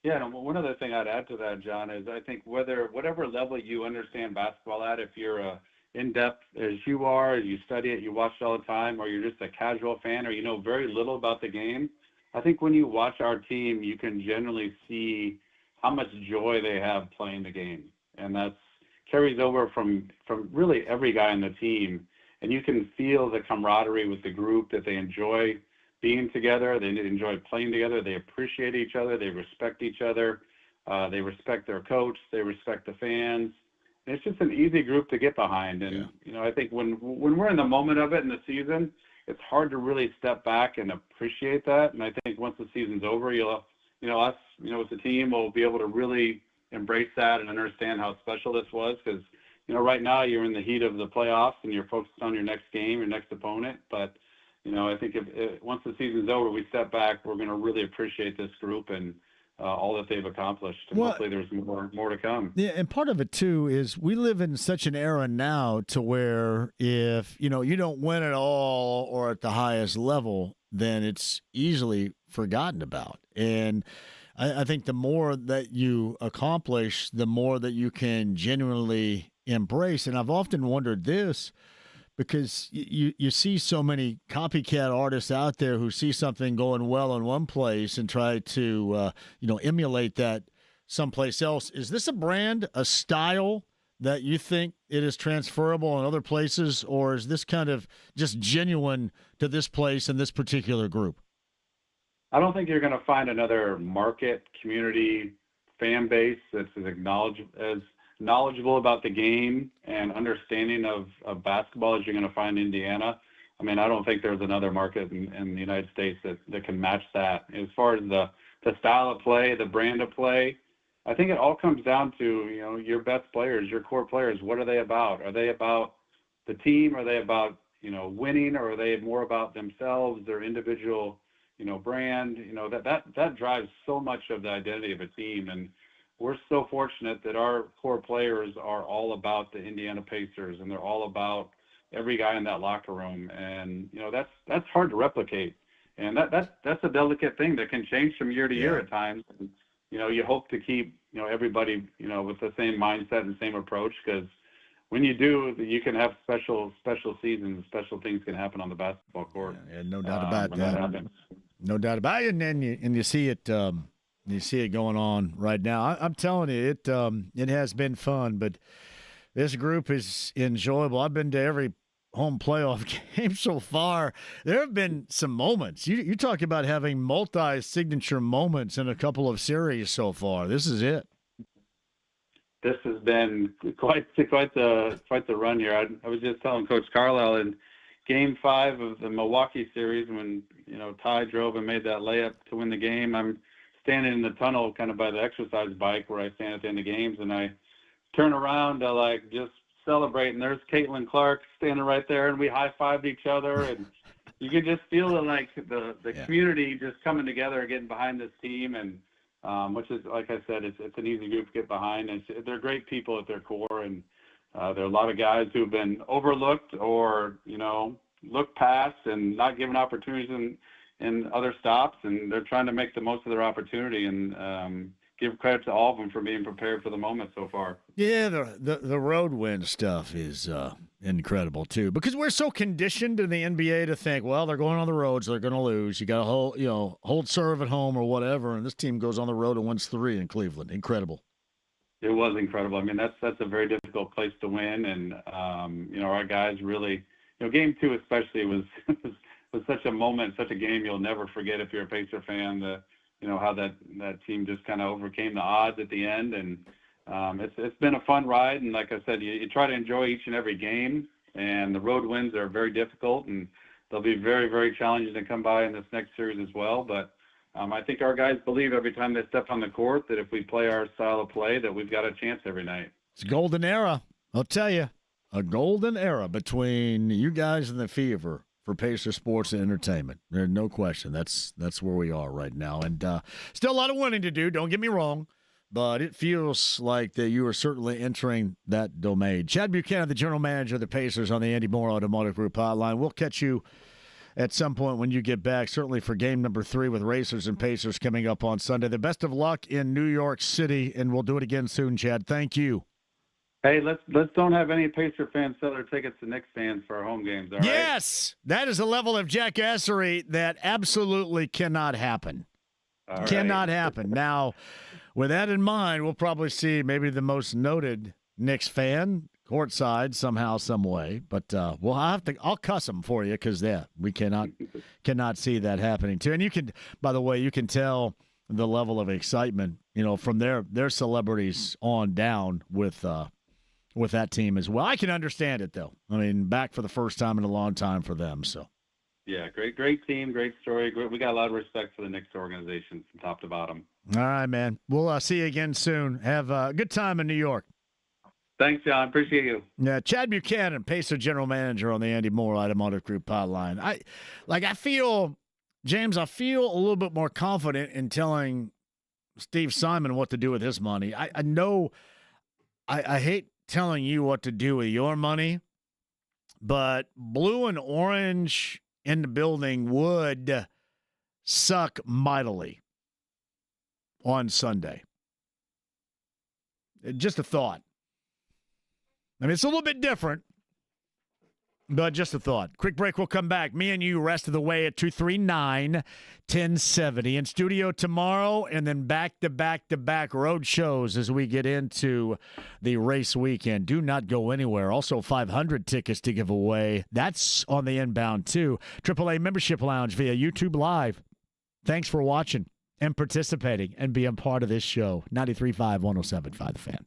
Yeah, and one other thing I'd add to that, John, is I think whatever level you understand basketball at, if you're in-depth as you are, you study it, you watch it all the time, or you're just a casual fan or you know very little about the game, I think when you watch our team, you can generally see how much joy they have playing the game. And that's carries over from really every guy on the team, and you can feel the camaraderie with the group, that they enjoy being together, they enjoy playing together, they appreciate each other, they respect each other, they respect their coach, they respect the fans. And it's just an easy group to get behind. And I think when we're in the moment of it in the season, it's hard to really step back and appreciate that. And I think once the season's over, us, as a team, will be able to really embrace that and understand how special this was. Because, right now you're in the heat of the playoffs and you're focused on your next game, your next opponent. But, I think if once the season's over, we step back, we're going to really appreciate this group and all that they've accomplished. And hopefully there's more to come. Yeah, and part of it, too, is we live in such an era now to where if, you don't win at all or at the highest level, then it's easily forgotten about. And I think the more that you accomplish, the more that you can genuinely embrace. And I've often wondered this, because you see so many copycat artists out there who see something going well in one place and try to, emulate that someplace else. Is this a brand, a style that you think it is transferable in other places, or is this kind of just genuine to this place and this particular group? I don't think you're going to find another market, community, fan base that's as knowledgeable about the game and understanding of basketball as you're going to find in Indiana. I mean, I don't think there's another market in the United States that can match that. As far as the style of play, the brand of play, I think it all comes down to, your best players, your core players. What are they about? Are they about the team? Are they about, winning? Or are they more about themselves, their individual, brand? That drives so much of the identity of a team. And we're so fortunate that our core players are all about the Indiana Pacers, and they're all about every guy in that locker room. And, that's hard to replicate. And that's a delicate thing that can change from year to year at times. And, you hope to keep, everybody, with the same mindset and same approach, because when you do, you can have special seasons, special things can happen on the basketball court. Yeah, no doubt about that. No doubt about it. And you see it. You see it going on right now. I'm telling you, it has been fun, but this group is enjoyable. I've been to every home playoff game so far. There have been some moments. You talk about having multi-signature moments in a couple of series so far. This is it. This has been quite the run here. I was just telling Coach Carlisle in Game 5 of the Milwaukee series when Ty drove and made that layup to win the game. I'm standing in the tunnel kind of by the exercise bike where I stand at the end of games, and I turn around to just celebrate, and there's Caitlin Clark standing right there, and we high-fived each other, and you could just feel the community just coming together and getting behind this team, and which is, like I said, it's an easy group to get behind. And they're great people at their core, and there are a lot of guys who've been overlooked or looked past and not given opportunities in other stops, and they're trying to make the most of their opportunity, and give credit to all of them for being prepared for the moment so far. Yeah, the road win stuff is incredible too, because we're so conditioned in the NBA to think, well, they're going on the road, so they're going to lose. You got to hold serve at home or whatever, and this team goes on the road and wins 3 in Cleveland. Incredible. It was incredible. I mean, that's a very difficult place to win, and our guys really, Game 2 especially was such a moment, such a game you'll never forget if you're a Pacer fan. How that team just kind of overcame the odds at the end, and it's been a fun ride. And like I said, you try to enjoy each and every game, and the road wins are very difficult, and they'll be very, very challenging to come by in this next series as well. But I think our guys believe every time they step on the court that if we play our style of play, that we've got a chance every night. It's a golden era, I'll tell you, a golden era between you guys and the Fever for Pacer Sports and Entertainment. There's no question. That's where we are right now. And still a lot of winning to do, don't get me wrong, but it feels like that you are certainly entering that domain. Chad Buchanan, the general manager of the Pacers on the Andy Moore Automotive Group hotline. We'll catch you at some point when you get back, certainly for game number 3 with Racers and Pacers coming up on Sunday. The best of luck in New York City, and we'll do it again soon, Chad. Thank you. Hey, let's don't have any Pacer fans sell their tickets to Knicks fans for our home games, all right? Yes! That is a level of jackassery that absolutely cannot happen. Cannot happen. Now, with that in mind, we'll probably see maybe the most noted Knicks fan, courtside somehow, some way. But I'll cuss them for you because we cannot see that happening too. And you can, by the way, you can tell the level of excitement, from their celebrities on down with that team as well. I can understand it though. I mean, back for the first time in a long time for them. So. Yeah, great team, great story. We got a lot of respect for the Knicks organization from top to bottom. All right, man. We'll see you again soon. Have a good time in New York. Thanks, John. Appreciate you. Yeah, Chad Buchanan, Pacer General Manager on the Andy Moore Automotive Group hotline. I feel a little bit more confident in telling Steve Simon what to do with his money. I know I hate telling you what to do with your money, but blue and orange in the building would suck mightily on Sunday. Just a thought. I mean, it's a little bit different, but just a thought. Quick break, we'll come back. Me and you rest of the way at 239-1070. In studio tomorrow, and then back-to-back-to-back road shows as we get into the race weekend. Do not go anywhere. Also, 500 tickets to give away. That's on the inbound, too. AAA Membership Lounge via YouTube Live. Thanks for watching and participating and being part of this show. 93.5, 107.5 The Fan.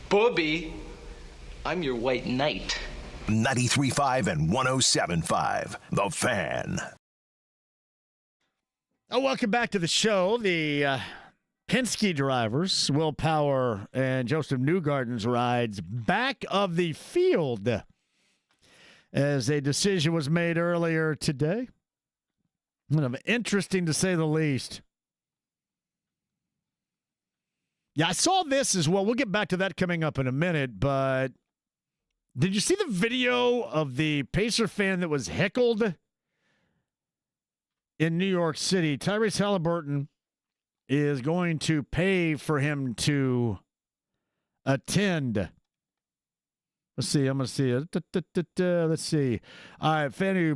Bobby, I'm your white knight. 93.5 and 107.5, The Fan. Oh, welcome back to the show. The Penske drivers, Will Power and Joseph Newgarden's rides back of the field as a decision was made earlier today. Kind of interesting to say the least. Yeah, I saw this as well. We'll get back to that coming up in a minute, but did you see the video of the Pacer fan that was heckled in New York City? Tyrese Halliburton is going to pay for him to attend. Let's see. I'm going to see it. Let's see. All right, fan who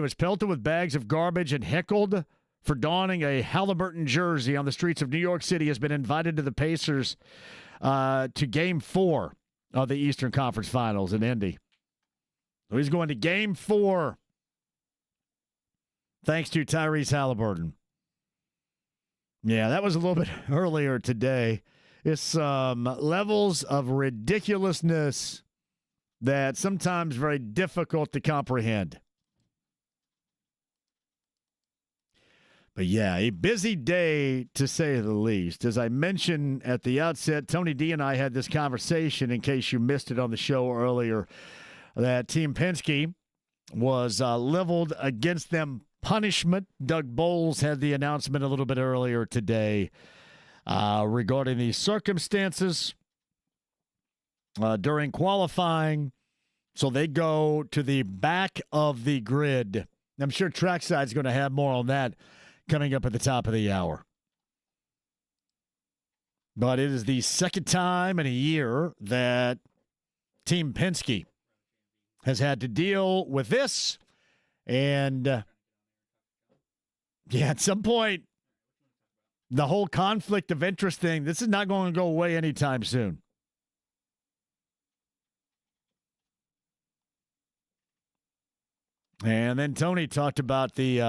was pelted with bags of garbage and heckled for donning a Halliburton jersey on the streets of New York City has been invited to the Pacers to Game 4 of the Eastern Conference Finals in Indy. So he's going to Game 4 thanks to Tyrese Halliburton. Yeah, that was a little bit earlier today. It's some levels of ridiculousness that sometimes very difficult to comprehend. But yeah, a busy day to say the least. As I mentioned at the outset, Tony D and I had this conversation, in case you missed it on the show earlier, that Team Penske was leveled against them punishment. Doug Bowles had the announcement a little bit earlier today regarding the circumstances during qualifying. So they go to the back of the grid. I'm sure Trackside's going to have more on that coming up at the top of the hour. But it is the second time in a year that Team Penske has had to deal with this. And, at some point, the whole conflict of interest thing, this is not going to go away anytime soon. And then Tony talked about the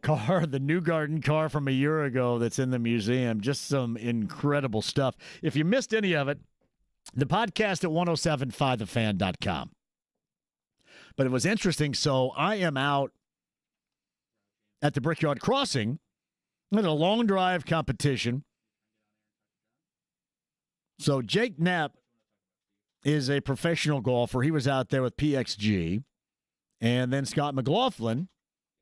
car, the Newgarden car from a year ago that's in the museum. Just some incredible stuff. If you missed any of it, the podcast at 1075thefan.com. But it was interesting. So I am out at the Brickyard Crossing at a long drive competition. So Jake Knapp is a professional golfer. He was out there with PXG. And then Scott McLaughlin,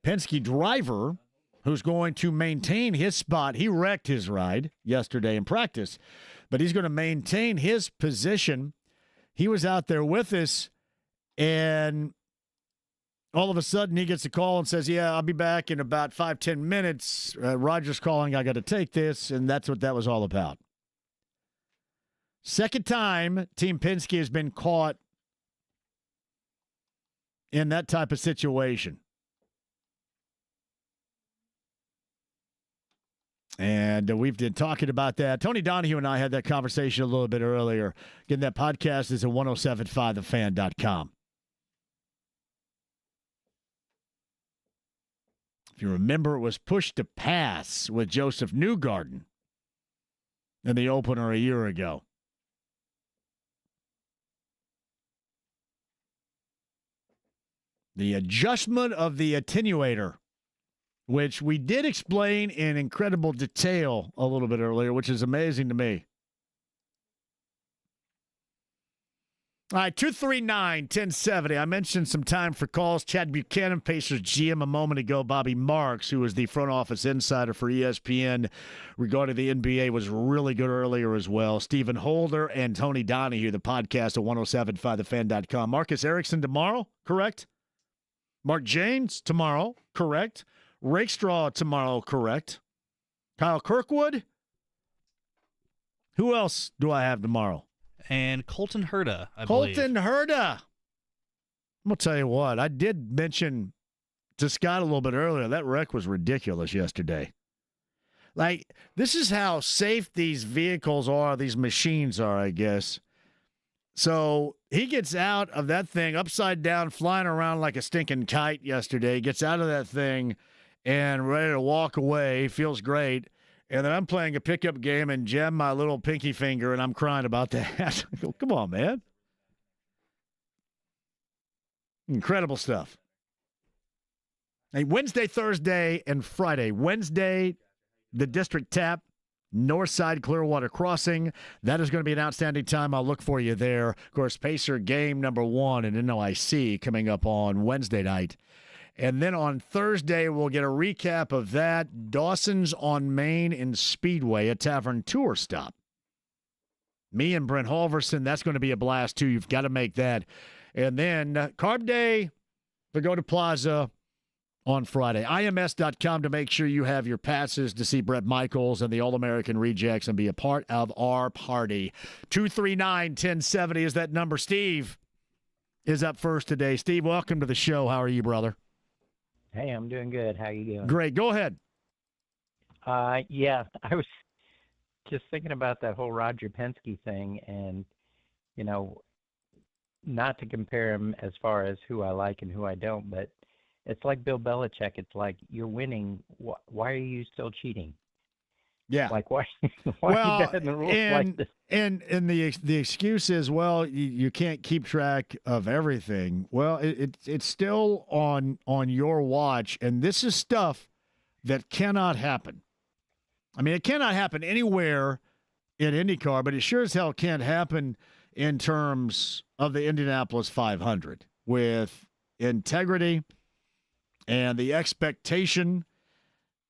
Penske driver, who's going to maintain his spot. He wrecked his ride yesterday in practice, but he's going to maintain his position. He was out there with us, and all of a sudden he gets a call and says, yeah, I'll be back in about 5-10 minutes. Roger's calling. I got to take this, and that's what that was all about. Second time Team Penske has been caught in that type of situation. And we've been talking about that. Tony Donahue and I had that conversation a little bit earlier. Again, that podcast is at 1075thefan.com. If you remember, it was push to pass with Joseph Newgarden in the opener a year ago. The adjustment of the attenuator, which we did explain in incredible detail a little bit earlier, which is amazing to me. All right, 239-1070. I mentioned some time for calls. Chad Buchanan, Pacers GM, a moment ago. Bobby Marks, who was the front office insider for ESPN regarding the NBA, was really good earlier as well. Stephen Holder and Tony Donahue, the podcast at 1075thefan.com. Marcus Erickson tomorrow, correct? Mark James tomorrow, correct? Rakestraw tomorrow, correct? Kyle Kirkwood? Who else do I have tomorrow? And Colton Herta, I believe. Colton Herta. I'm going to tell you what, I did mention to Scott a little bit earlier, that wreck was ridiculous yesterday. Like, this is how safe these vehicles are, these machines are, I guess. So he gets out of that thing upside down, flying around like a stinking kite yesterday, gets out of that thing and ready to walk away. Feels great. And then I'm playing a pickup game and jam my little pinky finger, and I'm crying about that. I go, come on, man. Incredible stuff. Hey, Wednesday, Thursday, and Friday. Wednesday, the District Tap, Northside Clearwater Crossing. That is going to be an outstanding time. I'll look for you there. Of course, Pacer game number 1 in NOIC coming up on Wednesday night. And then on Thursday, we'll get a recap of that. Dawson's on Main in Speedway, a Tavern Tour stop. Me and Brent Halverson, that's going to be a blast, too. You've got to make that. And then Carb Day, Pagoda Plaza on Friday. IMS.com to make sure you have your passes to see Bret Michaels and the All-American Rejects and be a part of our party. 239-1070 is that number. Steve is up first today. Steve, welcome to the show. How are you, brother? Hey, I'm doing good. How you doing? Great. Go ahead. Yeah, I was just thinking about that whole Roger Penske thing, and, not to compare him as far as who I like and who I don't, but it's like Bill Belichick. It's like, you're winning. Why are you still cheating? Yeah. Like, why are you bending the rules like this? And the excuse is, well, you can't keep track of everything. Well, it's still on your watch, and this is stuff that cannot happen. I mean, it cannot happen anywhere in IndyCar, but it sure as hell can't happen in terms of the Indianapolis 500 with integrity and the expectation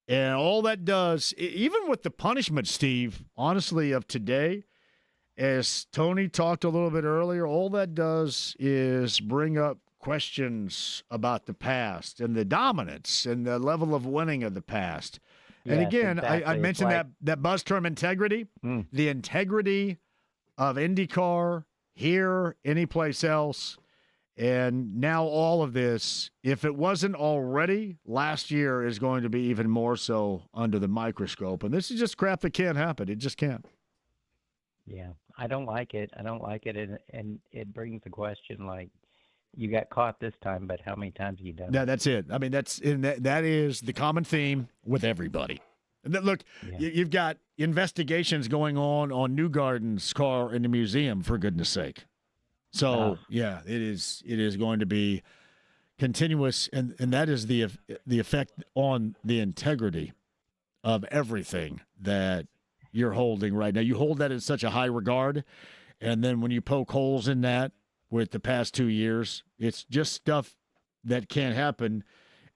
and all that does, even with the punishment, Steve, honestly, of today, as Tony talked a little bit earlier, all that does is bring up questions about the past and the dominance and the level of winning of the past. And Yes, again, exactly. I mentioned It's that buzz term integrity, the integrity of IndyCar here, anyplace else. And now all of this, if it wasn't already, last year is going to be even more so under the microscope. And this is just crap that can't happen. It just can't. Yeah, I don't like it. And it brings the question, like, you got caught this time, but how many times have you done it? Yeah, that's it. I mean, that is the common theme with everybody. And look, you've got investigations going on Newgarden's car in the museum, for goodness sake. So, yeah, it is going to be continuous, and that is the effect on the integrity of everything that you're holding right now. You hold that in such a high regard, and then when you poke holes in that with the past 2 years, it's just stuff that can't happen,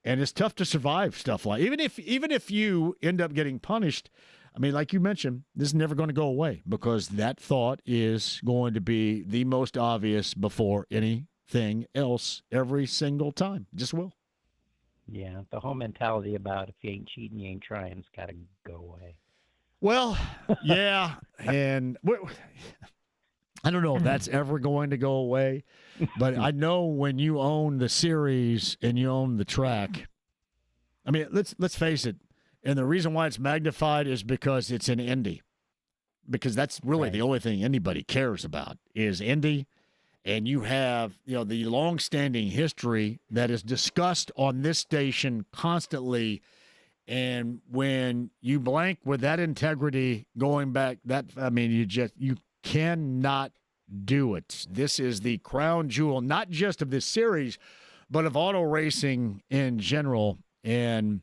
and it's tough to survive stuff like even if you end up getting punished. I mean, like you mentioned, this is never going to go away because that thought is going to be the most obvious before anything else every single time. Just will. Yeah, the whole mentality about if you ain't cheating, you ain't trying, it's got to go away. Well, yeah, and I don't know if that's ever going to go away, but I know when you own the series and you own the track, I mean, let's face it. And the reason why it's magnified is because it's in Indy. Because that's really the only thing anybody cares about is Indy. And you have, the long-standing history that is discussed on this station constantly. And when you blank with that integrity going back, you cannot do it. This is the crown jewel, not just of this series, but of auto racing in general. And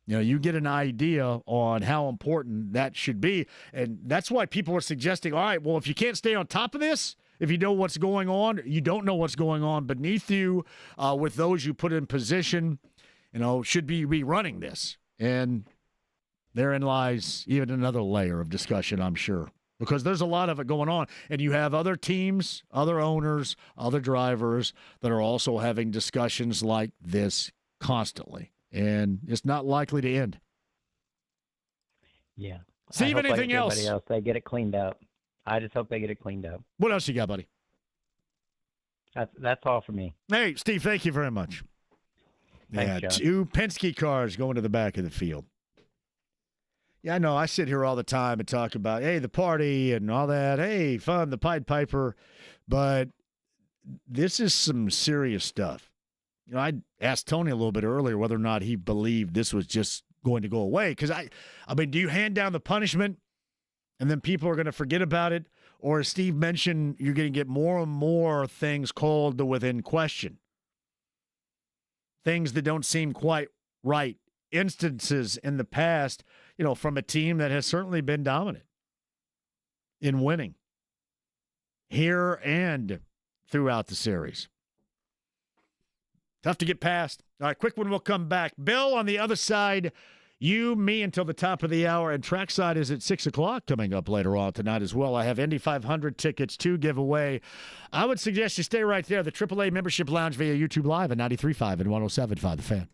you get an idea on how important that should be. And that's why people are suggesting, all right, well, if you can't stay on top of this, if you know what's going on, you don't know what's going on beneath you with those you put in position, should be running this. And therein lies even another layer of discussion, I'm sure, because there's a lot of it going on. And you have other teams, other owners, other drivers that are also having discussions like this constantly. And it's not likely to end. Yeah. Steve, anything else? Everybody else, they get it cleaned up. I just hope they get it cleaned up. What else you got, buddy? That's all for me. Hey, Steve, thank you very much. Thanks, John. 2 Penske cars going to the back of the field. Yeah, I know. I sit here all the time and talk about, hey, the party and all that. Hey, fun, the Pied Piper. But this is some serious stuff. I asked Tony a little bit earlier whether or not he believed this was just going to go away. Because, I mean, do you hand down the punishment and then people are going to forget about it? Or, as Steve mentioned, you're going to get more and more things called to within question. Things that don't seem quite right. Instances in the past, from a team that has certainly been dominant in winning here and throughout the series. Tough to get past. All right, quick one, we'll come back. Bill, on the other side, you, me, until the top of the hour, and Trackside is at 6 o'clock coming up later on tonight as well. I have Indy 500 tickets to give away. I would suggest you stay right there. The AAA Membership Lounge via YouTube Live at 93.5 and 107.5 The Fan.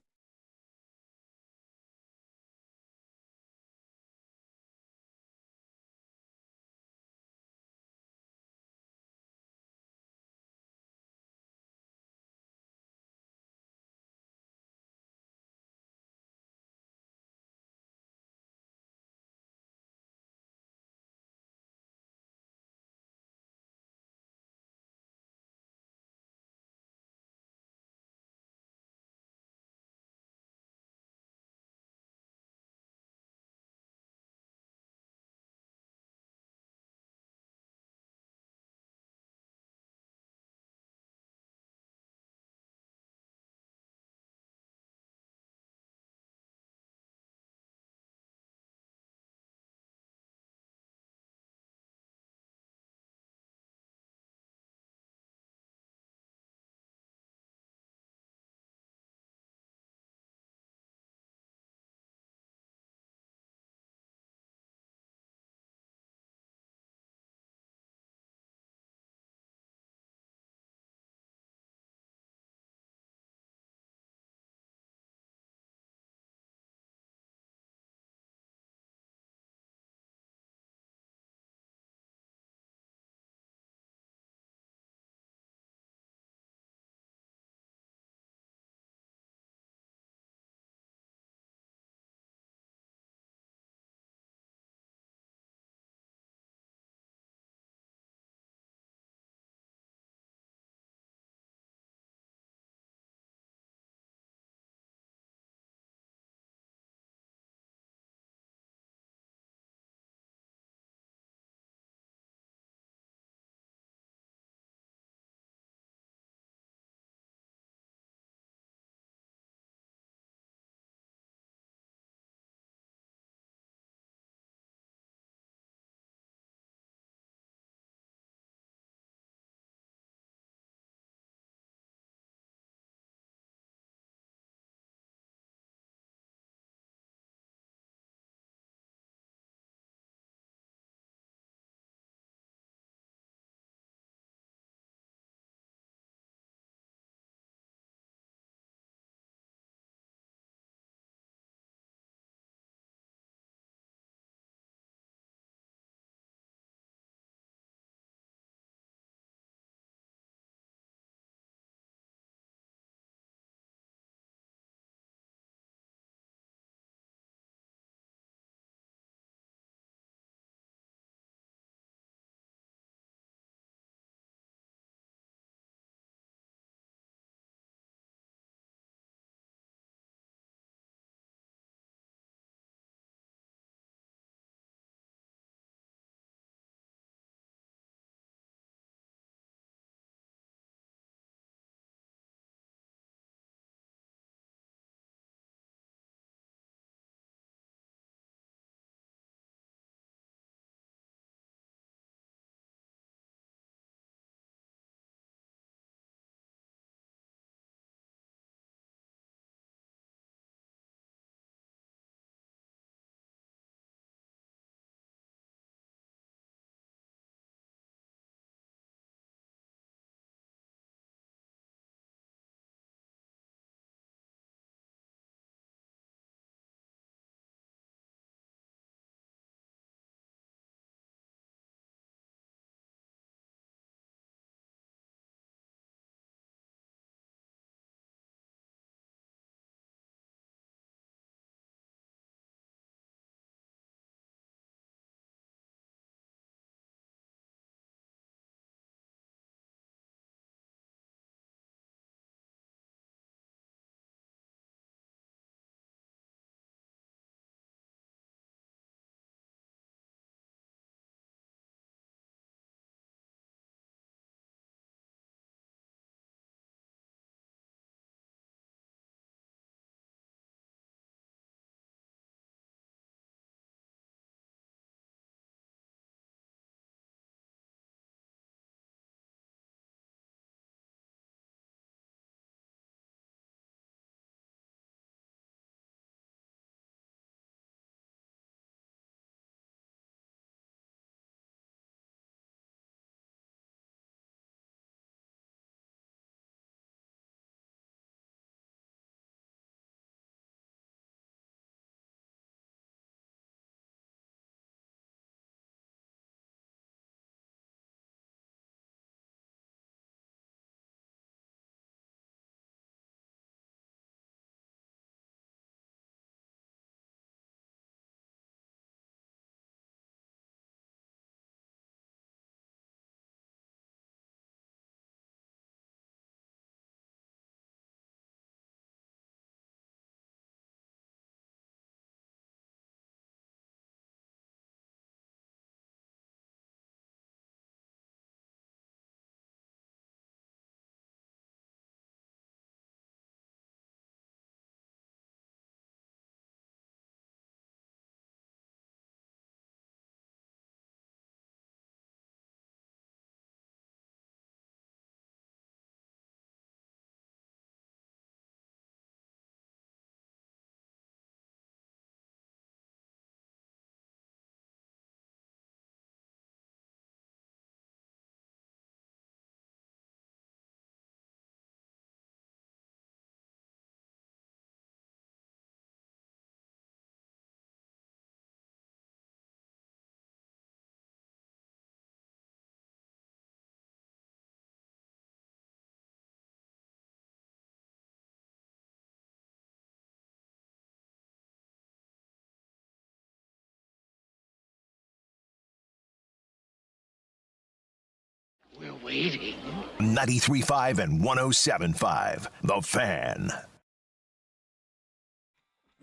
waiting. 93.5 and 107.5. The Fan.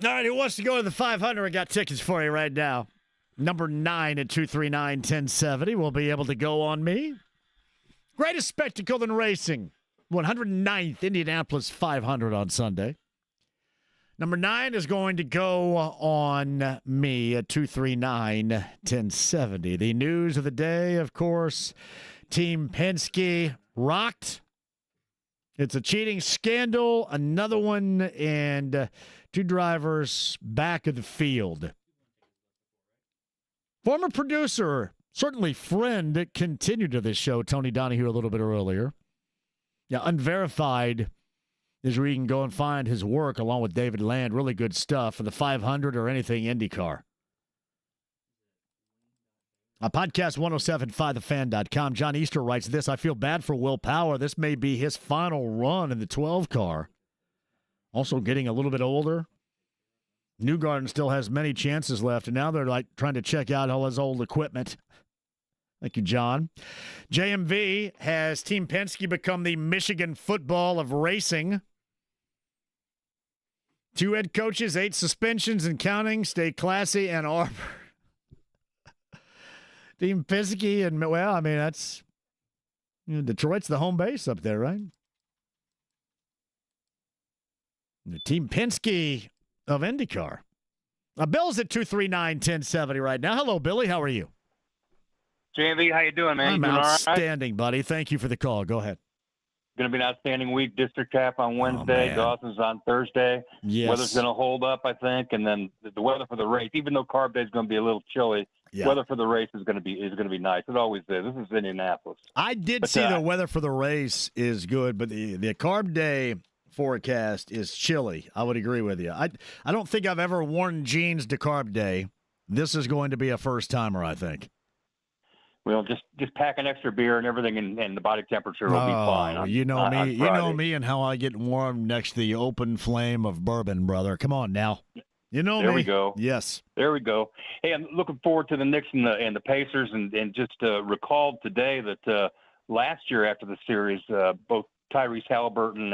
All right, who wants to go to the 500? I got tickets for you right now. Number 9 at 239-1070 will be able to go on me. Greatest spectacle in racing. 109th Indianapolis 500 on Sunday. Number 9 is going to go on me at 239-1070. The news of the day, of course, Team Penske rocked. It's a cheating scandal, another one, and 2 drivers back of the field. Former producer, certainly friend, continued to this show, Tony Donahue, a little bit earlier. Yeah, Unverified is where you can go and find his work along with David Land. Really good stuff for the 500 or anything IndyCar. Podcast 1075thefan.com. John Easter writes this: I feel bad for Will Power. This may be his final run in the 12 car. Also getting a little bit older. Newgarden still has many chances left, and now they're like trying to check out all his old equipment. Thank you, John. JMV has Team Penske become the Michigan football of racing. 2 head coaches, 8 suspensions and counting. Stay classy, Ann Arbor. Team Penske, and well, I mean, that's, you know, Detroit's the home base up there, right? The Team Penske of IndyCar. Bill's at 239-1070 right now. Hello, Billy. How are you? JMV, how you doing, man? I'm You doing all right? outstanding, buddy. Thank you for the call. Go ahead. Going to be an outstanding week. District Cap on Wednesday. Dawson's on Thursday. Yes. Weather's going to hold up, I think, and then the weather for the race. Even though Carb Day is going to be a little chilly, weather for the race is going to be nice. It always is. This is Indianapolis. I did see the weather for the race is good, but the Carb Day forecast is chilly. I would agree with you. I don't think I've ever worn jeans to Carb Day. This is going to be a first timer, I think. Well, just pack an extra beer and everything, and the body temperature will be fine. You know me. You know me and how I get warm next to the open flame of bourbon, brother. Come on now. You know me. There we go. Yes. There we go. Hey, I'm looking forward to the Knicks and the Pacers, and just recalled today that last year after the series, both Tyrese Halliburton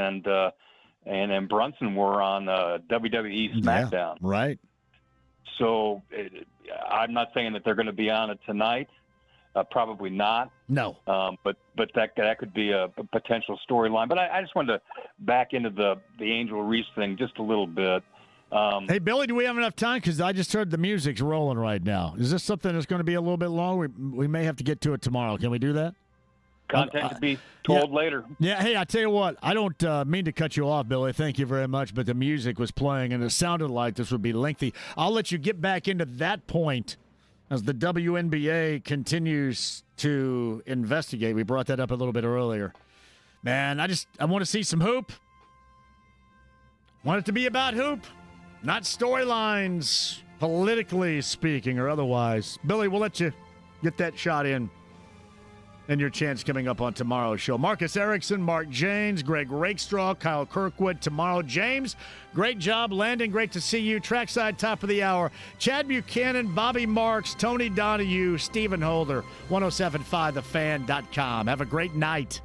and Brunson were on WWE SmackDown. Yeah, right. So I'm not saying that they're going to be on it tonight. Probably not. No. But that could be a potential storyline. But I just wanted to back into the Angel Reese thing just a little bit. Hey, Billy, do we have enough time? Because I just heard the music's rolling right now. Is this something that's going to be a little bit long? We may have to get to it tomorrow. Can we do that? Content to be told later. Yeah, hey, I tell you what, I don't mean to cut you off, Billy. Thank you very much, but the music was playing, and it sounded like this would be lengthy. I'll let you get back into that point as the WNBA continues to investigate. We brought that up a little bit earlier. Man, I want to see some hoop. Want it to be about hoop, not storylines, politically speaking or otherwise. Billy, we'll let you get that shot in. And your chance coming up on tomorrow's show. Marcus Erickson, Mark James, Greg Rakestraw, Kyle Kirkwood tomorrow. James, great job. Landon, great to see you. Trackside top of the hour. Chad Buchanan, Bobby Marks, Tony Donahue, Stephen Holder, 1075thefan.com. Have a great night.